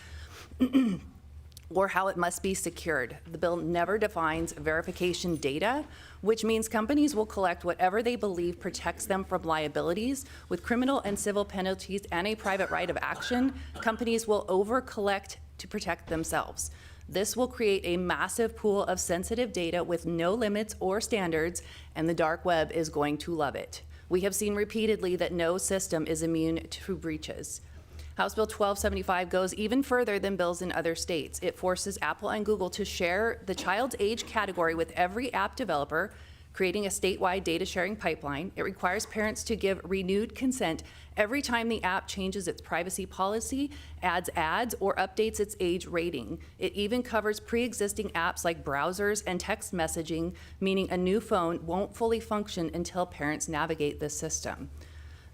or how it must be secured. The bill never defines verification data, which means companies will collect whatever they believe protects them from liabilities. With criminal and civil penalties and a private right of action, companies will over-collect to protect themselves. This will create a massive pool of sensitive data with no limits or standards, and the dark web is going to love it. We have seen repeatedly that no system is immune to breaches. House Bill 1275 goes even further than bills in other states. It forces Apple and Google to share the child's age category with every app developer, creating a statewide data sharing pipeline. It requires parents to give renewed consent every time the app changes its privacy policy, adds ads, or updates its age rating. It even covers pre-existing apps like browsers and text messaging, meaning a new phone won't fully function until parents navigate this system.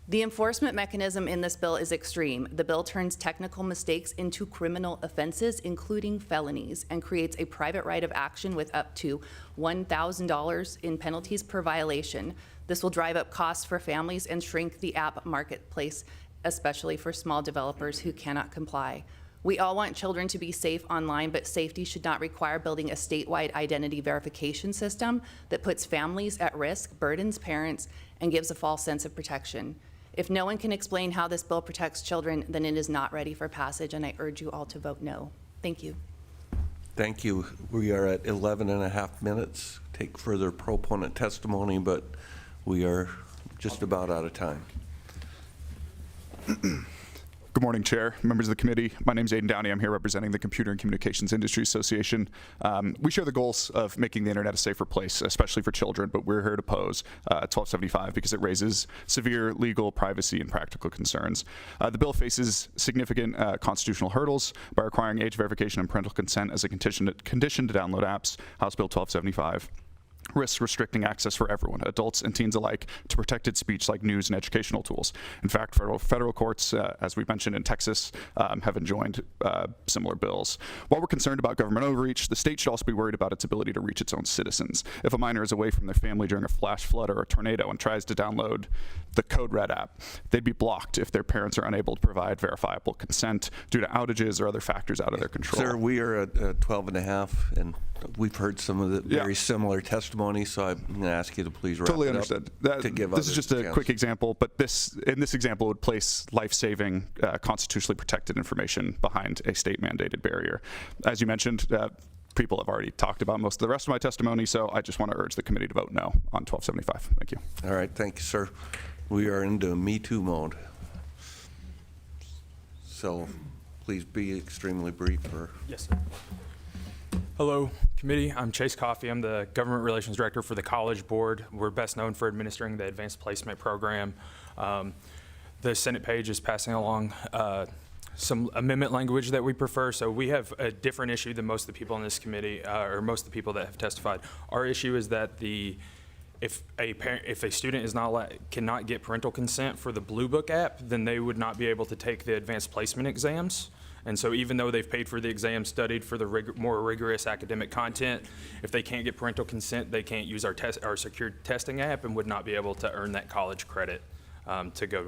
The enforcement mechanism in this bill is extreme. The bill turns technical mistakes into criminal offenses, including felonies, and creates a private right of action with up to $1,000 in penalties per violation. This will drive up costs for families and shrink the app marketplace, especially for small developers who cannot comply. We all want children to be safe online, but safety should not require building a statewide identity verification system that puts families at risk, burdens parents, and gives a false sense of protection. If no one can explain how this bill protects children, then it is not ready for passage, and I urge you all to vote no. Thank you. Thank you. We are at 11.5 minutes. Take further proponent testimony, but we are just about out of time. Good morning, Chair, members of the committee. My name is Aidan Downey. I'm here representing the Computer and Communications Industry Association. We share the goals of making the internet a safer place, especially for children, but we're here to oppose 1275 because it raises severe legal, privacy, and practical concerns. The bill faces significant constitutional hurdles by requiring age verification and parental consent as a condition to download apps. House Bill 1275 risks restricting access for everyone, adults and teens alike, to protected speech like news and educational tools. In fact, federal courts, as we mentioned in Texas, have enjoined similar bills. While we're concerned about government overreach, the state should also be worried about its ability to reach its own citizens. If a minor is away from their family during a flash flood or a tornado and tries to download the Code Red app, they'd be blocked if their parents are unable to provide verifiable consent due to outages or other factors out of their control. Sir, we are at 12 and a half, and we've heard some of the very similar testimony, so I'm going to ask you to please wrap Totally it understood. up to give This is just a chance. quick example, but in this example would place life-saving, constitutionally protected information behind a state-mandated barrier. As you mentioned, people have already talked about most of the rest of my testimony, so I just want to urge the committee to vote no on 1275. Thank you. All right, thank you, sir. We are into Me Too mode. So please be extremely brief. Yes, sir. Hello, committee. I'm Chase Coffey. I'm the Government Relations Director for the College Board. We're best known for administering the Advanced Placement Program. The Senate page is passing along some amendment language that we prefer. So we have a different issue than most of the people in this committee, or most of the people that have testified. Our issue is that if a student cannot get parental consent for the Blue Book app, then they would not be able to take the advanced placement exams. And so even though they've paid for the exam, studied for the more rigorous academic content, if they can't get parental consent, they can't use our secured testing app and would not be able to earn that college credit to go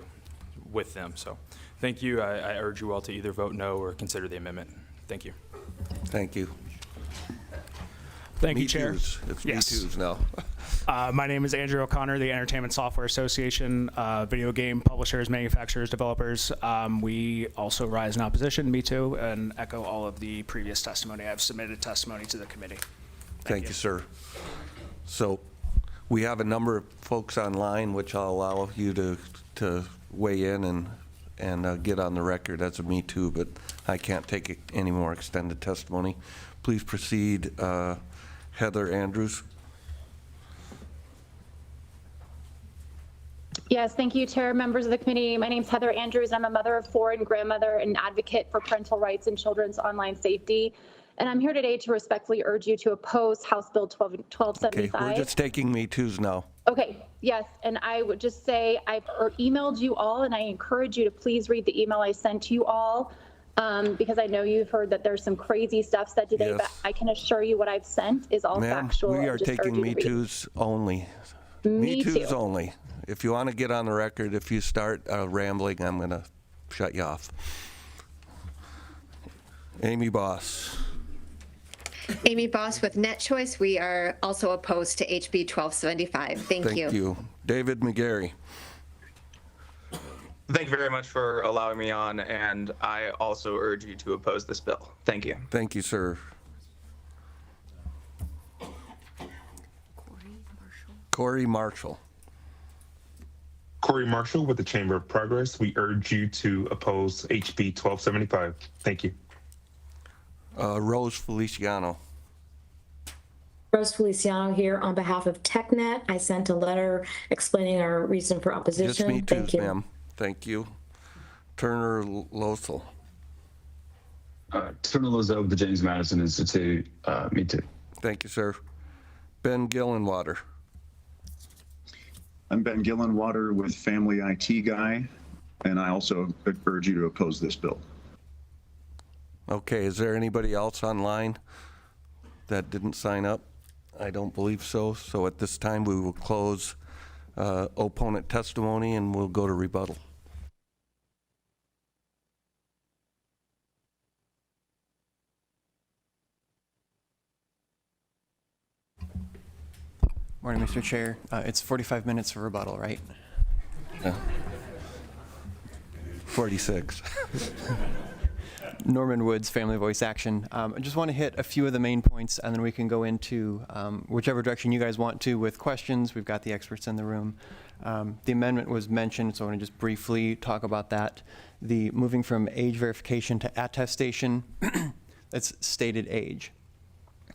with them. So thank you. I urge you all to either vote no or consider the amendment. Thank you. Thank you. Thank you, Chair. It's Me Too's now. My name is Andrew O'Connor, the Entertainment Software Association, video game publishers, manufacturers, developers. We also rise in opposition to Me Too and echo all of the previous testimony. I've submitted testimony to the committee. Thank you, sir. So we have a number of folks online, which I'll allow you to weigh in and get on the record as a Me Too, but I can't take any more extended testimony. Please proceed, Heather Andrews. Yes, thank you, Chair, members of the committee. My name is Heather Andrews. I'm a mother of 4 and grandmother and advocate for parental rights and children's online safety. And I'm here today to respectfully urge you to oppose House Bill 1275. Okay, we're just taking Me Too's now. Okay, yes, and I would just say I've emailed you all, and I encourage you to please read the email I sent to you all, because I know you've heard that there's some crazy stuff said today, but I can assure you what I've sent is all factual. We are and just urge taking you to Me read it. Too's only. Me Too's Too. only. If you want to get on the record, if you start rambling, I'm going to shut you off. Amy Boss. Amy Boss with NetChoice. We are also opposed to HB 1275. Thank you. Thank you. David McGarry. Thank you very much for allowing me on, and I also urge you to oppose this bill. Thank you. Thank you, sir. Corey Marshall. Corey Marshall with the Chamber of Progress. We urge you to oppose HB 1275. Thank you. Rose Feliciano. Rose Feliciano here on behalf of TechNet. I sent a letter explaining our reason for opposition. Just Me Thank Too, you. ma'am. Thank you. Turner Lothel. Turner Lothel with the James Madison Institute. Me Too. Thank you, sir. Ben Gillenwater. I'm Ben Gillenwater with Family IT Guy, and I also urge you to oppose this bill. Okay, is there anybody else online that didn't sign up? I don't believe so. So at this time, we will close opponent testimony and we'll go to rebuttal. Morning, Mr. Chair. It's 45 minutes for rebuttal, right? 46. Norman Woods, Family Voice Action. I just want to hit a few of the main points, and then we can go into whichever direction you guys want to with questions. We've got the experts in the room. The amendment was mentioned, so I want to just briefly talk about that. The moving from age verification to attestation, that's stated age.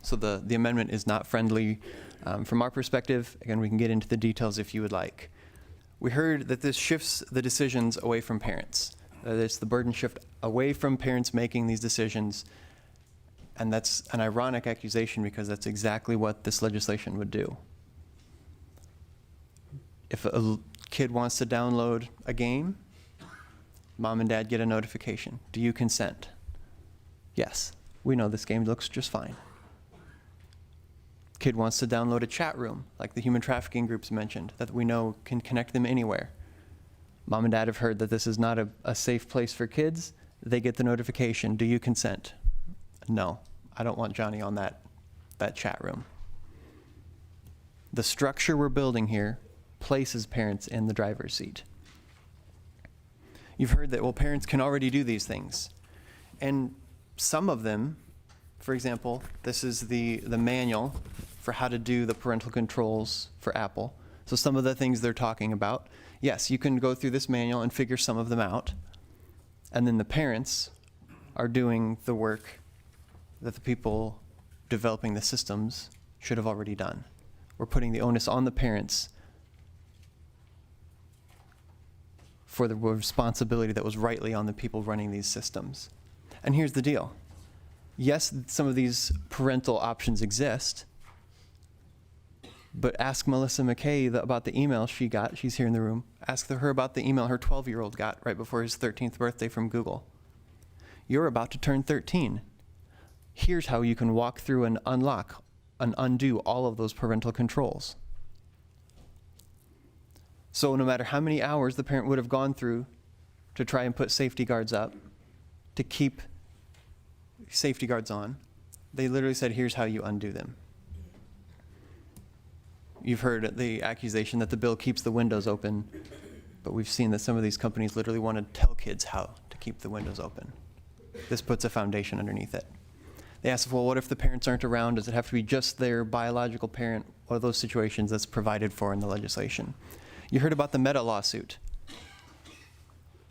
So the amendment is not friendly from our perspective. Again, we can get into the details if you would like. We heard that this shifts the decisions away from parents. It's the burden shift away from parents making these decisions. And that's an ironic accusation because that's exactly what this legislation would do. If a kid wants to download a game, mom and dad get a notification. Do you consent? Yes. We know this game looks just fine. Kid wants to download a chat room, like the human trafficking groups mentioned, that we know can connect them anywhere. Mom and dad have heard that this is not a safe place for kids. They get the notification. Do you consent? No, I don't want Johnny on that chat room. The structure we're building here places parents in the driver's seat. You've heard that, well, parents can already do these things. And some of them, for example, this is the manual for how to do the parental controls for Apple. So some of the things they're talking about, yes, you can go through this manual and figure some of them out. And then the parents are doing the work that the people developing the systems should have already done. We're putting the onus on the parents for the responsibility that was rightly on the people running these systems. And here's the deal. Yes, some of these parental options exist, but ask Melissa McKay about the email she got. She's here in the room. Ask her about the email her 12-year-old got right before his 13th birthday from Google. You're about to turn 13. Here's how you can walk through and unlock and undo all of those parental controls. So no matter how many hours the parent would have gone through to try and put safety guards up, to keep safety guards on, they literally said, here's how you undo them. You've heard the accusation that the bill keeps the windows open, but we've seen that some of these companies literally want to tell kids how to keep the windows open. This puts a foundation underneath it. They asked, well, what if the parents aren't around? Does it have to be just their biological parent? What are those situations that's provided for in the legislation? You heard about the Meta lawsuit.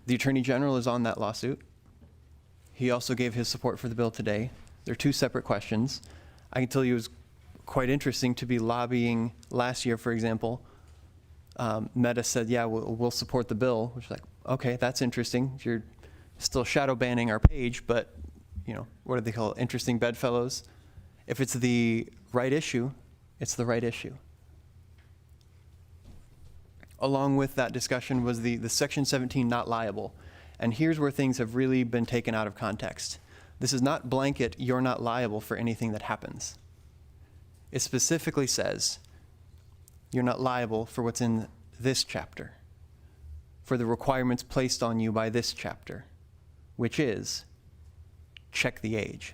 The Attorney General is on that lawsuit. He also gave his support for the bill today. They're two separate questions. I can tell you it was quite interesting to be lobbying last year, for example. Meta said, yeah, we'll support the bill, which is like, okay, that's interesting. You're still shadow banning our page, but you know, what do they call it? Interesting bedfellows. If it's the right issue, it's the right issue. Along with that discussion was the Section 17 not liable. And here's where things have really been taken out of context. This is not blanket, you're not liable for anything that happens. It specifically says, you're not liable for what's in this chapter, for the requirements placed on you by this chapter, which is check the age.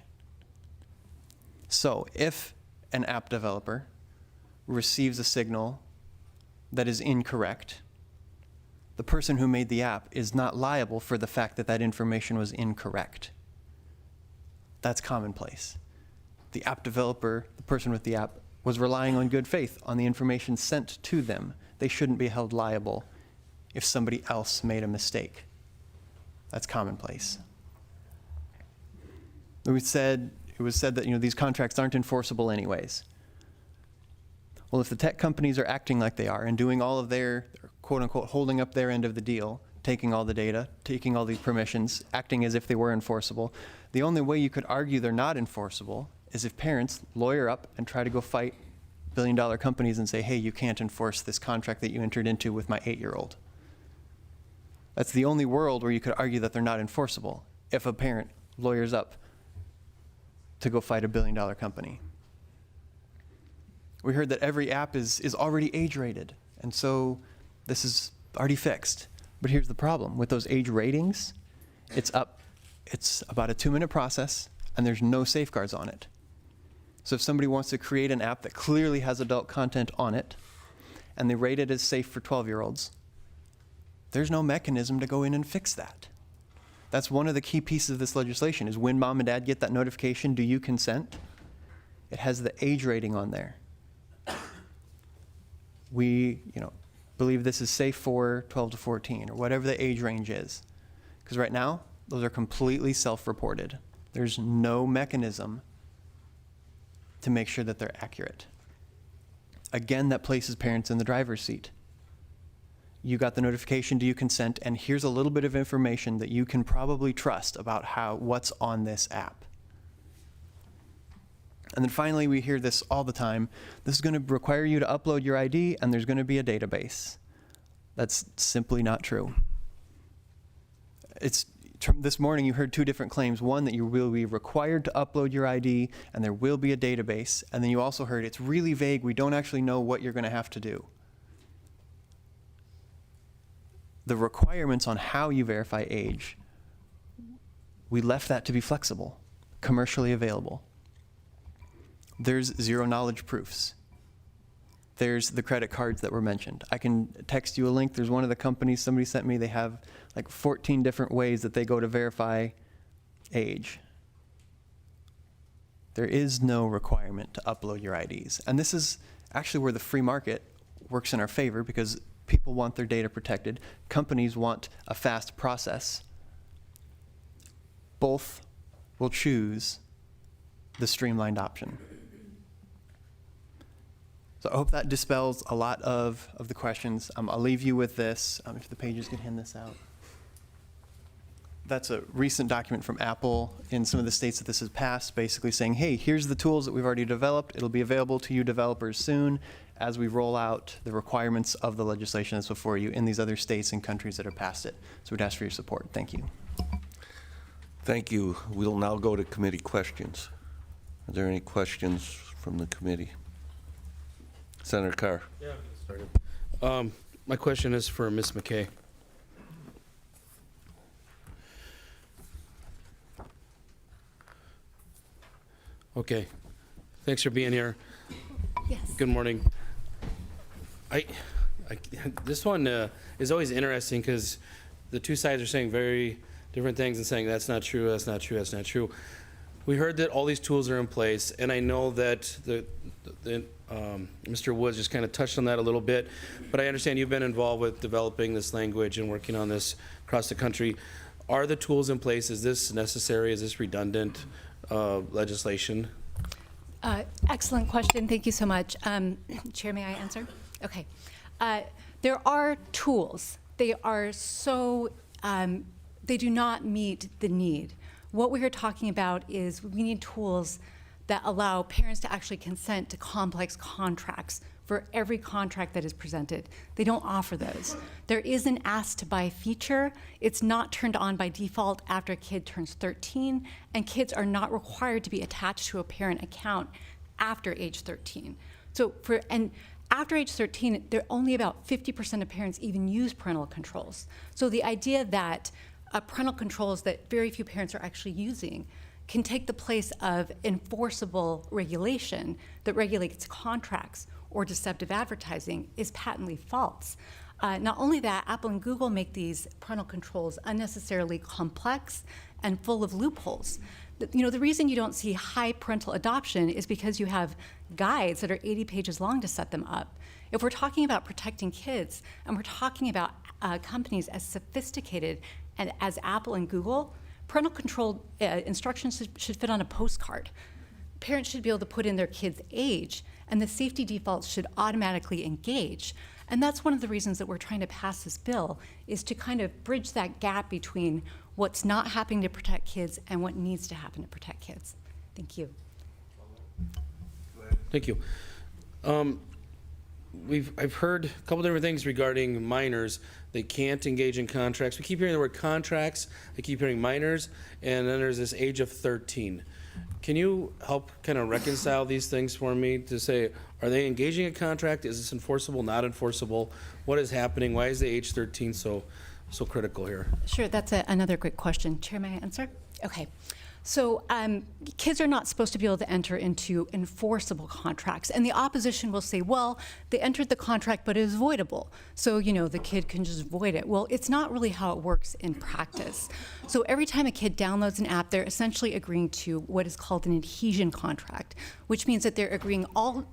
So if an app developer receives a signal that is incorrect, the person who made the app is not liable for the fact that that information was incorrect. That's commonplace. The app developer, the person with the app, was relying on good faith on the information sent to them. They shouldn't be held liable if somebody else made a mistake. That's commonplace. It was said that these contracts aren't enforceable anyways. Well, if the tech companies are acting like they are and doing all of their, quote unquote, holding up their end of the deal, taking all the data, taking all these permissions, acting as if they were enforceable, the only way you could argue they're not enforceable is if parents lawyer up and try to go fight billion-dollar companies and say, hey, you can't enforce this contract that you entered into with my 8-year-old. That's the only world where you could argue that they're not enforceable, if a parent lawyers up to go fight a billion-dollar company. We heard that every app is already age-rated, and so this is already fixed. But here's the problem. With those age ratings, it's about a 2-minute process, and there's no safeguards on it. So if somebody wants to create an app that clearly has adult content on it, and they rate it as safe for 12-year-olds, there's no mechanism to go in and fix that. That's one of the key pieces of this legislation, is when mom and dad get that notification, do you consent? It has the age rating on there. believe this is safe for 12 to 14 or whatever the age range is. Because right now, those are completely self-reported. There's no mechanism to make sure that they're accurate. Again, that places parents in the driver's seat. You got the notification, do you consent? And here's a little bit of information that you can probably trust about what's on this app. And then finally, we hear this all the time. This is going to require you to upload your ID, and there's going to be a database. That's simply not true. This morning, you heard two different claims. One, that you will be required to upload your ID, and there will be a database. And then you also heard it's really vague. We don't actually know what you're going to have to do. The requirements on how you verify age, we left that to be flexible, commercially available. There's zero knowledge proofs. There's the credit cards that were mentioned. I can text you a link. There's one of the companies somebody sent me. They have like 14 different ways that they go to verify age. There is no requirement to upload your IDs. And this is actually where the free market works in our favor, because people want their data protected. Companies want a fast process. Both will choose the streamlined option. So I hope that dispels a lot of the questions. I'll leave you with this, if the pages could hand this out. That's a recent document from Apple in some of the states that this has passed, basically saying, hey, here's the tools that we've already developed. It'll be available to you developers soon as we roll out the requirements of the legislation that's before you in these other states and countries that are past it. So we'd ask for your support. Thank you. Thank you. We'll now go to committee questions. Are there any questions from the committee? Senator Carr. Yeah, I'm getting started. My question is for Ms. McKay. Okay, thanks for being here. Yes. Good morning. This one is always interesting because the two sides are saying very different things and saying that's not true, that's not true, that's not true. We heard that all these tools are in place, and I know that Mr. Woods just kind of touched on that a little bit, but I understand you've been involved with developing this language and working on this across the country. Are the tools in place? Is this necessary? Is this redundant legislation? Excellent question. Thank you so much. Chair, may I answer? Okay. There are tools. They are so, they do not meet the need. What we are talking about is we need tools that allow parents to actually consent to complex contracts for every contract that is presented. They don't offer those. There is an ask to buy feature. It's not turned on by default after a kid turns 13, and kids are not required to be attached to a parent account after age 13. So after age 13, only about 50% of parents even use parental controls. So the idea that parental controls that very few parents are actually using can take the place of enforceable regulation that regulates contracts or deceptive advertising is patently false. Not only that, Apple and Google make these parental controls unnecessarily complex and full of loopholes. The reason you don't see high parental adoption is because you have guides that are 80 pages long to set them up. If we're talking about protecting kids and we're talking about companies as sophisticated and as Apple and Google, parental control instructions should fit on a postcard. Parents should be able to put in their kid's age, and the safety defaults should automatically engage. And that's one of the reasons that we're trying to pass this bill, is to kind of bridge that gap between what's not happening to protect kids and what needs to happen to protect kids. Thank you. Thank you. I've heard a couple different things regarding minors. They can't engage in contracts. We keep hearing the word contracts. I keep hearing minors, and then there's this age of 13. Can you help kind of reconcile these things for me to say, are they engaging a contract? Is this enforceable, not enforceable? What is happening? Why is the age 13 so critical here? Sure, that's another great question. Chair, may I answer? Okay. So kids are not supposed to be able to enter into enforceable contracts. And the opposition will say, well, they entered the contract, but it is voidable. So, the kid can just void it. Well, it's not really how it works in practice. So every time a kid downloads an app, they're essentially agreeing to what is called an adhesion contract, which means that they're agreeing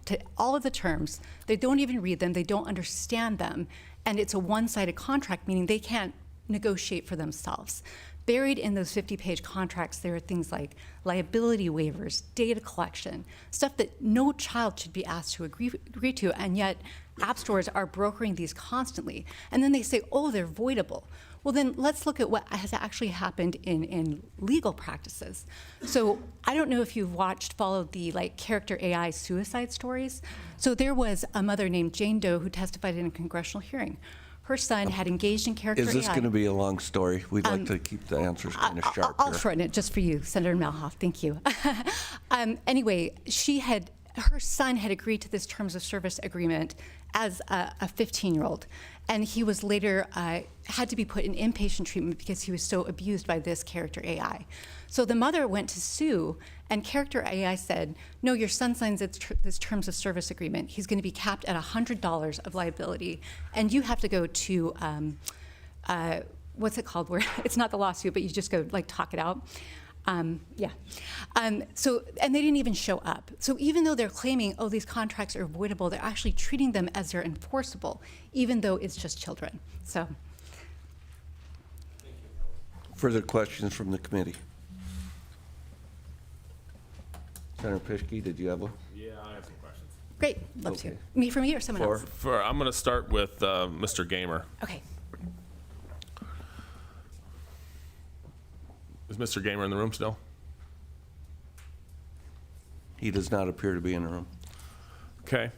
to all of the terms. They don't even read them. They don't understand them. and it's a one-sided contract, meaning they can't negotiate for themselves. Buried in those 50-page contracts, there are things like liability waivers, data collection, stuff that no child should be asked to agree to, and yet app stores are brokering these constantly. And then they say, oh, they're voidable. Well, then let's look at what has actually happened in legal practices. So I don't know if you've followed the character AI suicide stories. So there was a mother named Jane Doe who testified in a congressional hearing. Her son had engaged in character AI. Is this going to be a long story? We'd like to keep the answers kind of sharp I'll here. shorten it just for you, Senator Malhoff. Thank you. Anyway, her son had agreed to this terms of service agreement as a 15-year-old. And he was later had to be put in inpatient treatment because he was so abused by this character AI. So the mother went to sue, and character AI said, no, your son signs this terms of service agreement. He's going to be capped at $100 of liability, and you have to go to, what's it called, where it's not the lawsuit, but you just go talk it out. And they didn't even show up. So even though they're claiming, oh, these contracts are voidable, they're actually treating them as they're enforceable, even though it's just children. So. Further questions from the committee? Senator Pischke, did you have one? Yeah, I have some questions. Great, love to. For me or someone else? I'm going to start with Mr. Gamer. Okay. Is Mr. Gamer in the room still? He does not appear to be in the room. Okay.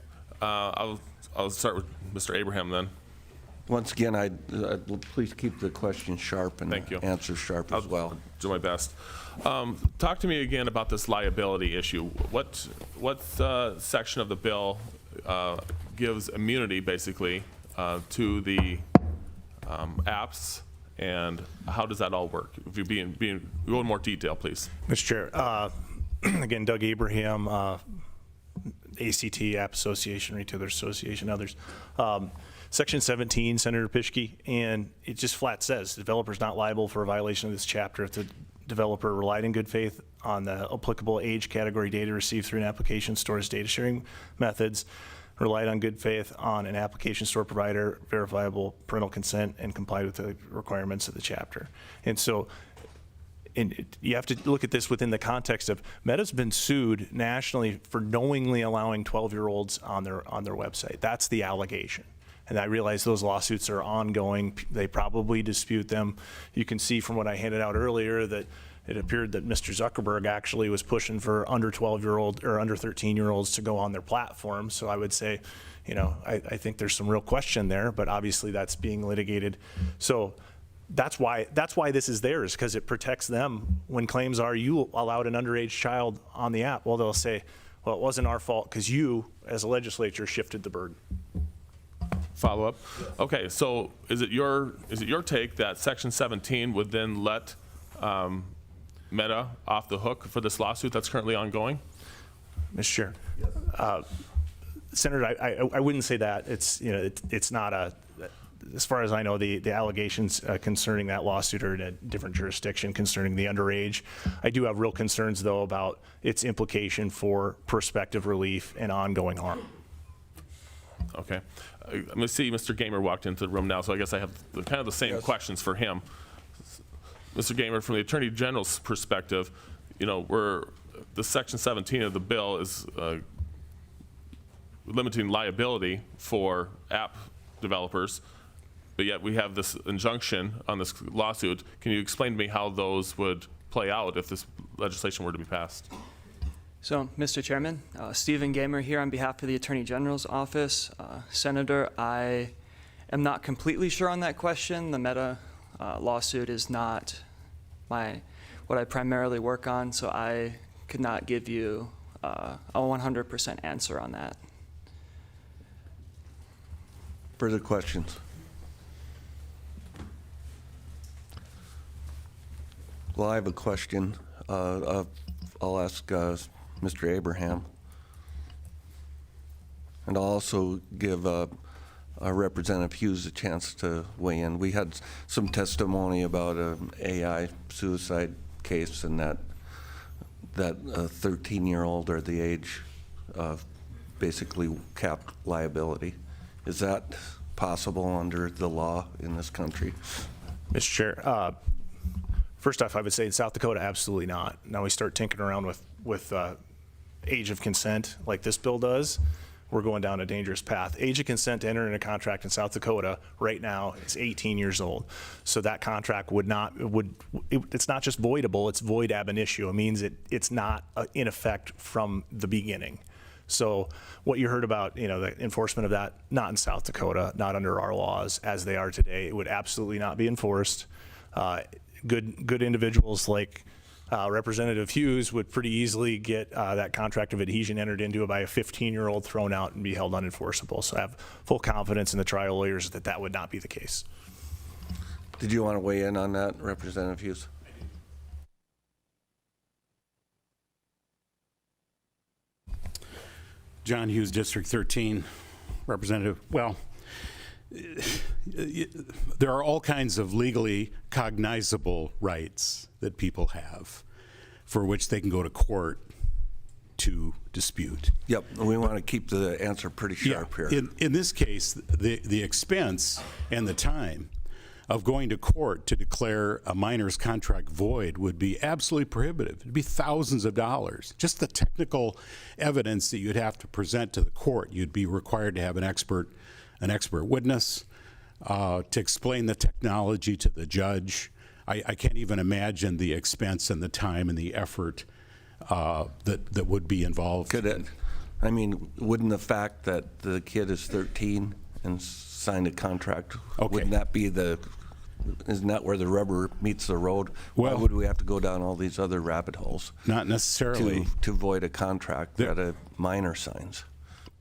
I'll start with Mr. Abraham then. Once again, please keep the questions sharp and Thank you. answers sharp as well. I'll do my best. Talk to me again about this liability issue. What section of the bill gives immunity, basically, to the apps, and how does that all work? If you go in more detail, please. Mr. Chair, again, Doug Abraham, ACT App Association, Retailer Association, others. Section 17, Senator Pischke, and it just flat says the developer is not liable for a violation of this chapter if the developer relied in good faith on the applicable age category data received through an application store's data sharing methods, relied on good faith on an application store provider, verifiable parental consent, and complied with the requirements of the chapter. And so you have to look at this within the context of Meta's been sued nationally for knowingly allowing 12-year-olds on their website. That's the allegation. And I realize those lawsuits are ongoing. They probably dispute them. You can see from what I handed out earlier that it appeared that Mr. Zuckerberg actually was pushing for under 12-year-old or under 13-year-olds to go on their platform. So I would say, I think there's some real question there, but obviously that's being litigated. So that's why this is there, is because it protects them when claims are you allowed an underage child on the app. Well, they'll say, well, it wasn't our fault because you, as a legislature, shifted the burden. Follow up? Okay, so is it your take that Section 17 would then let Meta off the hook for this lawsuit that's currently ongoing? Mr. Chair, Senator, I wouldn't say that. It's not a. As far as I know, the allegations concerning that lawsuit are in a different jurisdiction concerning the underage. I do have real concerns, though, about its implication for prospective relief and ongoing harm. Okay. I'm going to see Mr. Gamer walked into the room now, so I guess I have kind of the same questions for him. Mr. Gamer, from the Attorney General's perspective, the Section 17 of the bill is limiting liability for app developers, but yet we have this injunction on this lawsuit. Can you explain to me how those would play out if this legislation were to be passed? So, Mr. Chairman, Stephen Gamer here on behalf of the Attorney General's office. Senator, I am not completely sure on that question. The Meta lawsuit is not what I primarily work on, so I could not give you a 100% answer on that. Further questions? Well, I have a question. I'll ask Mr. Abraham. And I'll also give Representative Hughes a chance to weigh in. We had some testimony about an AI suicide case, and that 13-year-old or the age basically capped liability. Is that possible under the law in this country? Mr. Chair, first off, I would say in South Dakota, absolutely not. Now we start tinkering around with age of consent like this bill does, we're going down a dangerous path. Age of consent to enter into a contract in South Dakota right now is 18 years old. So that contract it's not just voidable, it's void ab initio. It means it's not in effect from the beginning. So what you heard about, the enforcement of that, not in South Dakota, not under our laws as they are today. It would absolutely not be enforced. Good individuals like Representative Hughes would pretty easily get that contract of adhesion entered into by a 15-year-old thrown out and be held unenforceable. So I have full confidence in the trial lawyers that that would not be the case. Did you want to weigh in on that, Representative Hughes? John Hughes, District 13, Representative. Well, there are all kinds of legally cognizable rights that people have for which they can go to court to dispute. Yep, we want to keep the answer pretty sharp here. In this case, the expense and the time of going to court to declare a minor's contract void would be absolutely prohibitive. It'd be thousands of dollars. Just the technical evidence that you'd have to present to the court, you'd be required to have an expert witness to explain the technology to the judge. I can't even imagine the expense and the time and the effort that would be involved. Wouldn't the fact that the kid is 13 and signed a contract, wouldn't that be isn't that where the rubber meets the road? Why would we have to go down all these other rabbit holes? Not necessarily. To void a contract that a minor signs?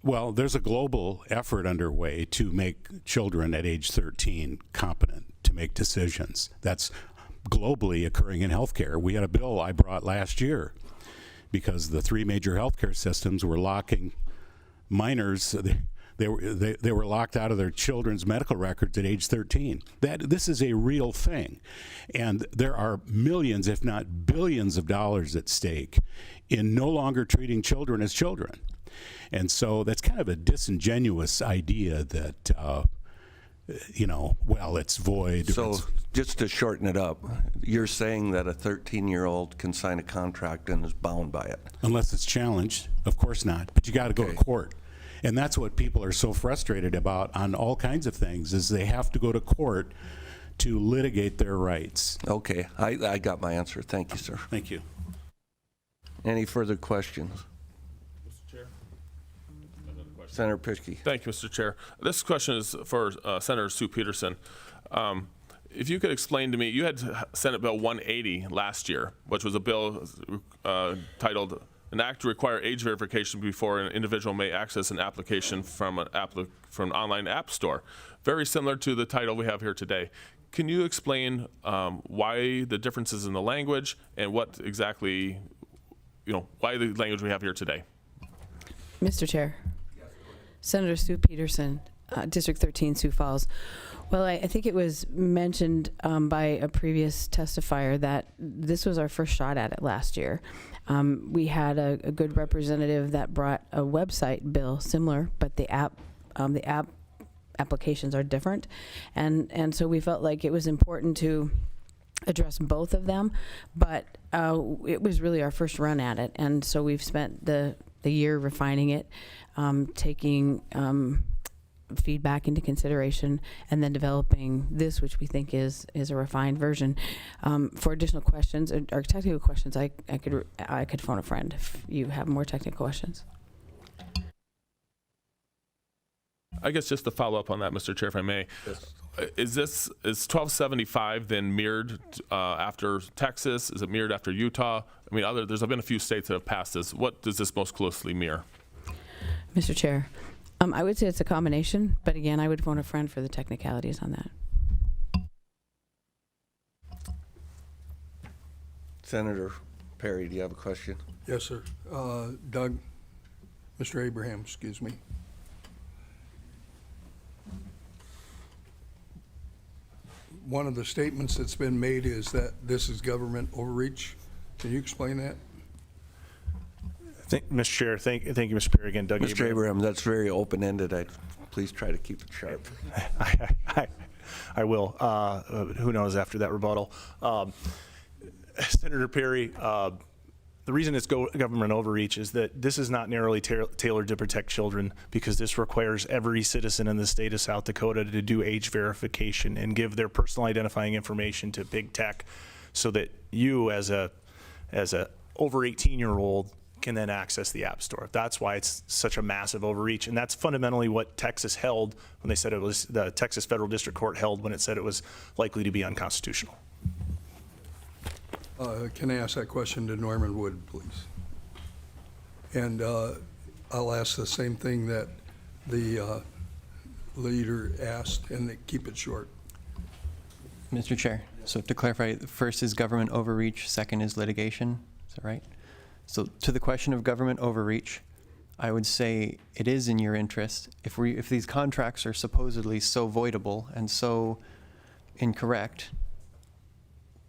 Well, there's a global effort underway to make children at age 13 competent to make decisions. That's globally occurring in healthcare. We had a bill I brought last year because the three major healthcare systems were locking minors. They were locked out of their children's medical records at age 13. This is a real thing. And there are millions, if not billions of dollars at stake in no longer treating children as children. And so that's kind of a disingenuous idea that, it's void. So just to shorten it up, you're saying that a 13-year-old can sign a contract and is bound by it? Unless it's challenged. Of course not. But you got to go to court. And that's what people are so frustrated about on all kinds of things, is they have to go to court to litigate their rights. Okay, I got my answer. Thank you, sir. Thank you. Any further questions? Mr. Chair? Senator Pischke. Thank you, Mr. Chair. This question is for Senator Sue Peterson. If you could explain to me, you had Senate Bill 180 last year, which was a bill titled "An Act to Require Age Verification Before an Individual May Access an Application from an online app store." Very similar to the title we have here today. Can you explain why the differences in the language and what exactly, why the language we have here today? Mr. Chair. Senator Sue Peterson, District 13, Sioux Falls. Well, I think it was mentioned by a previous testifier that this was our first shot at it last year. We had a good representative that brought a website bill similar, but the app applications are different, and so we felt like it was important to address both of them. But it was really our first run at it, and so we've spent the year refining it, taking feedback into consideration, and then developing this, which we think is a refined version. For additional questions or technical questions, I could phone a friend if you have more technical questions. I guess just to follow up on that, Mr. Chair, if I may, is 1275 then mirrored after Texas? Is it mirrored after Utah? I mean, there's been a few states that have passed this. What does this most closely mirror? Mr. Chair, I would say it's a combination, but again, I would phone a friend for the technicalities on that. Senator Perry, do you have a question? Yes, sir. Doug, Mr. Abraham, excuse me. One of the statements that's been made is that this is government overreach. Can you explain that? Mr. Chair, thank you, Mr. Perry, again. Doug Mr. Abraham, that's very open-ended. I Please try to keep it sharp. I will. Who knows after that rebuttal? Senator Perry, the reason it's government overreach is that this is not narrowly tailored to protect children, because this requires every citizen in the state of South Dakota to do age verification and give their personal identifying information to big tech, so that you as a over 18-year-old can then access the App Store. That's why it's such a massive overreach, and that's fundamentally what Texas held when they said it was, the Texas Federal District Court held when it said it was likely to be unconstitutional. Can I ask that question to Norman Wood, please? And I'll ask the same thing that the leader asked, and keep it short. Mr. Chair, so to clarify, first is government overreach, second is litigation. Is that right? So to the question of government overreach, I would say it is in your interest. If these contracts are supposedly so voidable and so incorrect,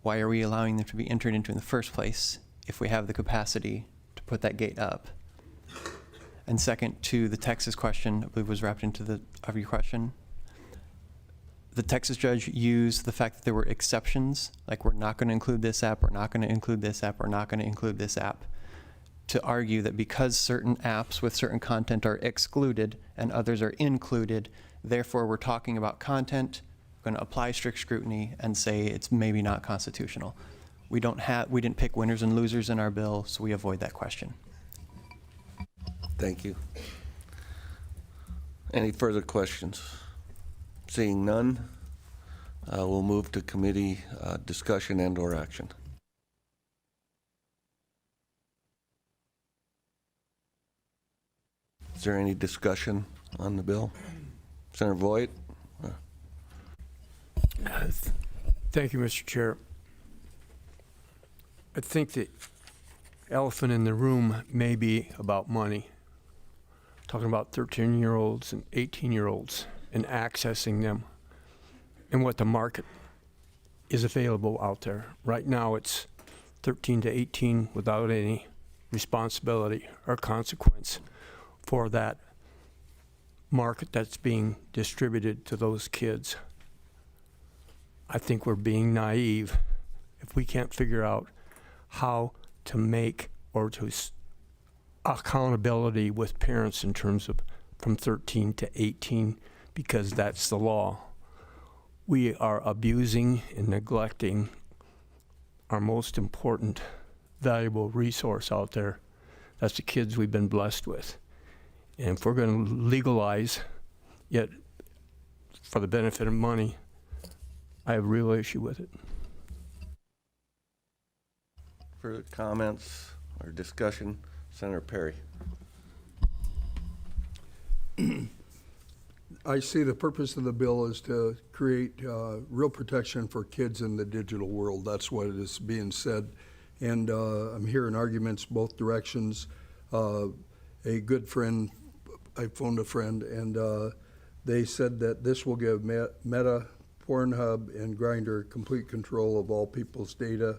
why are we allowing them to be entered into in the first place if we have the capacity to put that gate up? And second, to the Texas question, I believe was wrapped into of your question, the Texas judge used the fact that there were exceptions, like we're not going to include this app, we're not going to include this app, we're not going to include this app, to argue that because certain apps with certain content are excluded and others are included, therefore we're talking about content, we're going to apply strict scrutiny and say it's maybe not constitutional. We didn't pick winners and losers in our bill, so we avoid that question. Thank you. Any further questions? Seeing none, we'll move to committee discussion and/or action. Is there any discussion on the bill? Senator Voigt? Thank you, Mr. Chair. I think the elephant in the room may be about money. Talking about 13-year-olds and 18-year-olds and accessing them and what the market is available out there. Right now it's 13 to 18 without any responsibility or consequence for that market that's being distributed to those kids. I think we're being naive if we can't figure out how to make or to accountability with parents in terms of from 13 to 18, because that's the law. We are abusing and neglecting our most important, valuable resource out there. That's the kids we've been blessed with. And if we're going to legalize, yet for the benefit of money, I have a real issue with it. Further comments or discussion? Senator Perry. I see the purpose of the bill is to create real protection for kids in the digital world. That's what is being said. And I'm hearing arguments both directions. A good friend, I phoned a friend, and they said that this will give Meta, Pornhub, and Grindr complete control of all people's data.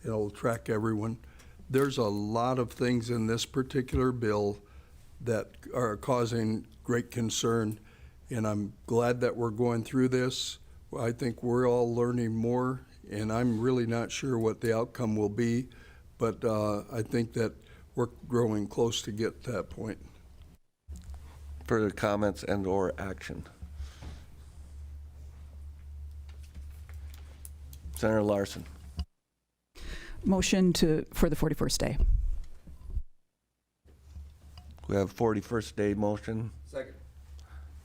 It'll track everyone. There's a lot of things in this particular bill that are causing great concern, and I'm glad that we're going through this. I think we're all learning more, and I'm really not sure what the outcome will be, but I think that we're growing close to get to that point. Further comments and/or action? Senator Larson. Motion for the 41st day. We have 41st day motion. Second.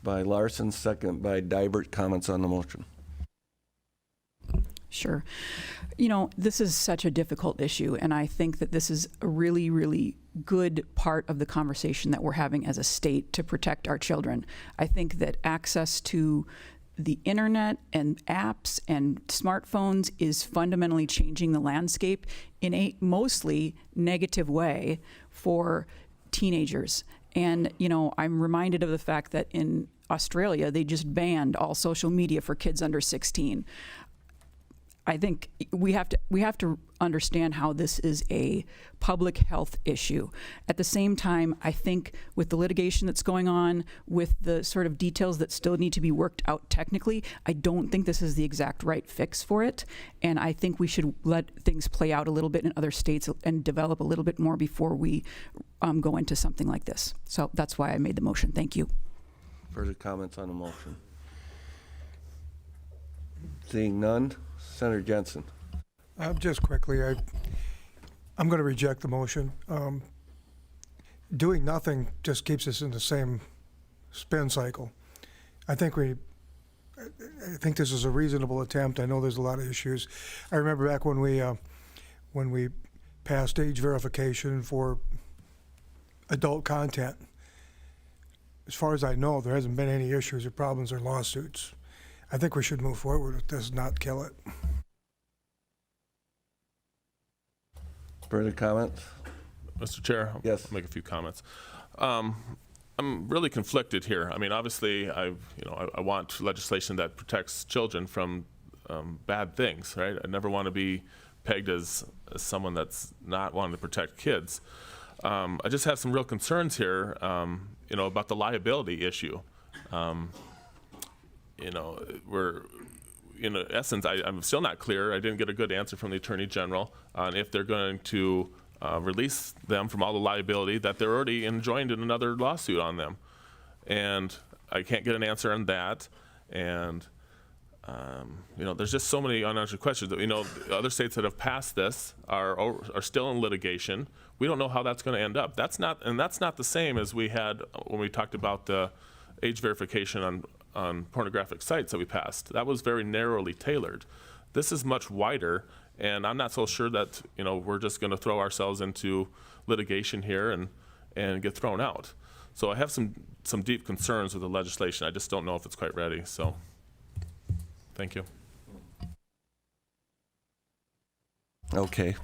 By Larson, second by Dybert. Comments on the motion? Sure. You know, this is such a difficult issue, and I think that this is a really, really good part of the conversation that we're having as a state to protect our children. I think that access to the internet and apps and smartphones is fundamentally changing the landscape in a mostly negative way for teenagers. And, you know, I'm reminded of the fact that in Australia, they just banned all social media for kids under 16. I think we have to understand how this is a public health issue. At the same time, I think with the litigation that's going on, with the sort of details that still need to be worked out technically, I don't think this is the exact right fix for it. And I think we should let things play out a little bit in other states and develop a little bit more before we go into something like this. So that's why I made the motion. Thank you. Further comments on the motion? Seeing none, Senator Jensen. Just quickly, I'm going to reject the motion. Doing nothing just keeps us in the same spin cycle. I think this is a reasonable attempt. I know there's a lot of issues. I remember back when we passed age verification for adult content. As far as I know, there hasn't been any issues or problems or lawsuits. I think we should move forward with this, not kill it. Further comments? Mr. Chair? Yes. I'll make a few comments. I'm really conflicted here. I mean, obviously, I want legislation that protects children from bad things, right? I never want to be pegged as someone that's not wanting to protect kids. I just have some real concerns here, about the liability issue. In essence, I'm still not clear. I didn't get a good answer from the Attorney General on if they're going to release them from all the liability that they're already enjoined in another lawsuit on them. And I can't get an answer on that. And, there's just so many unanswered questions. Other states that have passed this are still in litigation. We don't know how that's going to end up. That's not the same as we had when we talked about the age verification on pornographic sites that we passed. That was very narrowly tailored. This is much wider, and I'm not so sure that we're just going to throw ourselves into litigation here and get thrown out. So I have some deep concerns with the legislation. I just don't know if it's quite ready. So thank you. Okay.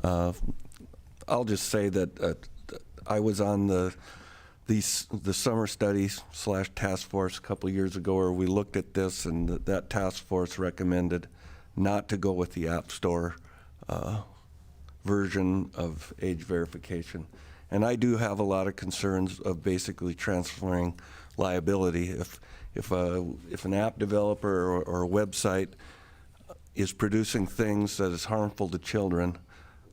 I'll just say that I was on the summer studies / task force a couple of years ago where we looked at this, and that task force recommended not to go with the App Store version of age verification. And I do have a lot of concerns of basically transferring liability. If an app developer or a website is producing things that is harmful to children,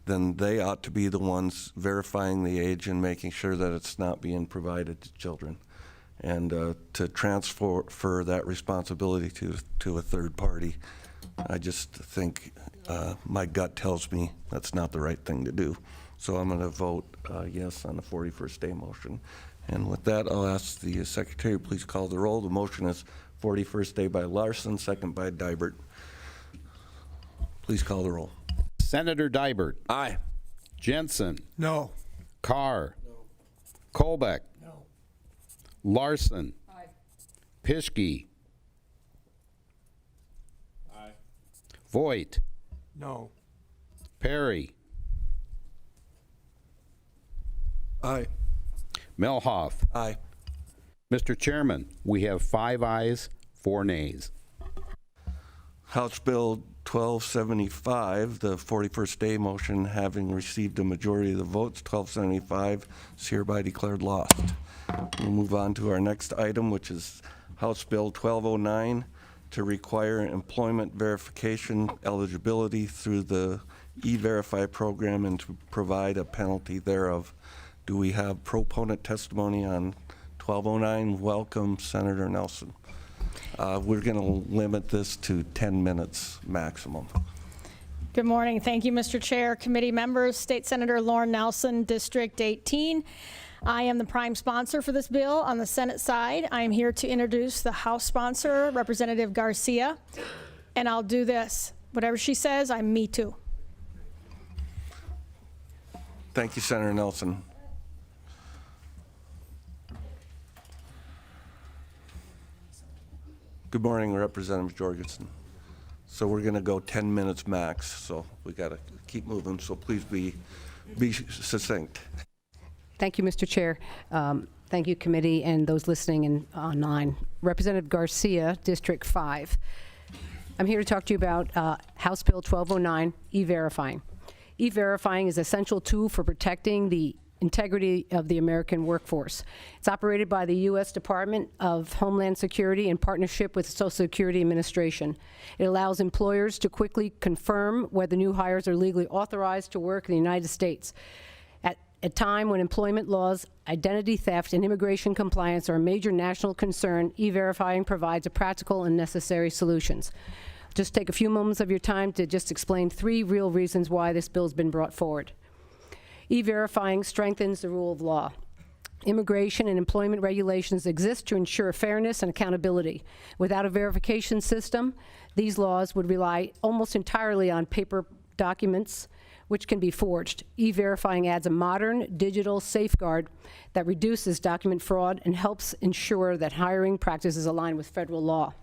then they ought to be the ones verifying the age and making sure that it's not being provided to children. And to transfer that responsibility to a third party, I just think my gut tells me that's not the right thing to do. So I'm going to vote yes on the 41st day motion. And with that, I'll ask the secretary to please call the roll. The motion is 41st day by Larson, second by Dybert. Please call the roll. Senator Dybert. Aye. Jensen. No. Carr. No. Kolbeck. No. Larson. Aye. Pischke. Aye. Voigt. No. Perry. Aye. Melhoff. Aye. Mr. Chairman, we have 5 ayes, 4 nays. House Bill 1275, the 41st day motion, having received a majority of the votes, 1275 is hereby declared lost. We'll move on to our next item, which is House Bill 1209, to require employment verification eligibility through the E-Verify program and to provide a penalty thereof. Do we have proponent testimony on 1209? Welcome, Senator Nelson. We're going to limit this to 10 minutes maximum. Good morning. Thank you, Mr. Chair, committee members, State Senator Lauren Nelson, District 18. I am the prime sponsor for this bill on the Senate side. I am here to introduce the House sponsor, Representative Garcia, and I'll do this. Whatever she says, I'm me too. Thank you, Senator Nelson. Good morning, Representative Jorgensen. So we're going to go 10 minutes max, so we got to keep moving, so please be succinct. Thank you, Mr. Chair. Thank you, committee, and those listening online. Representative Garcia, District 5. I'm here to talk to you about House Bill 1209, E-Verifying. E-Verifying is an essential tool for protecting the integrity of the American workforce. It's operated by the U.S. Department of Homeland Security in partnership with the Social Security Administration. It allows employers to quickly confirm whether new hires are legally authorized to work in the United States. At a time when employment laws, identity theft, and immigration compliance are a major national concern, E-Verifying provides a practical and necessary solutions. Just take a few moments of your time to just explain 3 real reasons why this bill has been brought forward. E-Verifying strengthens the rule of law. Immigration and employment regulations exist to ensure fairness and accountability. Without a verification system, these laws would rely almost entirely on paper documents, which can be forged. E-Verifying adds a modern digital safeguard that reduces document fraud and helps ensure that hiring practices align with federal law.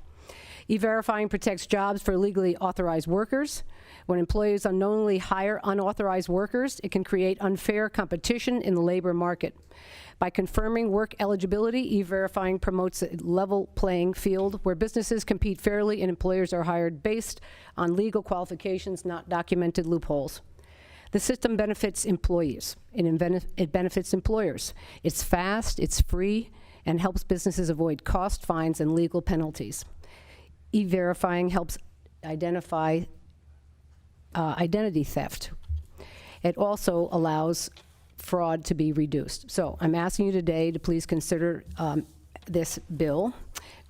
E-Verifying protects jobs for legally authorized workers. When employers unknowingly hire unauthorized workers, it can create unfair competition in the labor market. By confirming work eligibility, E-Verifying promotes a level playing field where businesses compete fairly and employers are hired based on legal qualifications, not documented loopholes. The system benefits employees. It benefits employers. It's fast, it's free, and helps businesses avoid cost, fines, and legal penalties. E-Verifying helps identify identity theft. It also allows fraud to be reduced. So I'm asking you today to please consider this bill.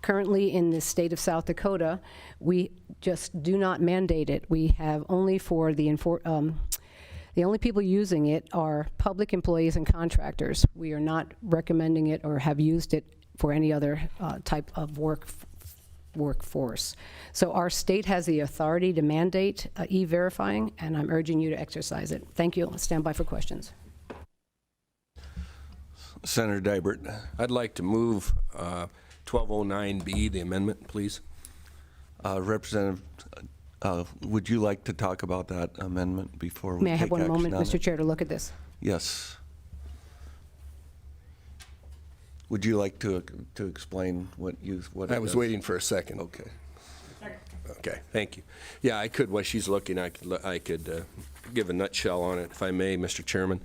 Currently in the state of South Dakota, we just do not mandate it. We have only for the only people using it are public employees and contractors. We are not recommending it or have used it for any other type of workforce. So our state has the authority to mandate E-Verifying, and I'm urging you to exercise it. Thank you. I'll stand by for questions. Senator Dibert, I'd like to move 1209B, the amendment, please. Representative, would you like to talk about that amendment before we May I have take one action moment, on Mr. it? Chair, to look at this? Yes. Would you like to explain what I was waiting for a second. Okay. Okay, thank you. Yeah, I could, while she's looking, I could give a nutshell on it, if I may, Mr. Chairman.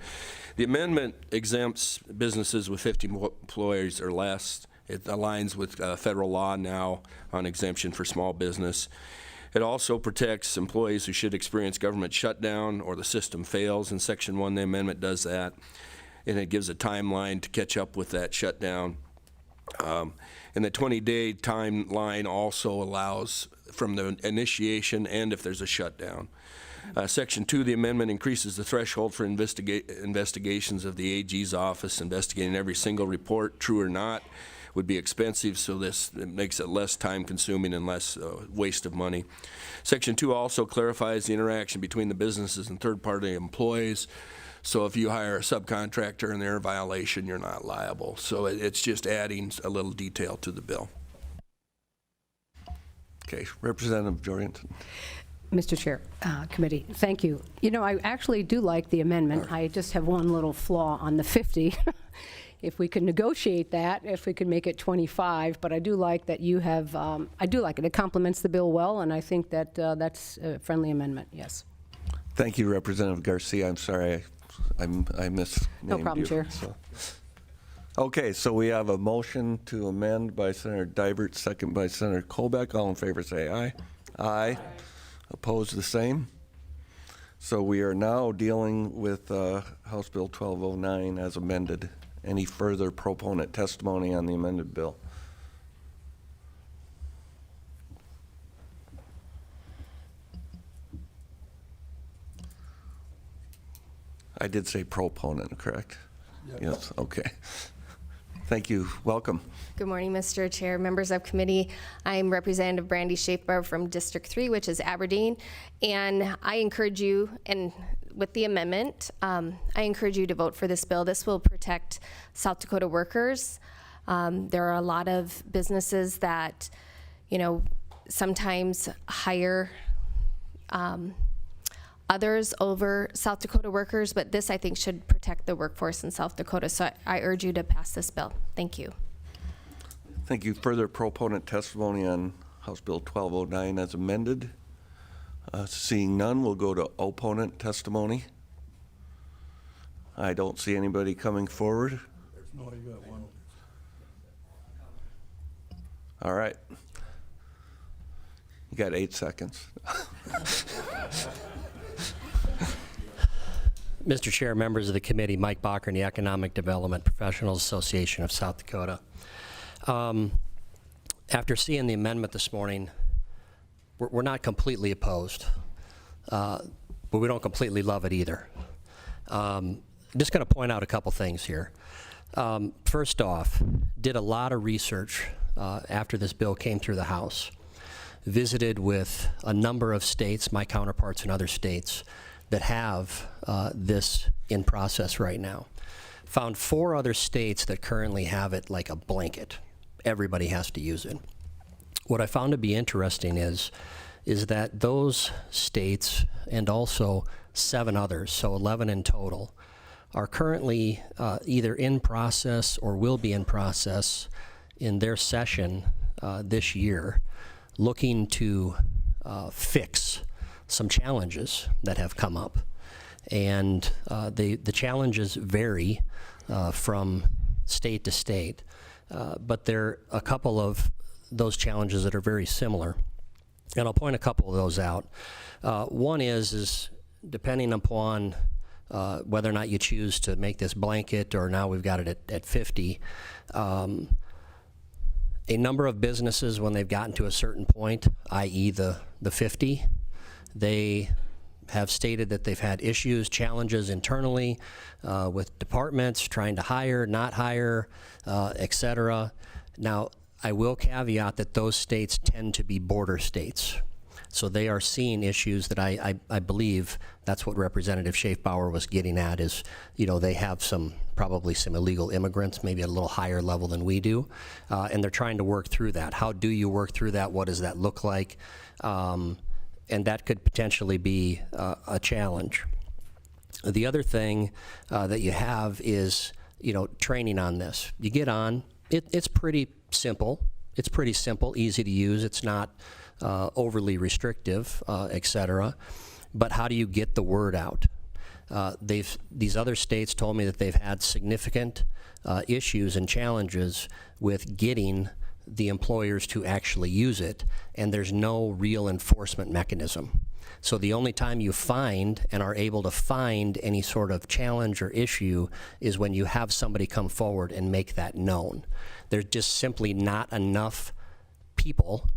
The amendment exempts businesses with 50 employees or less. It aligns with federal law now on exemption for small business. It also protects employees who should experience government shutdown or the system fails. In Section 1, the amendment does that. And it gives a timeline to catch up with that shutdown. And the 20-day timeline also allows from the initiation and if there's a shutdown. Section 2 of the amendment increases the threshold for investigations of the AG's office. Investigating every single report, true or not, would be expensive, so this makes it less time-consuming and less waste of money. Section 2 also clarifies the interaction between the businesses and third-party employees. So if you hire a subcontractor and they're in violation, you're not liable. So it's just adding a little detail to the bill. Okay, Representative Jorgensen. Mr. Chair, committee, thank you. You know, I actually do like the amendment. I just have one little flaw on the 50. If we could negotiate that, if we could make it 25, but I do like that you have, I do like it. It complements the bill well, and I think that that's a friendly amendment, yes. Thank you, Representative Garcia. I'm sorry, I misnamed No problem, you, Chair. So. Okay, so we have a motion to amend by Senator Dibert, second by Senator Colbeck. All in favor say aye. Aye. Opposed, the same. So we are now dealing with House Bill 1209 as amended. Any further proponent testimony on the amended bill? I did say proponent, correct? Yep. Yes, okay. Thank you. Welcome. Good morning, Mr. Chair, members of committee. I'm Representative Brandy Schaefer from District 3, which is Aberdeen, and I encourage you, and with the amendment, I encourage you to vote for this bill. This will protect South Dakota workers. There are a lot of businesses that, you know, sometimes hire others over South Dakota workers, but this I think should protect the workforce in South Dakota. So I urge you to pass this bill. Thank you. Thank you. Further proponent testimony on House Bill 1209 as amended. Seeing none, we'll go to opponent testimony. I don't see anybody coming forward. No, you got one. All right. You got 8 seconds. Mr. Chair, members of the committee, Mike Bacher, and the Economic Development Professionals Association of South Dakota. After seeing the amendment this morning, we're not completely opposed, but we don't completely love it either. I'm just going to point out a couple things here. First off, did a lot of research after this bill came through the House, visited with a number of states, my counterparts in other states, that have this in process right now. Found 4 other states that currently have it like a blanket. Everybody has to use it. What I found to be interesting is that those states and also 7 others, so 11 in total, are currently either in process or will be in process in their session this year, looking to fix some challenges that have come up. And the challenges vary from state to state, but there are a couple of those challenges that are very similar. And I'll point a couple of those out. One is depending upon whether or not you choose to make this blanket, or now we've got it at 50, a number of businesses, when they've gotten to a certain point, i.e. the 50, they have stated that they've had issues, challenges internally with departments trying to hire, not hire, et cetera. Now, I will caveat that those states tend to be border states. So they are seeing issues that I believe that's what Representative Schaefbauer was getting at is, you know, they have probably some illegal immigrants, maybe at a little higher level than we do, and they're trying to work through that. How do you work through that? What does that look like? And that could potentially be a challenge. The other thing that you have is, you know, training on this. You get on, it's pretty simple. It's pretty simple, easy to use. It's not overly restrictive, et cetera. But how do you get the word out? These other states told me that they've had significant issues and challenges with getting the employers to actually use it, and there's no real enforcement mechanism. So the only time you find and are able to find any sort of challenge or issue is when you have somebody come forward and make that known. There's just simply not enough people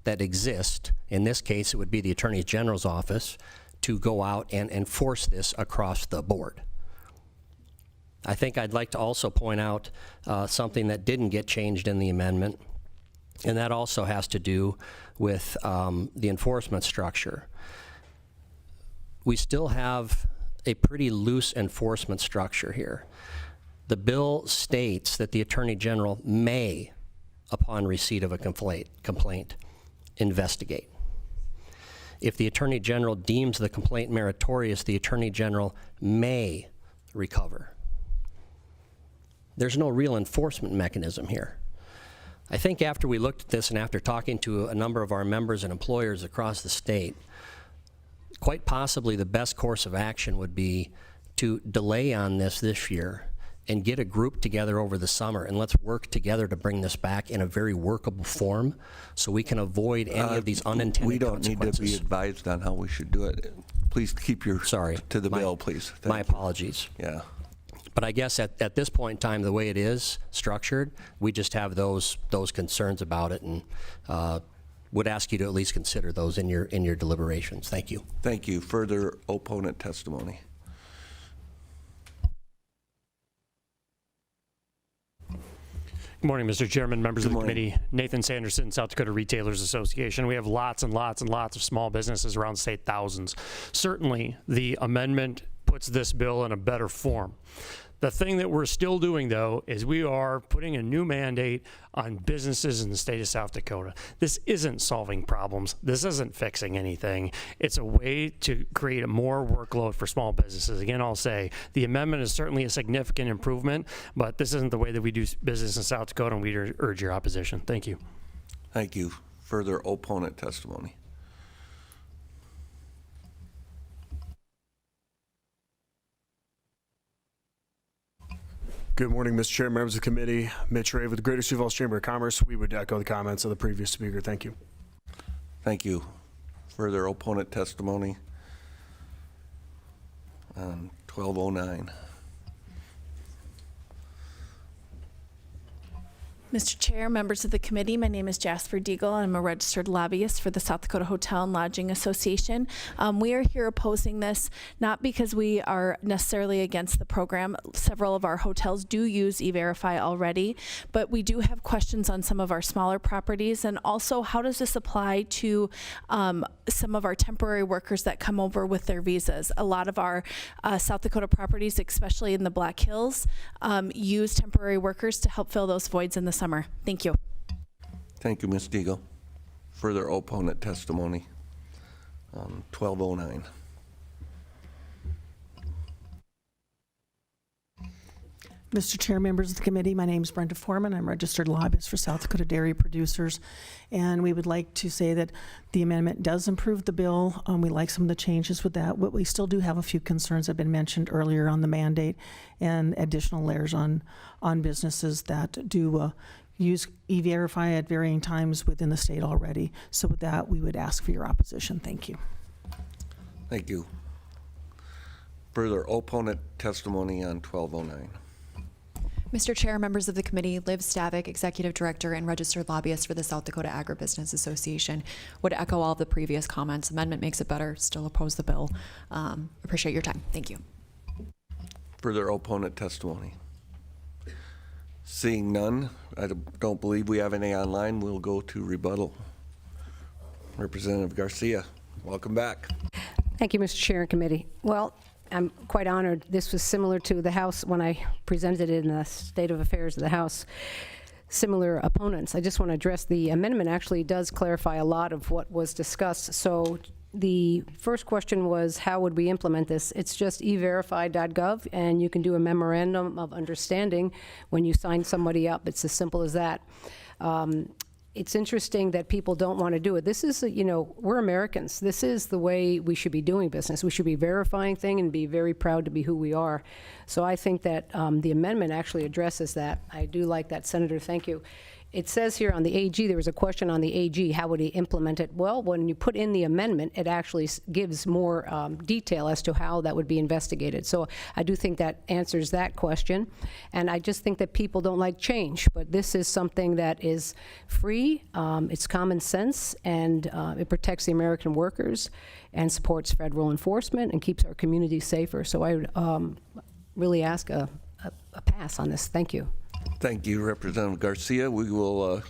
that exist. In this case, it would be the Attorney General's office to go out and enforce this across the board. I think I'd like to also point out something that didn't get changed in the amendment, and that also has to do with the enforcement structure. We still have a pretty loose enforcement structure here. The bill states that the Attorney General may, upon receipt of a complaint, investigate. If the Attorney General deems the complaint meritorious, the Attorney General may recover. There's no real enforcement mechanism here. I think after we looked at this and after talking to a number of our members and employers across the state, quite possibly the best course of action would be to delay on this year and get a group together over the summer, and let's work together to bring this back in a very workable form so we can avoid any of these unintended We don't consequences. need to be advised on how we should do it. Please keep your to the bill, please. Thank My you. apologies. Yeah. But I guess at this point in time, the way it is structured, we just have those concerns about it, and would ask you to at least consider those in your deliberations. Thank you. Thank you. Further opponent testimony. Good morning, Mr. Chairman, members of the committee. Nathan Sanderson, South Dakota Retailers Association. We have lots and lots and lots of small businesses around the state, thousands. Certainly, the amendment puts this bill in a better form. The thing that we're still doing, though, is we are putting a new mandate on businesses in the state of South Dakota. This isn't solving problems. This isn't fixing anything. It's a way to create a more workload for small businesses. Again, I'll say the amendment is certainly a significant improvement, but this isn't the way that we do business in South Dakota, and we urge your opposition. Thank you. Thank you. Further opponent testimony. Good morning, Mr. Chair, members of the committee. Mitch Rave with the Greater Sioux Falls Chamber of Commerce. We would echo the comments of the previous speaker. Thank you. Thank you. Further opponent testimony on 1209. Mr. Chair, members of the committee, my name is Jasper Deagle. I'm a registered lobbyist for the South Dakota Hotel and Lodging Association. We are here opposing this, not because we are necessarily against the program. Several of our hotels do use E-Verify already, but we do have questions on some of our smaller properties. And also, how does this apply to some of our temporary workers that come over with their visas? A lot of our South Dakota properties, especially in the Black Hills, use temporary workers to help fill those voids in the summer. Thank you. Thank you, Ms. Deagle. Further opponent testimony on 1209. Mr. Chair, members of the committee, my name is Brenda Foreman. I'm a registered lobbyist for South Dakota Dairy Producers, and we would like to say that the amendment does improve the bill. We like some of the changes with that, but we still do have a few concerns that have been mentioned earlier on the mandate and additional layers on businesses that do use E-Verify at varying times within the state already. So with that, we would ask for your opposition. Thank you. Thank you. Further opponent testimony on 1209. Mr. Chair, members of the committee, Liv Stavik, Executive Director and Registered Lobbyist for the South Dakota Agribusiness Association, would echo all of the previous comments. Amendment makes it better. Still oppose the bill. Appreciate your time. Thank you. Further opponent testimony. Seeing none, I don't believe we have any online. We'll go to rebuttal. Representative Garcia, welcome back. Thank you, Mr. Chair and committee. Well, I'm quite honored. This was similar to the House when I presented it in the State of Affairs of the House. Similar opponents. I just want to address the amendment actually does clarify a lot of what was discussed. So the first question was, how would we implement this? It's just everify.gov, and you can do a memorandum of understanding when you sign somebody up. It's as simple as that. It's interesting that people don't want to do it. This is, we're Americans. This is the way we should be doing business. We should be verifying things and be very proud to be who we are. So I think that the amendment actually addresses that. I do like that, Senator. Thank you. It says here on the AG, there was a question on the AG, how would he implement it? Well, when you put in the amendment, it actually gives more detail as to how that would be investigated. So I do think that answers that question. And I just think that people don't like change, but this is something that is free, it's common sense, and it protects the American workers and supports federal enforcement and keeps our communities safer. So I would really ask a pass on this. Thank you. Thank you, Representative Garcia. We will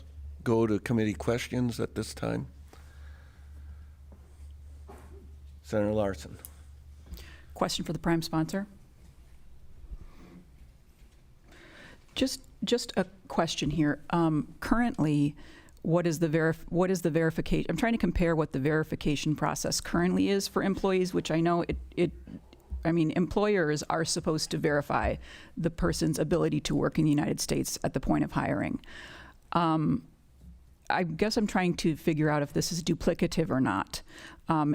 go to committee questions at this time. Senator Larson. Question for the prime sponsor. Just a question here. Currently, what is the verification? I'm trying to compare what the verification process currently is for employees, which I know employers are supposed to verify the person's ability to work in the United States at the point of hiring. I guess I'm trying to figure out if this is duplicative or not.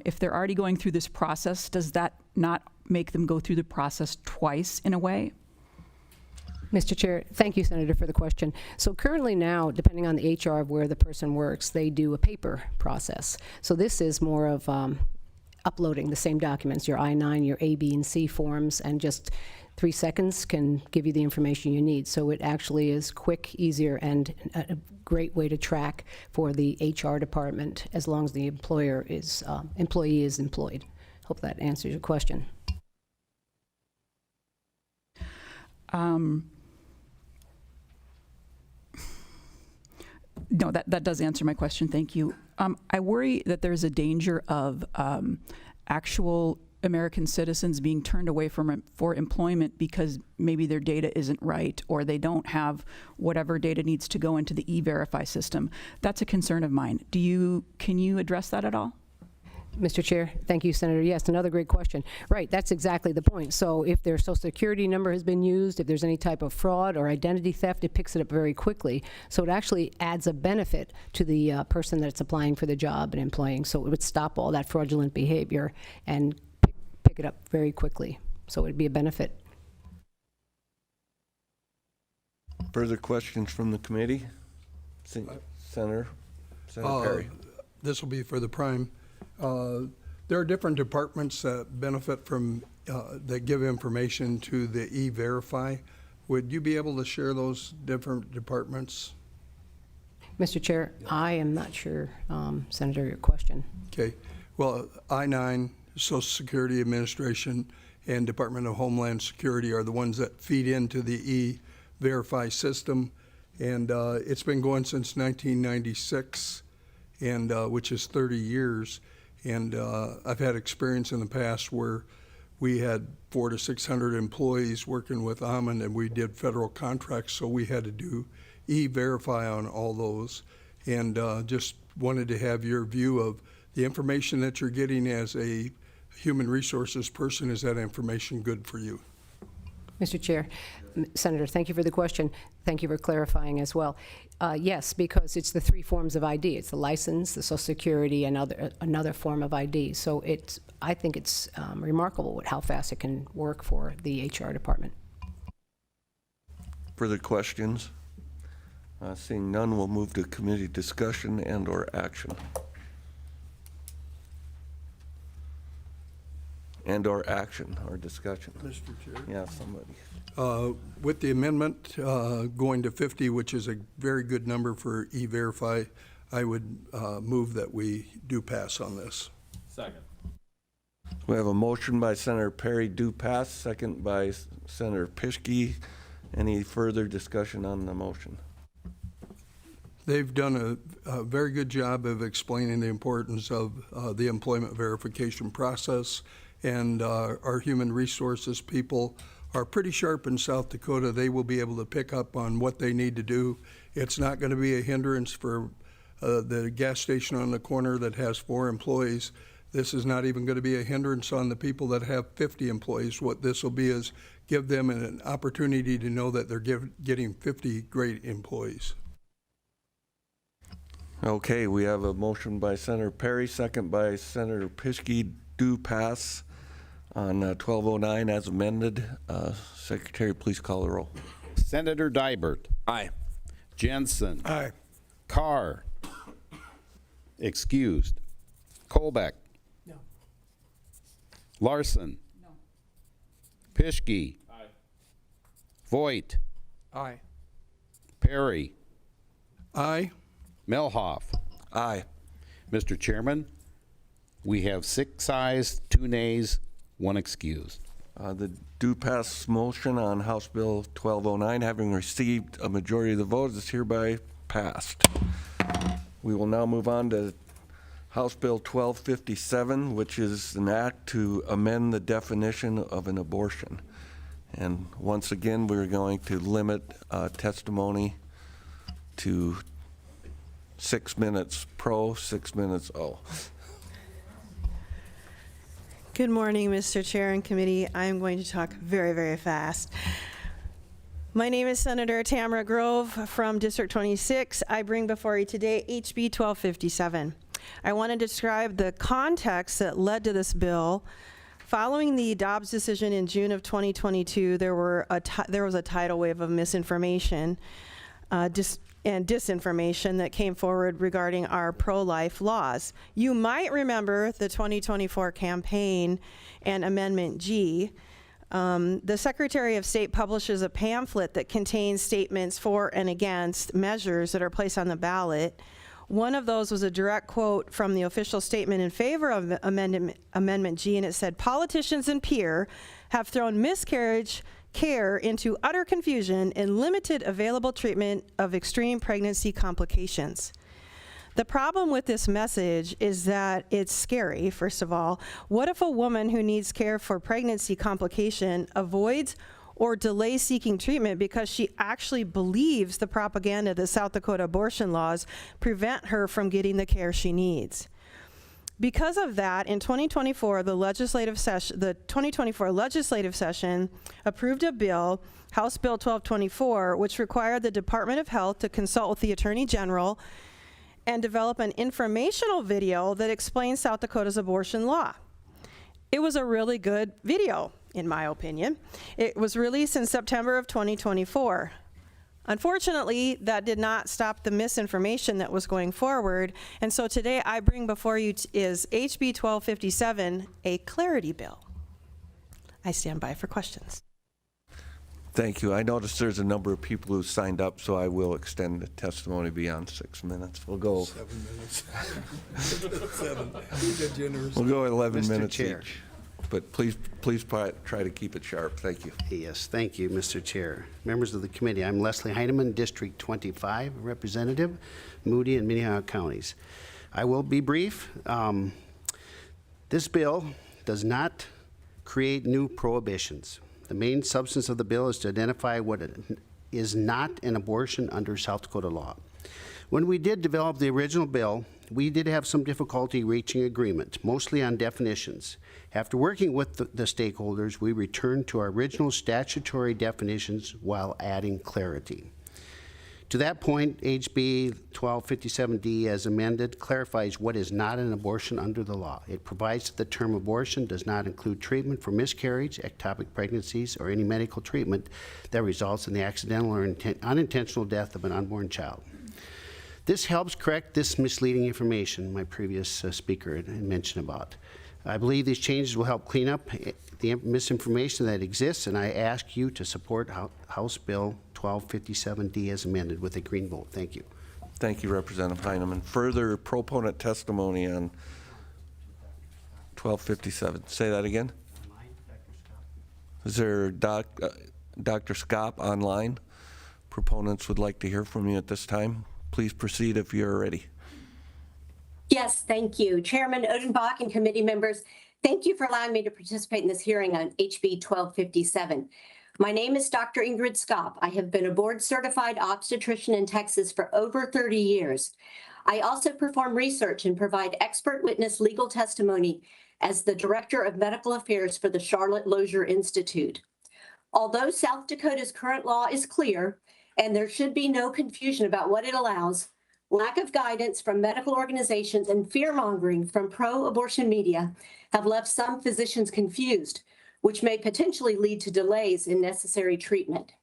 If they're already going through this process, does that not make them go through the process twice in a way? Mr. Chair, thank you, Senator, for the question. So currently now, depending on the HR of where the person works, they do a paper process. So this is more of uploading the same documents, your I-9, your A, B, and C forms, and just 3 seconds can give you the information you need. So it actually is quick, easier, and a great way to track for the HR department as long as the employee is employed. Hope that answers your question. No, that does answer my question. Thank you. I worry that there's a danger of actual American citizens being turned away for employment because maybe their data isn't right or they don't have whatever data needs to go into the E-Verify system. That's a concern of mine. Can you address that at all? Mr. Chair, thank you, Senator. Yes, another great question. Right, that's exactly the point. So if their social security number has been used, if there's any type of fraud or identity theft, it picks it up very quickly. So it actually adds a benefit to the person that's applying for the job and employing. So it would stop all that fraudulent behavior and pick it up very quickly. So it would be a benefit. Further questions from the committee? Senator Perry. This will be for the prime. There are different departments that benefit from, that give information to the E-Verify. Would you be able to share those different departments? Mr. Chair, I am not sure, Senator, your question. Okay. Well, I-9, Social Security Administration, and Department of Homeland Security are the ones that feed into the E-Verify system. And it's been going since 1996, and which is 30 years. And I've had experience in the past where we had 400 to 600 employees working with Almond, and we did federal contracts, so we had to do E-Verify on all those. And just wanted to have your view of the information that you're getting as a human resources person. Is that information good for you? Mr. Chair, Senator, thank you for the question. Thank you for clarifying as well. Yes, because it's the three forms of ID. It's the license, the Social Security, and another form of ID. So I think it's remarkable how fast it can work for the HR department. Further questions? Seeing none, we'll move to committee discussion and/or action. And/or action or discussion. Mr. Chair? Yeah, somebody. With the amendment going to 50, which is a very good number for E-Verify, I would move that we do pass on this. Second. We have a motion by Senator Perry, do pass, second by Senator Pischke. Any further discussion on the motion? They've done a very good job of explaining the importance of the employment verification process, and our human resources people are pretty sharp in South Dakota. They will be able to pick up on what they need to do. It's not going to be a hindrance for the gas station on the corner that has 4 employees. This is not even going to be a hindrance on the people that have 50 employees. What this will be is give them an opportunity to know that they're getting 50 great employees. Okay, we have a motion by Senator Perry, second by Senator Pischke, do pass on 1209 as amended. Secretary, please call the roll. Senator Dybert. Aye. Jensen. Aye. Carr. Excused. Colbeck. No. Larson. No. Pischke. Aye. Voigt. Aye. Perry. Aye. Melhoff. Aye. Mr. Chairman, we have 6 ayes, 2 nays, 1 excused. The do pass motion on House Bill 1209, having received a majority of the votes, is hereby passed. We will now move on to House Bill 1257, which is an act to amend the definition of an abortion. And once again, we're going to limit testimony to 6 minutes pro, 6 minutes oh. Good morning, Mr. Chair and committee. I'm going to talk very, very fast. My name is Senator Tamara Grove from District 26. I bring before you today HB 1257. I want to describe the context that led to this bill. Following the Dobbs decision in June of 2022, there was a tidal wave of misinformation and disinformation that came forward regarding our pro-life laws. You might remember the 2024 campaign and Amendment G. The Secretary of State publishes a pamphlet that contains statements for and against measures that are placed on the ballot. One of those was a direct quote from the official statement in favor of Amendment G, and it said, "Politicians and peer have thrown miscarriage care into utter confusion and limited available treatment of extreme pregnancy complications." The problem with this message is that it's scary, first of all. What if a woman who needs care for pregnancy complication avoids or delays seeking treatment because she actually believes the propaganda that South Dakota abortion laws prevent her from getting the care she needs? Because of that, in 2024, the 2024 legislative session approved a bill, House Bill 1224, which required the Department of Health to consult with the Attorney General and develop an informational video that explains South Dakota's abortion law. It was a really good video, in my opinion. It was released in September of 2024. Unfortunately, that did not stop the misinformation that was going forward, and so today I bring before you is HB 1257, a clarity bill. I stand by for questions. Thank you. I noticed there's a number of people who signed up, so I will extend the testimony beyond 6 minutes. We'll go 7 minutes. 7. Good generous. We'll go 11 Mr. minutes Chair. each. But please try to keep it sharp. Thank you. Yes, thank you, Mr. Chair. Members of the committee, I'm Leslie Heineman, District 25 Representative, Moody and Minnehaha counties. I will be brief. This bill does not create new prohibitions. The main substance of the bill is to identify what is not an abortion under South Dakota law. When we did develop the original bill, we did have some difficulty reaching agreement, mostly on definitions. After working with the stakeholders, we returned to our original statutory definitions while adding clarity. To that point, HB 1257D as amended clarifies what is not an abortion under the law. It provides that the term abortion does not include treatment for miscarriage, ectopic pregnancies, or any medical treatment that results in the accidental or unintentional death of an unborn child. This helps correct this misleading information my previous speaker had mentioned about. I believe these changes will help clean up the misinformation that exists, and I ask you to support House Bill 1257D as amended with a green vote. Thank you. Thank you, Representative Heineman. Further proponent testimony on 1257. Say that again. Is there Dr. Scott online? Proponents would like to hear from you at this time. Please proceed if you're ready. Yes, thank you. Chairman Odenbach and committee members, thank you for allowing me to participate in this hearing on HB 1257. My name is Dr. Ingrid Skopp. I have been a board-certified obstetrician in Texas for over 30 years. I also perform research and provide expert witness legal testimony as the Director of Medical Affairs for the Charlotte Lozier Institute. Although South Dakota's current law is clear, and there should be no confusion about what it allows, lack of guidance from medical organizations and fear-mongering from pro-abortion media have left some physicians confused, which may potentially lead to delays in necessary treatment.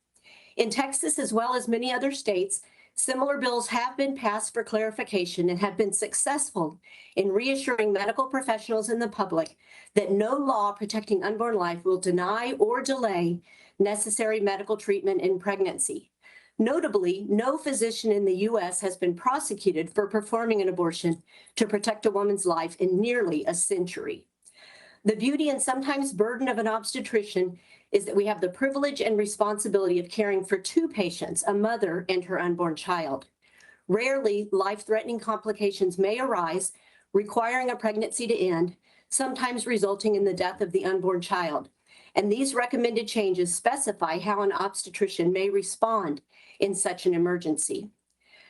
In Texas, as well as many other states, similar bills have been passed for clarification and have been successful in reassuring medical professionals and the public that no law protecting unborn life will deny or delay necessary medical treatment in pregnancy. Notably, no physician in the U.S. has been prosecuted for performing an abortion to protect a woman's life in nearly a century. The beauty and sometimes burden of an obstetrician is that we have the privilege and responsibility of caring for two patients, a mother and her unborn child. Rarely, life-threatening complications may arise, requiring a pregnancy to end, sometimes resulting in the death of the unborn child. And these recommended changes specify how an obstetrician may respond in such an emergency.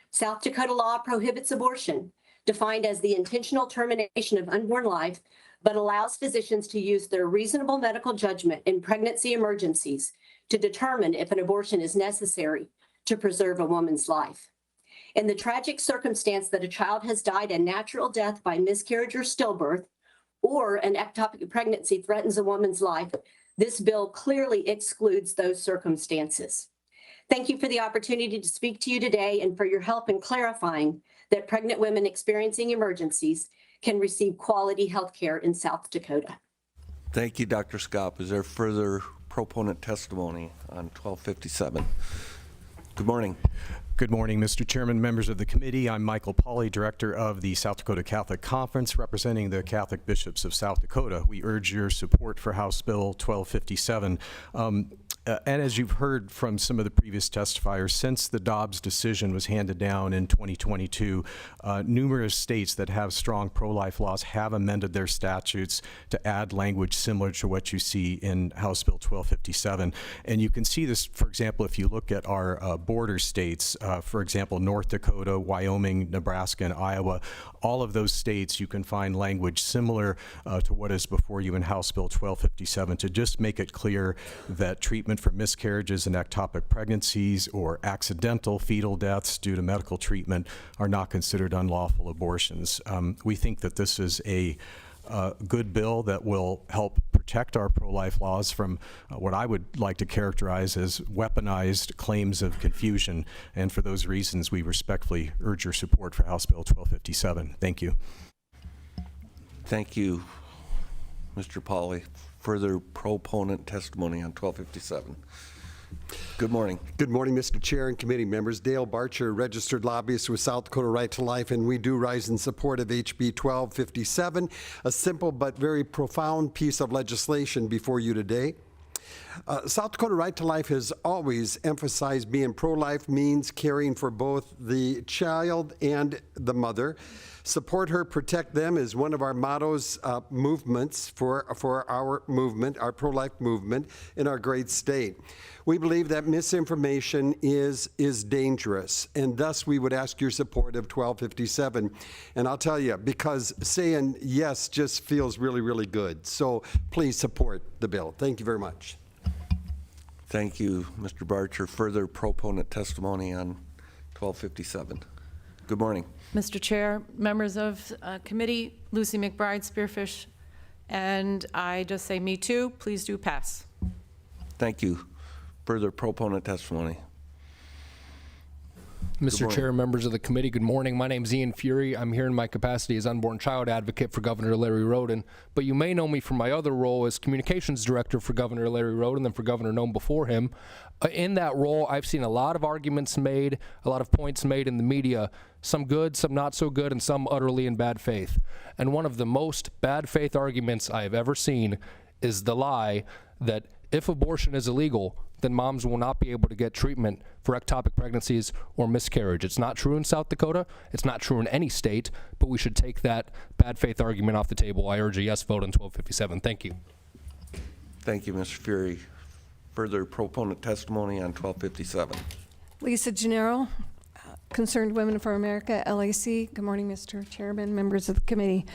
South Dakota law prohibits abortion, defined as the intentional termination of unborn life, but allows physicians to use their reasonable medical judgment in pregnancy emergencies to determine if an abortion is necessary to preserve a woman's life. In the tragic circumstance that a child has died a natural death by miscarriage or stillbirth, or an ectopic pregnancy threatens a woman's life, this bill clearly excludes those circumstances. Thank you for the opportunity to speak to you today and for your help in clarifying that pregnant women experiencing emergencies can receive quality health care in South Dakota. Thank you, Dr. Skopp. Is there further proponent testimony on 1257? Good morning. Good morning, Mr. Chairman, members of the committee. I'm Michael Pauley, Director of the South Dakota Catholic Conference, representing the Catholic Bishops of South Dakota. We urge your support for House Bill 1257. And as you've heard from some of the previous testifiers, since the Dobbs decision was handed down in 2022, numerous states that have strong pro-life laws have amended their statutes to add language similar to what you see in House Bill 1257. And you can see this, for example, if you look at our border states, for example, North Dakota, Wyoming, Nebraska, and Iowa, all of those states you can find language similar to what is before you in House Bill 1257 to just make it clear that treatment for miscarriages and ectopic pregnancies or accidental fetal deaths due to medical treatment are not considered unlawful abortions. We think that this is a good bill that will help protect our pro-life laws from what I would like to characterize as weaponized claims of confusion. And for those reasons, we respectfully urge your support for House Bill 1257. Thank you. Thank you, Mr. Pauly. Further proponent testimony on 1257. Good morning. Good morning, Mr. Chair and committee members. Dale Barcher, registered lobbyist with South Dakota Right to Life, and we do rise in support of HB 1257, a simple but very profound piece of legislation before you today. South Dakota Right to Life has always emphasized being pro-life means caring for both the child and the mother. Support her, protect them is one of our mottos, movements for our movement, our pro-life movement in our great state. We believe that misinformation is dangerous, and thus we would ask your support of 1257. And I'll tell you, because saying yes just feels really, really good. So please support the bill. Thank you very much. Thank you, Mr. Barcher. Further proponent testimony on 1257. Good morning. Mr. Chair, members of committee, Lucy McBride, Spearfish, and I just say me too. Please do pass. Thank you. Further proponent testimony. Mr. Chair, members of the committee, good morning. My name is Ian Fury. I'm here in my capacity as unborn child advocate for Governor Larry Roden, but you may know me from my other role as communications director for Governor Larry Roden and for Governor Noem before him. In that role, I've seen a lot of arguments made, a lot of points made in the media, some good, some not so good, and some utterly in bad faith. And one of the most bad faith arguments I have ever seen is the lie that if abortion is illegal, then moms will not be able to get treatment for ectopic pregnancies or miscarriage. It's not true in South Dakota. It's not true in any state, but we should take that bad faith argument off the table. I urge a yes vote on 1257. Thank you. Thank you, Mr. Fury. Further proponent testimony on 1257. Lisa Gennaro, Concerned Women for America, LAC. Good morning, Mr. Chairman, members of the committee.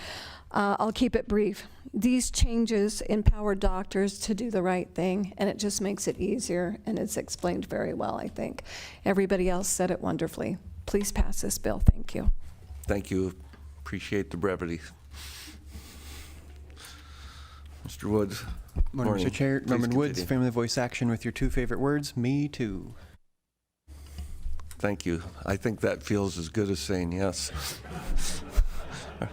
I'll keep it brief. These changes empower doctors to do the right thing, and it just makes it easier, and it's explained very well, I think. Everybody else said it wonderfully. Please pass this bill. Thank you. Thank you. Appreciate the brevity. Mr. Woods. Morning, Mr. Chair. Please Norman Woods, continue. Family Voice Action with your two favorite words, me too. Thank you. I think that feels as good as saying yes.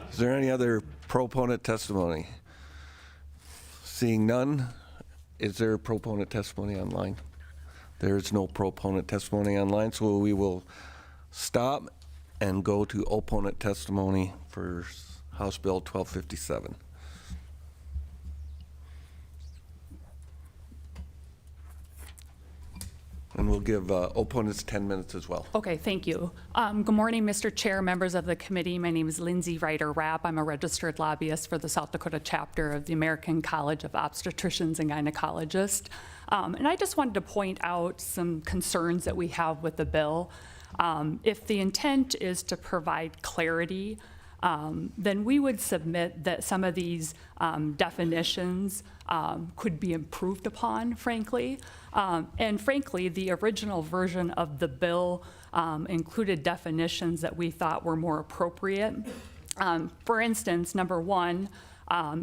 Is there any other proponent testimony? Seeing none, is there proponent testimony online? There is no proponent testimony online, so we will stop and go to opponent testimony for House Bill 1257. And we'll give opponents 10 minutes as well. Okay, thank you. Good morning, Mr. Chair, members of the committee. My name is Lindsay Ryder-Rapp. I'm a registered lobbyist for the South Dakota chapter of the American College of Obstetricians and Gynecologists. And I just wanted to point out some concerns that we have with the bill. If the intent is to provide clarity, then we would submit that some of these definitions could be improved upon, frankly. And frankly, the original version of the bill included definitions that we thought were more appropriate. For instance, number one,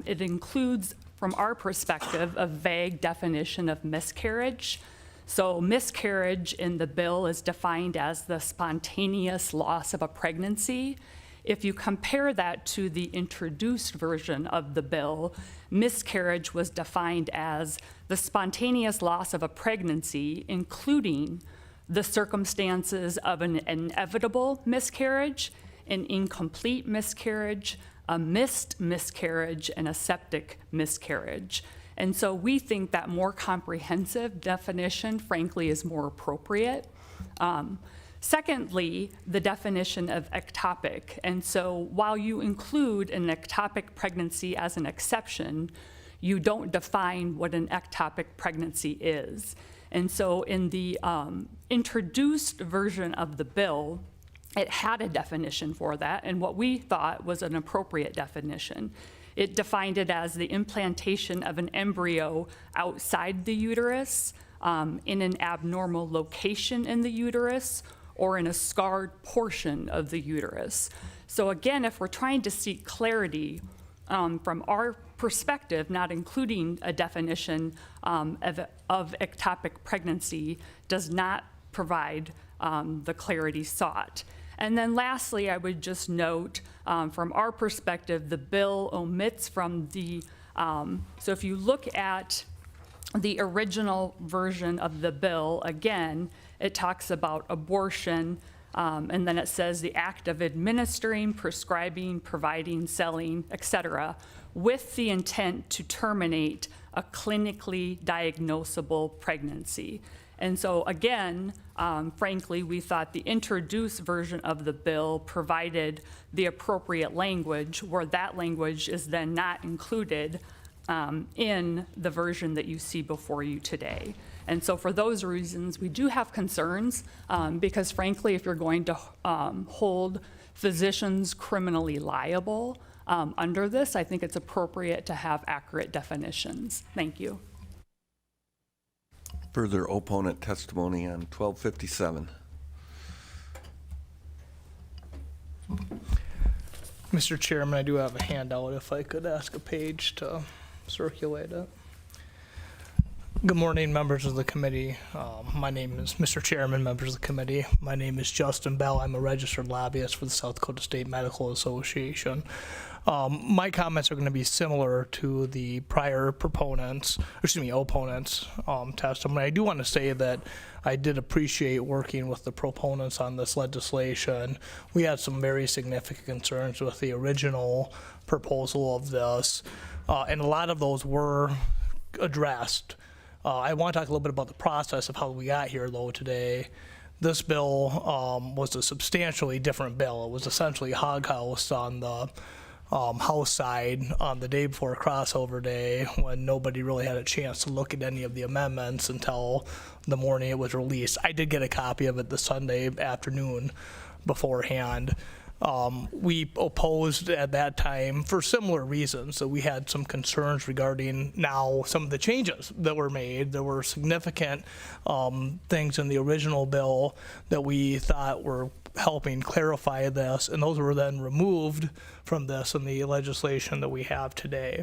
it includes, from our perspective, a vague definition of miscarriage. So miscarriage in the bill is defined as the spontaneous loss of a pregnancy. If you compare that to the introduced version of the bill, miscarriage was defined as the spontaneous loss of a pregnancy, including the circumstances of an inevitable miscarriage, an incomplete miscarriage, a missed miscarriage, and a septic miscarriage. And so we think that more comprehensive definition, frankly, is more appropriate. Secondly, the definition of ectopic. And so while you include an ectopic pregnancy as an exception, you don't define what an ectopic pregnancy is. And so in the introduced version of the bill, it had a definition for that, and what we thought was an appropriate definition. It defined it as the implantation of an embryo outside the uterus, in an abnormal location in the uterus, or in a scarred portion of the uterus. So again, if we're trying to seek clarity from our perspective, not including a definition of ectopic pregnancy does not provide the clarity sought. And then lastly, I would just note, from our perspective, the bill omits from the, so if you look at the original version of the bill, again, it talks about abortion, and then it says the act of administering, prescribing, providing, selling, et cetera, with the intent to terminate a clinically diagnosable pregnancy. And so again, frankly, we thought the introduced version of the bill provided the appropriate language, where that language is then not included in the version that you see before you today. And so for those reasons, we do have concerns, because frankly, if you're going to hold physicians criminally liable under this, I think it's appropriate to have accurate definitions. Thank you. Further opponent testimony on 1257. Mr. Chairman, I do have a handout if I could ask a page to circulate it. Good morning, members of the committee. My name is, Mr. Chairman, members of the committee. My name is Justin Bell. I'm a registered lobbyist for the South Dakota State Medical Association. My comments are going to be similar to the prior opponents' testimony. I do want to say that I did appreciate working with the proponents on this legislation. We had some very significant concerns with the original proposal of this, and a lot of those were addressed. I want to talk a little bit about the process of how we got here, though, today. This bill was a substantially different bill. It was essentially hog-housed on the House side on the day before crossover day, when nobody really had a chance to look at any of the amendments until the morning it was released. I did get a copy of it the Sunday afternoon beforehand. We opposed at that time for similar reasons. So we had some concerns regarding now some of the changes that were made. There were significant things in the original bill that we thought were helping clarify this, and those were then removed from this in the legislation that we have today.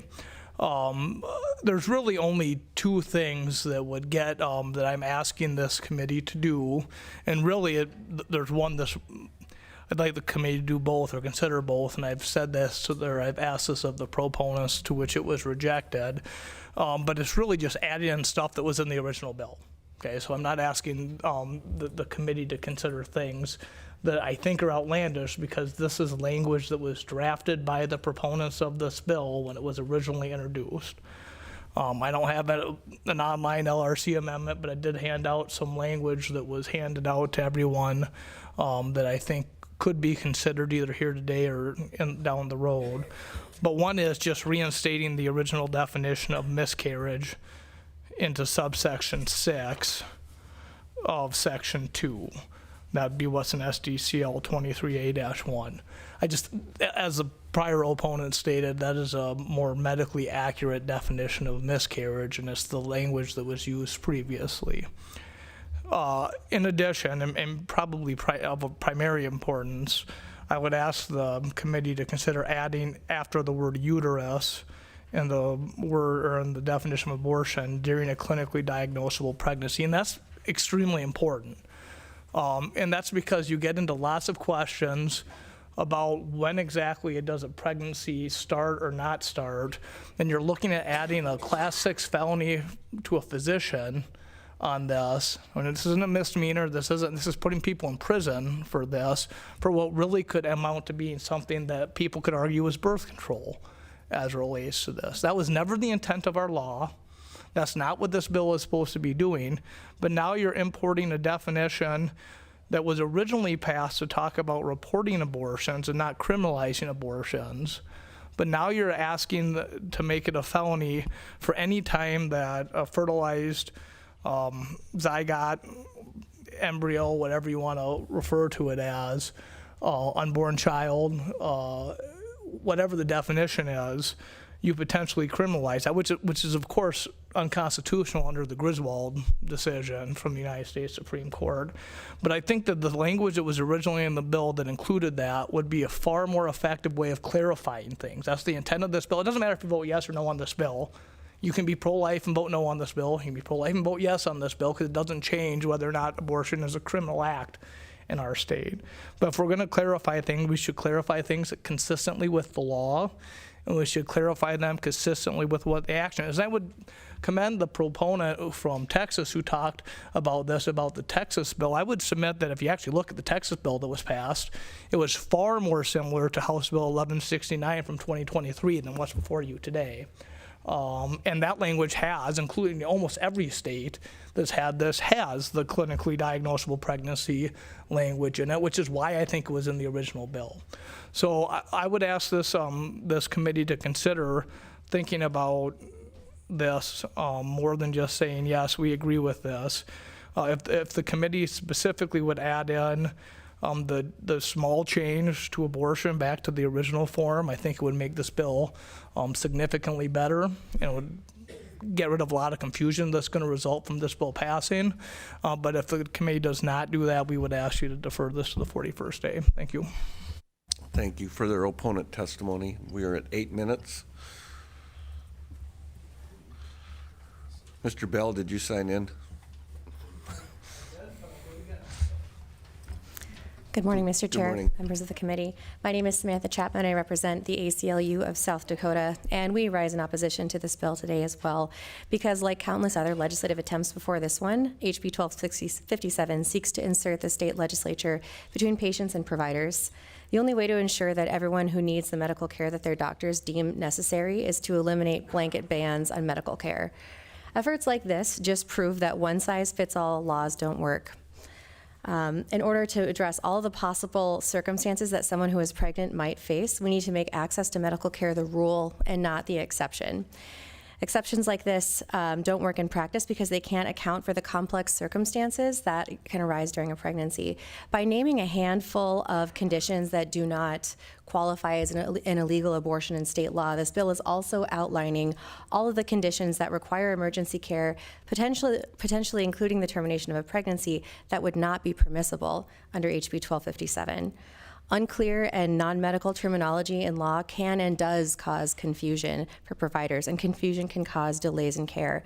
There's really only two things that would get that I'm asking this committee to do, and really there's one this I'd like the committee to do both or consider both, and I've said this, I've asked this of the proponents, to which it was rejected. But it's really just adding in stuff that was in the original bill. Okay, so I'm not asking the committee to consider things that I think are outlandish, because this is language that was drafted by the proponents of this bill when it was originally introduced. I don't have an online LRC amendment, but I did hand out some language that was handed out to everyone that I think could be considered either here today or down the road. But one is just reinstating the original definition of miscarriage into subsection 6 of section 2. That'd be what's in SDCL 23A-1. As the prior opponent stated, that is a more medically accurate definition of miscarriage, and it's the language that was used previously. In addition, and probably of primary importance, I would ask the committee to consider adding after the word uterus in the definition of abortion during a clinically diagnosable pregnancy, and that's extremely important. And that's because you get into lots of questions about when exactly does a pregnancy start or not start, and you're looking at adding a class 6 felony to a physician on this. I mean, this isn't a misdemeanor. This is putting people in prison for this, for what really could amount to being something that people could argue is birth control as it relates to this. That was never the intent of our law. That's not what this bill is supposed to be doing. But now you're importing a definition that was originally passed to talk about reporting abortions and not criminalizing abortions. But now you're asking to make it a felony for any time that a fertilized zygote, embryo, whatever you want to refer to it as, unborn child, whatever the definition is, you potentially criminalize that, which is of course unconstitutional under the Griswold decision from the United States Supreme Court. But I think that the language that was originally in the bill that included that would be a far more effective way of clarifying things. That's the intent of this bill. It doesn't matter if you vote yes or no on this bill. You can be pro-life and vote no on this bill. You can be pro-life and vote yes on this bill, because it doesn't change whether or not abortion is a criminal act in our state. But if we're going to clarify things, we should clarify things consistently with the law, and we should clarify them consistently with what the action is. I would commend the proponent from Texas who talked about this, about the Texas bill. I would submit that if you actually look at the Texas bill that was passed, it was far more similar to House Bill 1169 from 2023 than what's before you today. And that language has, including almost every state that's had this, has the clinically diagnosable pregnancy language in it, which is why I think it was in the original bill. So I would ask this committee to consider thinking about this more than just saying, yes, we agree with this. If the committee specifically would add in the small change to abortion back to the original form, I think it would make this bill significantly better, and it would get rid of a lot of confusion that's going to result from this bill passing. But if the committee does not do that, we would ask you to defer this to the 41st day. Thank you. Thank you. Further opponent testimony. We are at 8 minutes. Mr. Bell, did you sign in? Good morning, Mr. Chair, morning. members of the committee. My name is Samantha Chapman. I represent the ACLU of South Dakota, and we rise in opposition to this bill today as well, because like countless other legislative attempts before this one, HB 1257 seeks to insert the state legislature between patients and providers. The only way to ensure that everyone who needs the medical care that their doctors deem necessary is to eliminate blanket bans on medical care. Efforts like this just prove that one-size-fits-all laws don't work. In order to address all the possible circumstances that someone who is pregnant might face, we need to make access to medical care the rule and not the exception. Exceptions like this don't work in practice because they can't account for the complex circumstances that can arise during a pregnancy. By naming a handful of conditions that do not qualify as an illegal abortion in state law, this bill is also outlining all of the conditions that require emergency care, potentially including the termination of a pregnancy, that would not be permissible under HB 1257. Unclear and non-medical terminology in law can and does cause confusion for providers, and confusion can cause delays in care.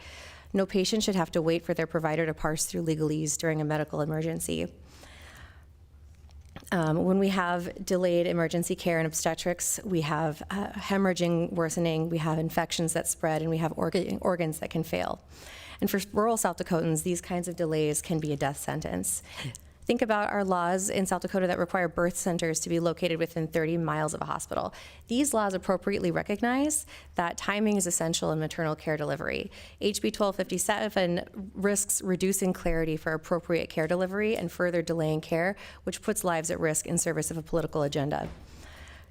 No patient should have to wait for their provider to parse through legalese during a medical emergency. When we have delayed emergency care in obstetrics, we have hemorrhaging worsening, we have infections that spread, and we have organs that can fail. And for rural South Dakotans, these kinds of delays can be a death sentence. Think about our laws in South Dakota that require birth centers to be located within 30 miles of a hospital. These laws appropriately recognize that timing is essential in maternal care delivery. HB 1257 risks reducing clarity for appropriate care delivery and further delaying care, which puts lives at risk in service of a political agenda.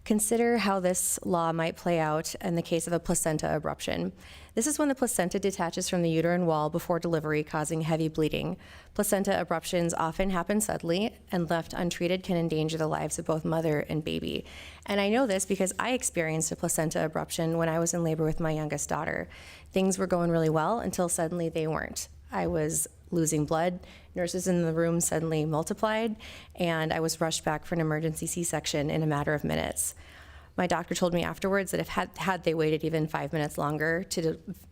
Consider how this law might play out in the case of a placenta abruption. This is when the placenta detaches from the uterine wall before delivery, causing heavy bleeding. Placenta abruptions often happen suddenly, and left untreated can endanger the lives of both mother and baby. And I know this because I experienced a placenta abruption when I was in labor with my youngest daughter. Things were going really well until suddenly they weren't. I was losing blood, nurses in the room suddenly multiplied, and I was rushed back for an emergency C-section in a matter of minutes. My doctor told me afterwards that if had they waited even 5 minutes longer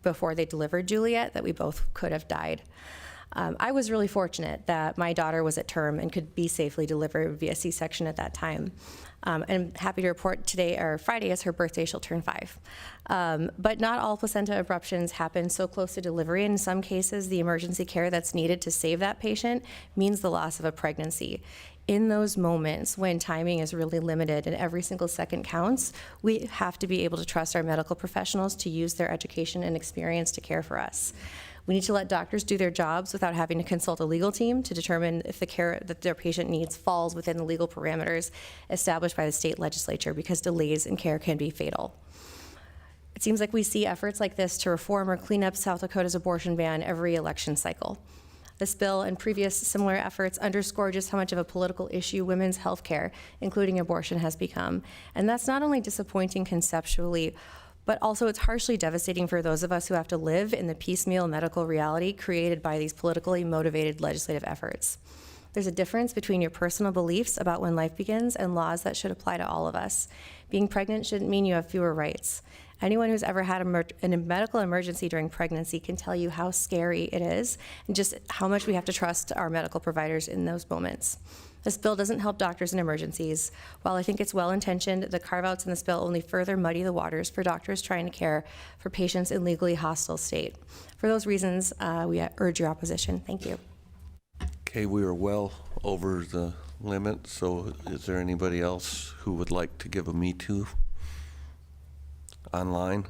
before they delivered Juliet, that we both could have died. I was really fortunate that my daughter was at term and could be safely delivered via C-section at that time. And I'm happy to report today, or Friday is her birthday, she'll turn 5. But not all placenta abruptions happen so close to delivery. In some cases, the emergency care that's needed to save that patient means the loss of a pregnancy. in those moments when timing is really limited and every single second counts, we have to be able to trust our medical professionals to use their education and experience to care for us. We need to let doctors do their jobs without having to consult a legal team to determine if the care that their patient needs falls within the legal parameters established by the state legislature, because delays in care can be fatal. It seems like we see efforts like this to reform or clean up South Dakota's abortion ban every election cycle. This bill and previous similar efforts underscore just how much of a political issue women's health care, including abortion, has become. And that's not only disappointing conceptually, but also it's harshly devastating for those of us who have to live in the piecemeal medical reality created by these politically motivated legislative efforts. There's a difference between your personal beliefs about when life begins and laws that should apply to all of us. Being pregnant shouldn't mean you have fewer rights. Anyone who's ever had a medical emergency during pregnancy can tell you how scary it is and just how much we have to trust our medical providers in those moments. This bill doesn't help doctors in emergencies. While I think it's well-intentioned, the carve-outs in this bill only further muddy the waters for doctors trying to care for patients in legally hostile state. For those reasons, we urge your opposition. Thank you. Okay, we are well over the limit, so is there anybody else who would like to give a Me Too online?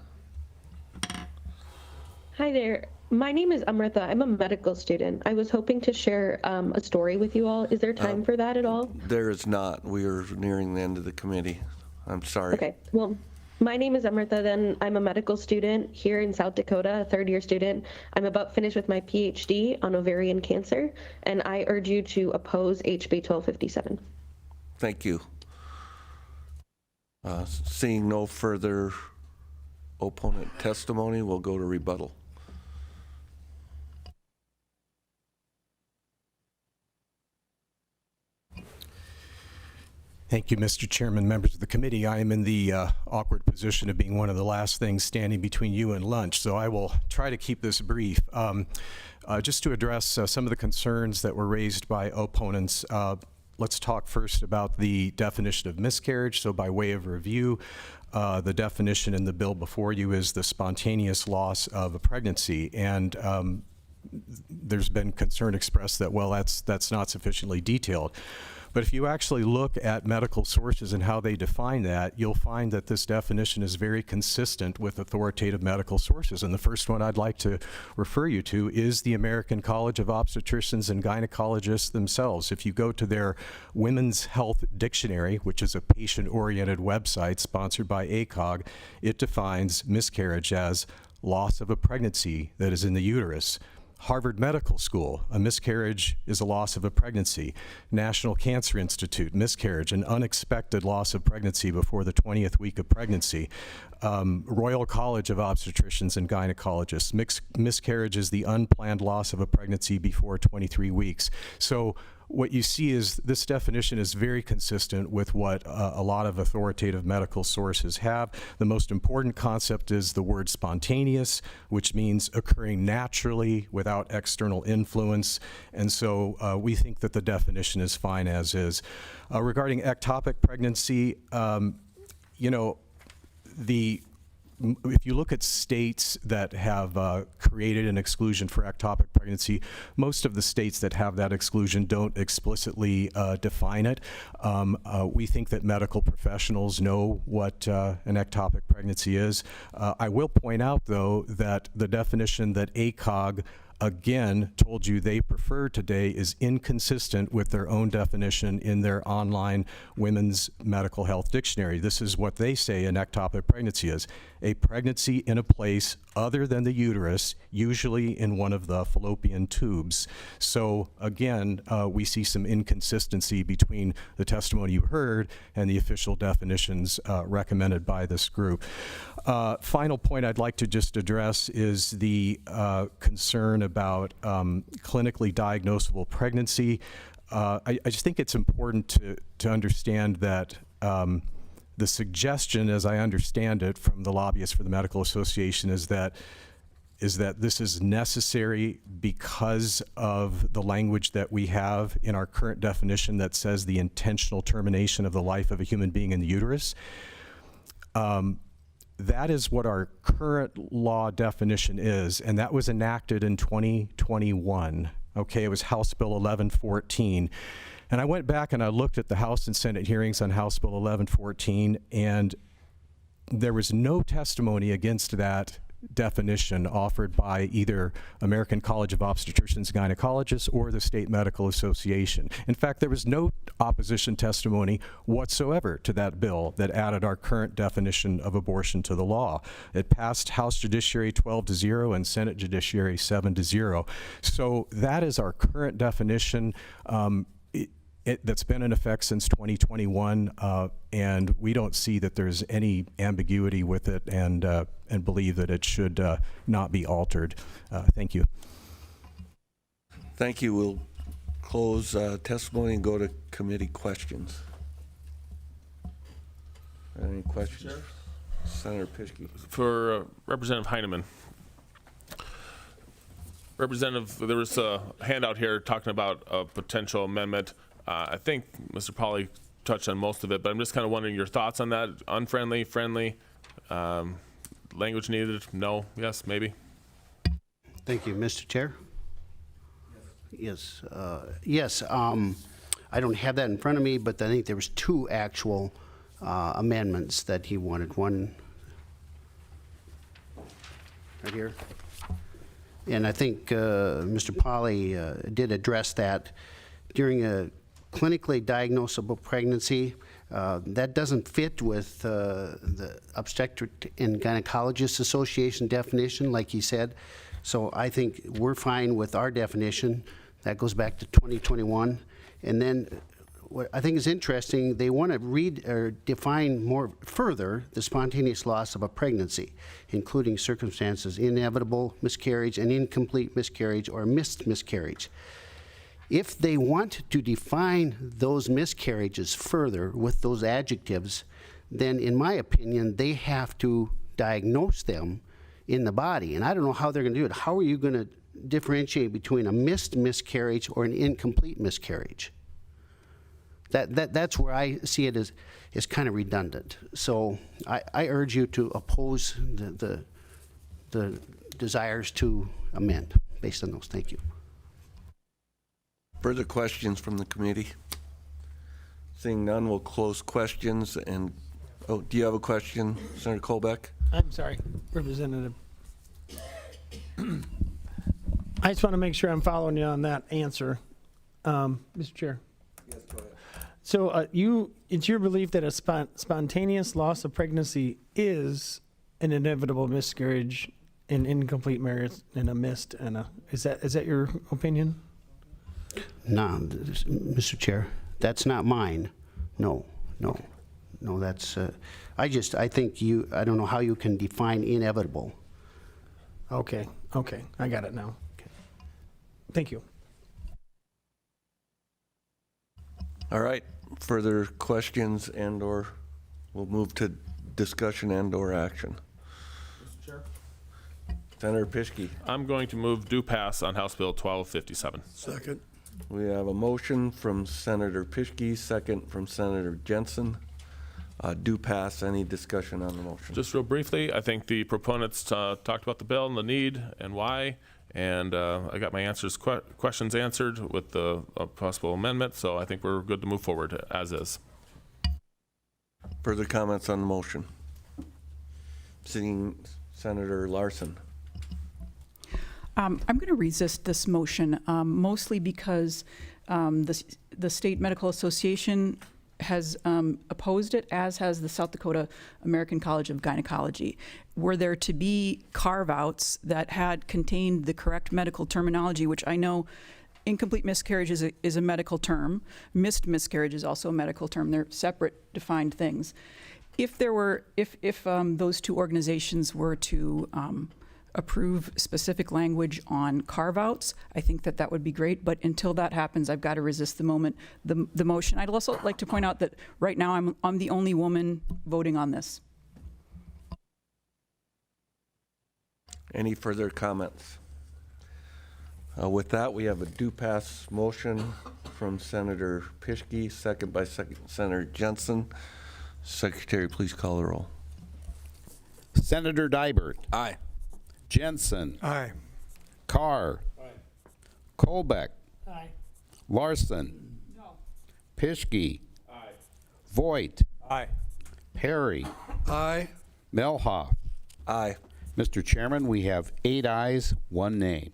Hi there. My name is Amrita. I'm a medical student. I was hoping to share a story with you all. Is there time for that at all? There is not. We are nearing the end of the committee. I'm sorry. Okay. Well, my name is Amrita. Then I'm a medical student here in South Dakota, a third-year student. I'm about finished with my PhD on ovarian cancer, and I urge you to oppose HB 1257. Thank you. Seeing no further opponent testimony, we'll go to rebuttal. Thank you, Mr. Chairman, members of the committee. I am in the awkward position of being one of the last things standing between you and lunch, so I will try to keep this brief. Just to address some of the concerns that were raised by opponents, let's talk first about the definition of miscarriage. So by way of review, the definition in the bill before you is the spontaneous loss of a pregnancy. And there's been concern expressed that, well, that's not sufficiently detailed. But if you actually look at medical sources and how they define that, you'll find that this definition is very consistent with authoritative medical sources. And the first one I'd like to refer you to is the American College of Obstetricians and Gynecologists themselves. If you go to their Women's Health Dictionary, which is a patient-oriented website sponsored by ACOG, it defines miscarriage as loss of a pregnancy that is in the uterus. Harvard Medical School, a miscarriage is a loss of a pregnancy. National Cancer Institute, miscarriage, an unexpected loss of pregnancy before the 20th week of pregnancy. Royal College of Obstetricians and Gynecologists, miscarriage is the unplanned loss of a pregnancy before 23 weeks. So what you see is this definition is very consistent with what a lot of authoritative medical sources have. The most important concept is the word spontaneous, which means occurring naturally without external influence. And so we think that the definition is fine as is. Regarding ectopic pregnancy, you know, if you look at states that have created an exclusion for ectopic pregnancy, most of the states that have that exclusion don't explicitly define it. We think that medical professionals know what an ectopic pregnancy is. I will point out, though, that the definition that ACOG again told you they prefer today is inconsistent with their own definition in their online Women's Medical Health Dictionary. This is what they say an ectopic pregnancy is: a pregnancy in a place other than the uterus, usually in one of the fallopian tubes. So again, we see some inconsistency between the testimony you heard and the official definitions recommended by this group. Final point I'd like to just address is the concern about clinically diagnosable pregnancy. I just think it's important to understand that the suggestion, as I understand it from the lobbyists for the Medical Association, is that this is necessary because of the language that we have in our current definition that says the intentional termination of the life of a human being in the uterus. That is what our current law definition is, and that was enacted in 2021. Okay, it was House Bill 1114. And I went back and I looked at the House and Senate hearings on House Bill 1114, and there was no testimony against that definition offered by either American College of Obstetricians and Gynecologists or the State Medical Association. In fact, there was no opposition testimony whatsoever to that bill that added our current definition of abortion to the law. It passed House Judiciary 12-0 and Senate Judiciary 7-0. So that is our current definition. That's been in effect since 2021, and we don't see that there's any ambiguity with it, and believe that it should not be altered. Thank you. Thank you. We'll close testimony and go to committee questions. Any questions? Sure. Senator Pischke. For Representative Heineman. Representative, there was a handout here talking about a potential amendment. I think Mr. Pauley touched on most of it, but I'm just kind of wondering your thoughts on that. Unfriendly, friendly, language needed, no, yes, maybe? Thank you, Mr. Chair. Yes, yes. I don't have that in front of me, but I think there was 2 actual amendments that he wanted. One right here. And I think Mr. Pauley did address that during a clinically diagnosable pregnancy. That doesn't fit with the Obstetric and Gynecologist Association definition, like he said. So I think we're fine with our definition. That goes back to 2021. And then what I think is interesting, they want to read or define more further the spontaneous loss of a pregnancy, including circumstances inevitable miscarriage, and incomplete miscarriage, or missed miscarriage. If they want to define those miscarriages further with those adjectives, then in my opinion, they have to diagnose them in the body. And I don't know how they're going to do it. How are you going to differentiate between a missed miscarriage or an incomplete miscarriage? That's where I see it as kind of redundant. So I urge you to oppose the desires to amend based on those. Thank you. Further questions from the committee? Seeing none, we'll close questions. And oh, do you have a question, Senator Colbeck? I'm sorry, Representative. I just want to make sure I'm following you on that answer, Mr. Chair. Yes, go ahead. So it's your belief that a spontaneous loss of pregnancy is an inevitable miscarriage, an incomplete marriage, and a missed, and is that your opinion? No, Mr. Chair, that's not mine. No, that's, I think I don't know how you can define inevitable. Okay, I got it now. Okay. Thank you. All right, further questions and/or we'll move to discussion and/or action. Mr. Chair. Senator Pischke. I'm going to move due pass on House Bill 1257. Second. We have a motion from Senator Pischke, second from Senator Jensen. Due pass. Any discussion on the motion? Just real briefly, I think the proponents talked about the bill and the need and why, and I got my questions answered with the possible amendment, so I think we're good to move forward as is. Further comments on the motion? Seeing Senator Larson. I'm going to resist this motion, mostly because the State Medical Association has opposed it, as has the South Dakota American College of Gynecology. Were there to be carve-outs that had contained the correct medical terminology, which I know incomplete miscarriage is a medical term, missed miscarriage is also a medical term, they're separate defined things. If those 2 organizations were to approve specific language on carve-outs, I think that would be great. But until that happens, I've got to resist the motion. I'd also like to point out that right now I'm the only woman voting on this. Any further comments? With that, we have a due pass motion from Senator Pischke, second by Senator Jensen. Secretary, please call the roll. Senator Dybert. Aye. Jensen. Aye. Carr. Aye. Colbeck. Aye. Larson. No. Pischke. Aye. Voigt. Aye. Perry. Aye. Melhoff. Aye. Mr. Chairman, we have 8 ayes, 1 nay.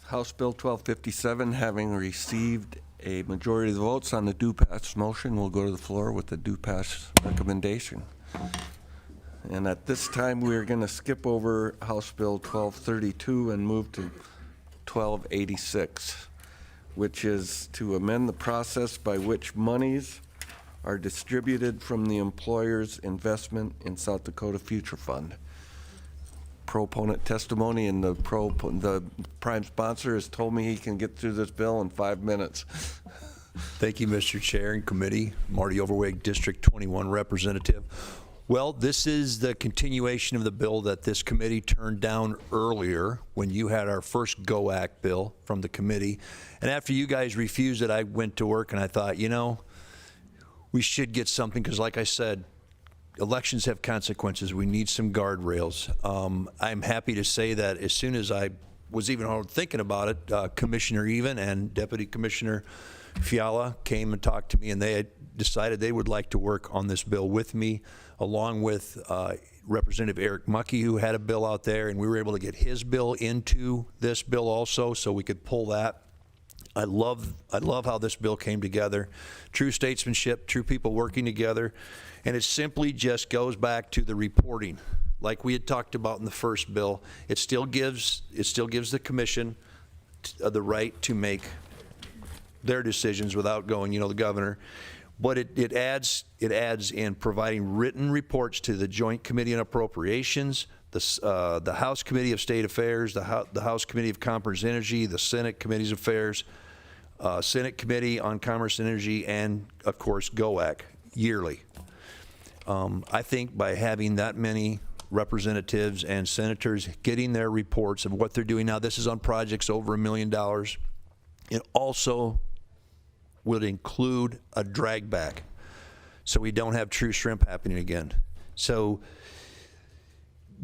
House Bill 1257, having received a majority of the votes on the do pass motion, will go to the floor with the do pass recommendation. And at this time, we're going to skip over House Bill 1232 and move to 1286, which is to amend the process by which monies are distributed from the employer's investment in South Dakota Future Fund. Proponent testimony, and the prime sponsor has told me he can get through this bill in 5 minutes. Thank you, Mr. Chair and committee. Marty Overweg, District 21 representative. Well, this is the continuation of the bill that this committee turned down earlier when you had our first GO Act bill from the committee. And after you guys refused it, I went to work and I thought, you know, we should get something, because like I said, elections have consequences. We need some guardrails. I'm happy to say that as soon as I was even thinking about it, Commissioner Even and Deputy Commissioner Fiala came and talked to me, and they had decided they would like to work on this bill with me, along with Representative Eric Mucky, who had a bill out there, and we were able to get his bill into this bill also, so we could pull that. I love how this bill came together. True statesmanship, true people working together. And it simply just goes back to the reporting. Like we had talked about in the first bill, it still gives the commission the right to make their decisions without going, the governor. But it adds in providing written reports to the Joint Committee on Appropriations, the House Committee of State Affairs, the House Committee of Commerce and Energy, the Senate Committees Affairs, Senate Committee on Commerce and Energy, and of course GOAC yearly. I think by having that many representatives and senators getting their reports of what they're doing now, this is on projects over $1 million. It also would include a drag back, so we don't have true shrimp happening again. So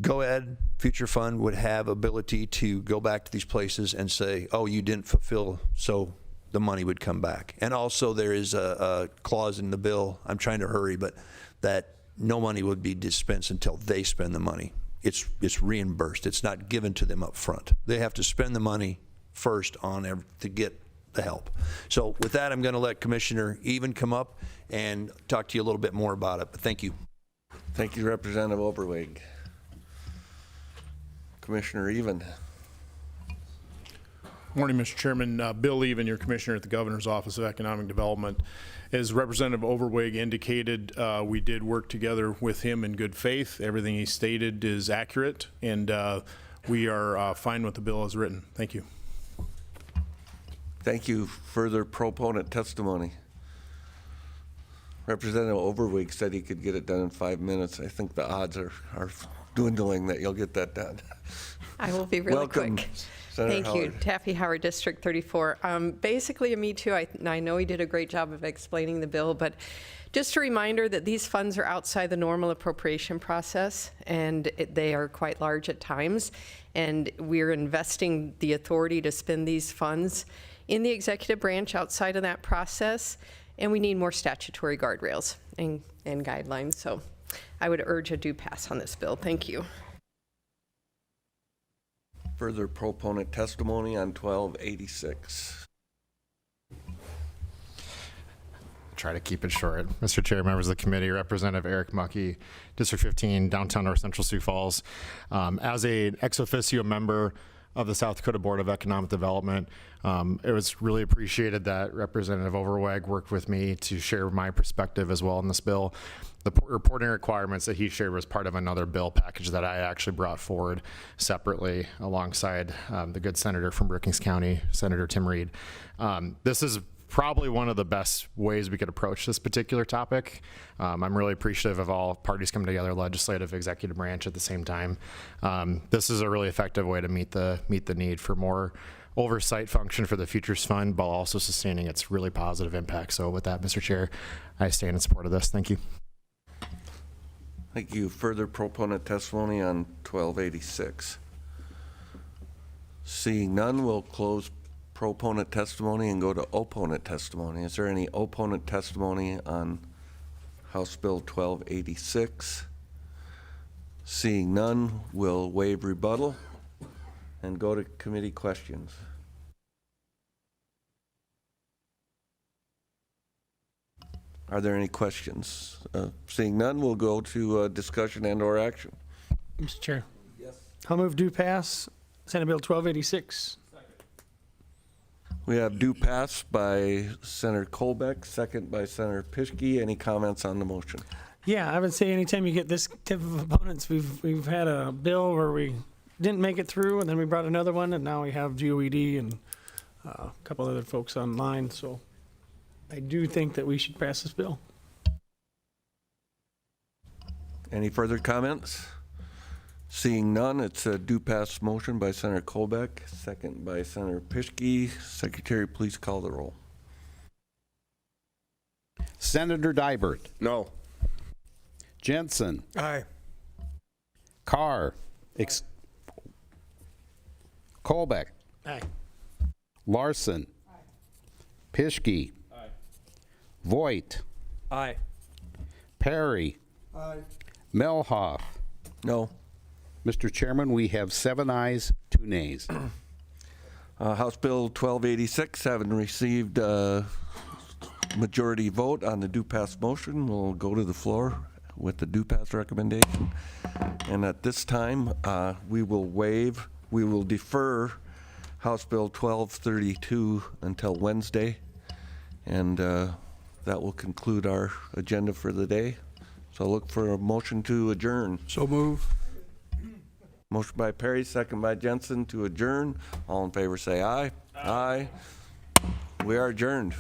Go Ed Future Fund would have ability to go back to these places and say, oh, you didn't fulfill, so the money would come back. And also there is a clause in the bill, I'm trying to hurry, but that no money would be dispensed until they spend the money. It's reimbursed. It's not given to them up front. They have to spend the money first to get the help. So with that, I'm going to let Commissioner Even come up and talk to you a little bit more about it. But thank you. Thank you, Representative Overweg. Commissioner Even. Morning, Mr. Chairman. Bill Even, your Commissioner at the Governor's Office of Economic Development. As Representative Overweg indicated, we did work together with him in good faith. Everything he stated is accurate, and we are fine with the bill as written. Thank you. Thank you. Further proponent testimony. Representative Overweg said he could get it done in 5 minutes. I think the odds are dwindling that you'll get that done. I will be really Welcome, quick. Senator Thank you. Howard. Taffy Howard, District 34. Basically, a me too. I know he did a great job of explaining the bill, but just a reminder that these funds are outside the normal appropriation process, and they are quite large at times. And we're investing the authority to spend these funds in the executive branch outside of that process, and we need more statutory guardrails and guidelines. So I would urge a do pass on this bill. Thank you. Further proponent testimony on 1286. Try to keep it short. Mr. Chair, members of the committee, Representative Eric Mucky, District 15, downtown North Central Sioux Falls. As an ex officio member of the South Dakota Board of Economic Development, it was really appreciated that Representative Overweg worked with me to share my perspective as well in this bill. The reporting requirements that he shared was part of another bill package that I actually brought forward separately alongside the good senator from Brookings County, Senator Tim Reed. This is probably one of the best ways we could approach this particular topic. I'm really appreciative of all parties coming together, legislative, executive branch at the same time. This is a really effective way to meet the need for more oversight function for the Futures Fund while also sustaining its really positive impact. So with that, Mr. Chair, I stand in support of this. Thank you. Thank you. Further proponent testimony on 1286. Seeing none, we'll close proponent testimony and go to opponent testimony. Is there any opponent testimony on House Bill 1286? Seeing none, we'll waive rebuttal and go to committee questions. Are there any questions? Seeing none, we'll go to discussion and/or action. Mr. Chair. Yes. I'll move due pass Senate Bill 1286. We have due pass by Senator Colbeck, second by Senator Pischke. Any comments on the motion? Yeah, I would say anytime you get this type of opponents, we've had a bill where we didn't make it through, and then we brought another one, and now we have GOED and a couple other folks online. So I do think that we should pass this bill. Any further comments? Seeing none, it's a due pass motion by Senator Colbeck, second by Senator Pischke. Secretary, please call the roll. Senator Dybert. No. Jensen. Aye. Carr. Colbeck. Aye. Larson. Pischke. Voigt. Aye. Perry. Aye. Melhoff. No. Mr. Chairman, we have 7 ayes, 2 nays. House Bill 1286, having received a majority vote on the due pass motion, will go to the floor with the due pass recommendation. And at this time, we will defer House Bill 1232 until Wednesday. And that will conclude our agenda for the day. So I'll look for a motion to adjourn. So move. Motion by Perry, second by Jensen to adjourn. All in favor say aye. Aye. We are adjourned.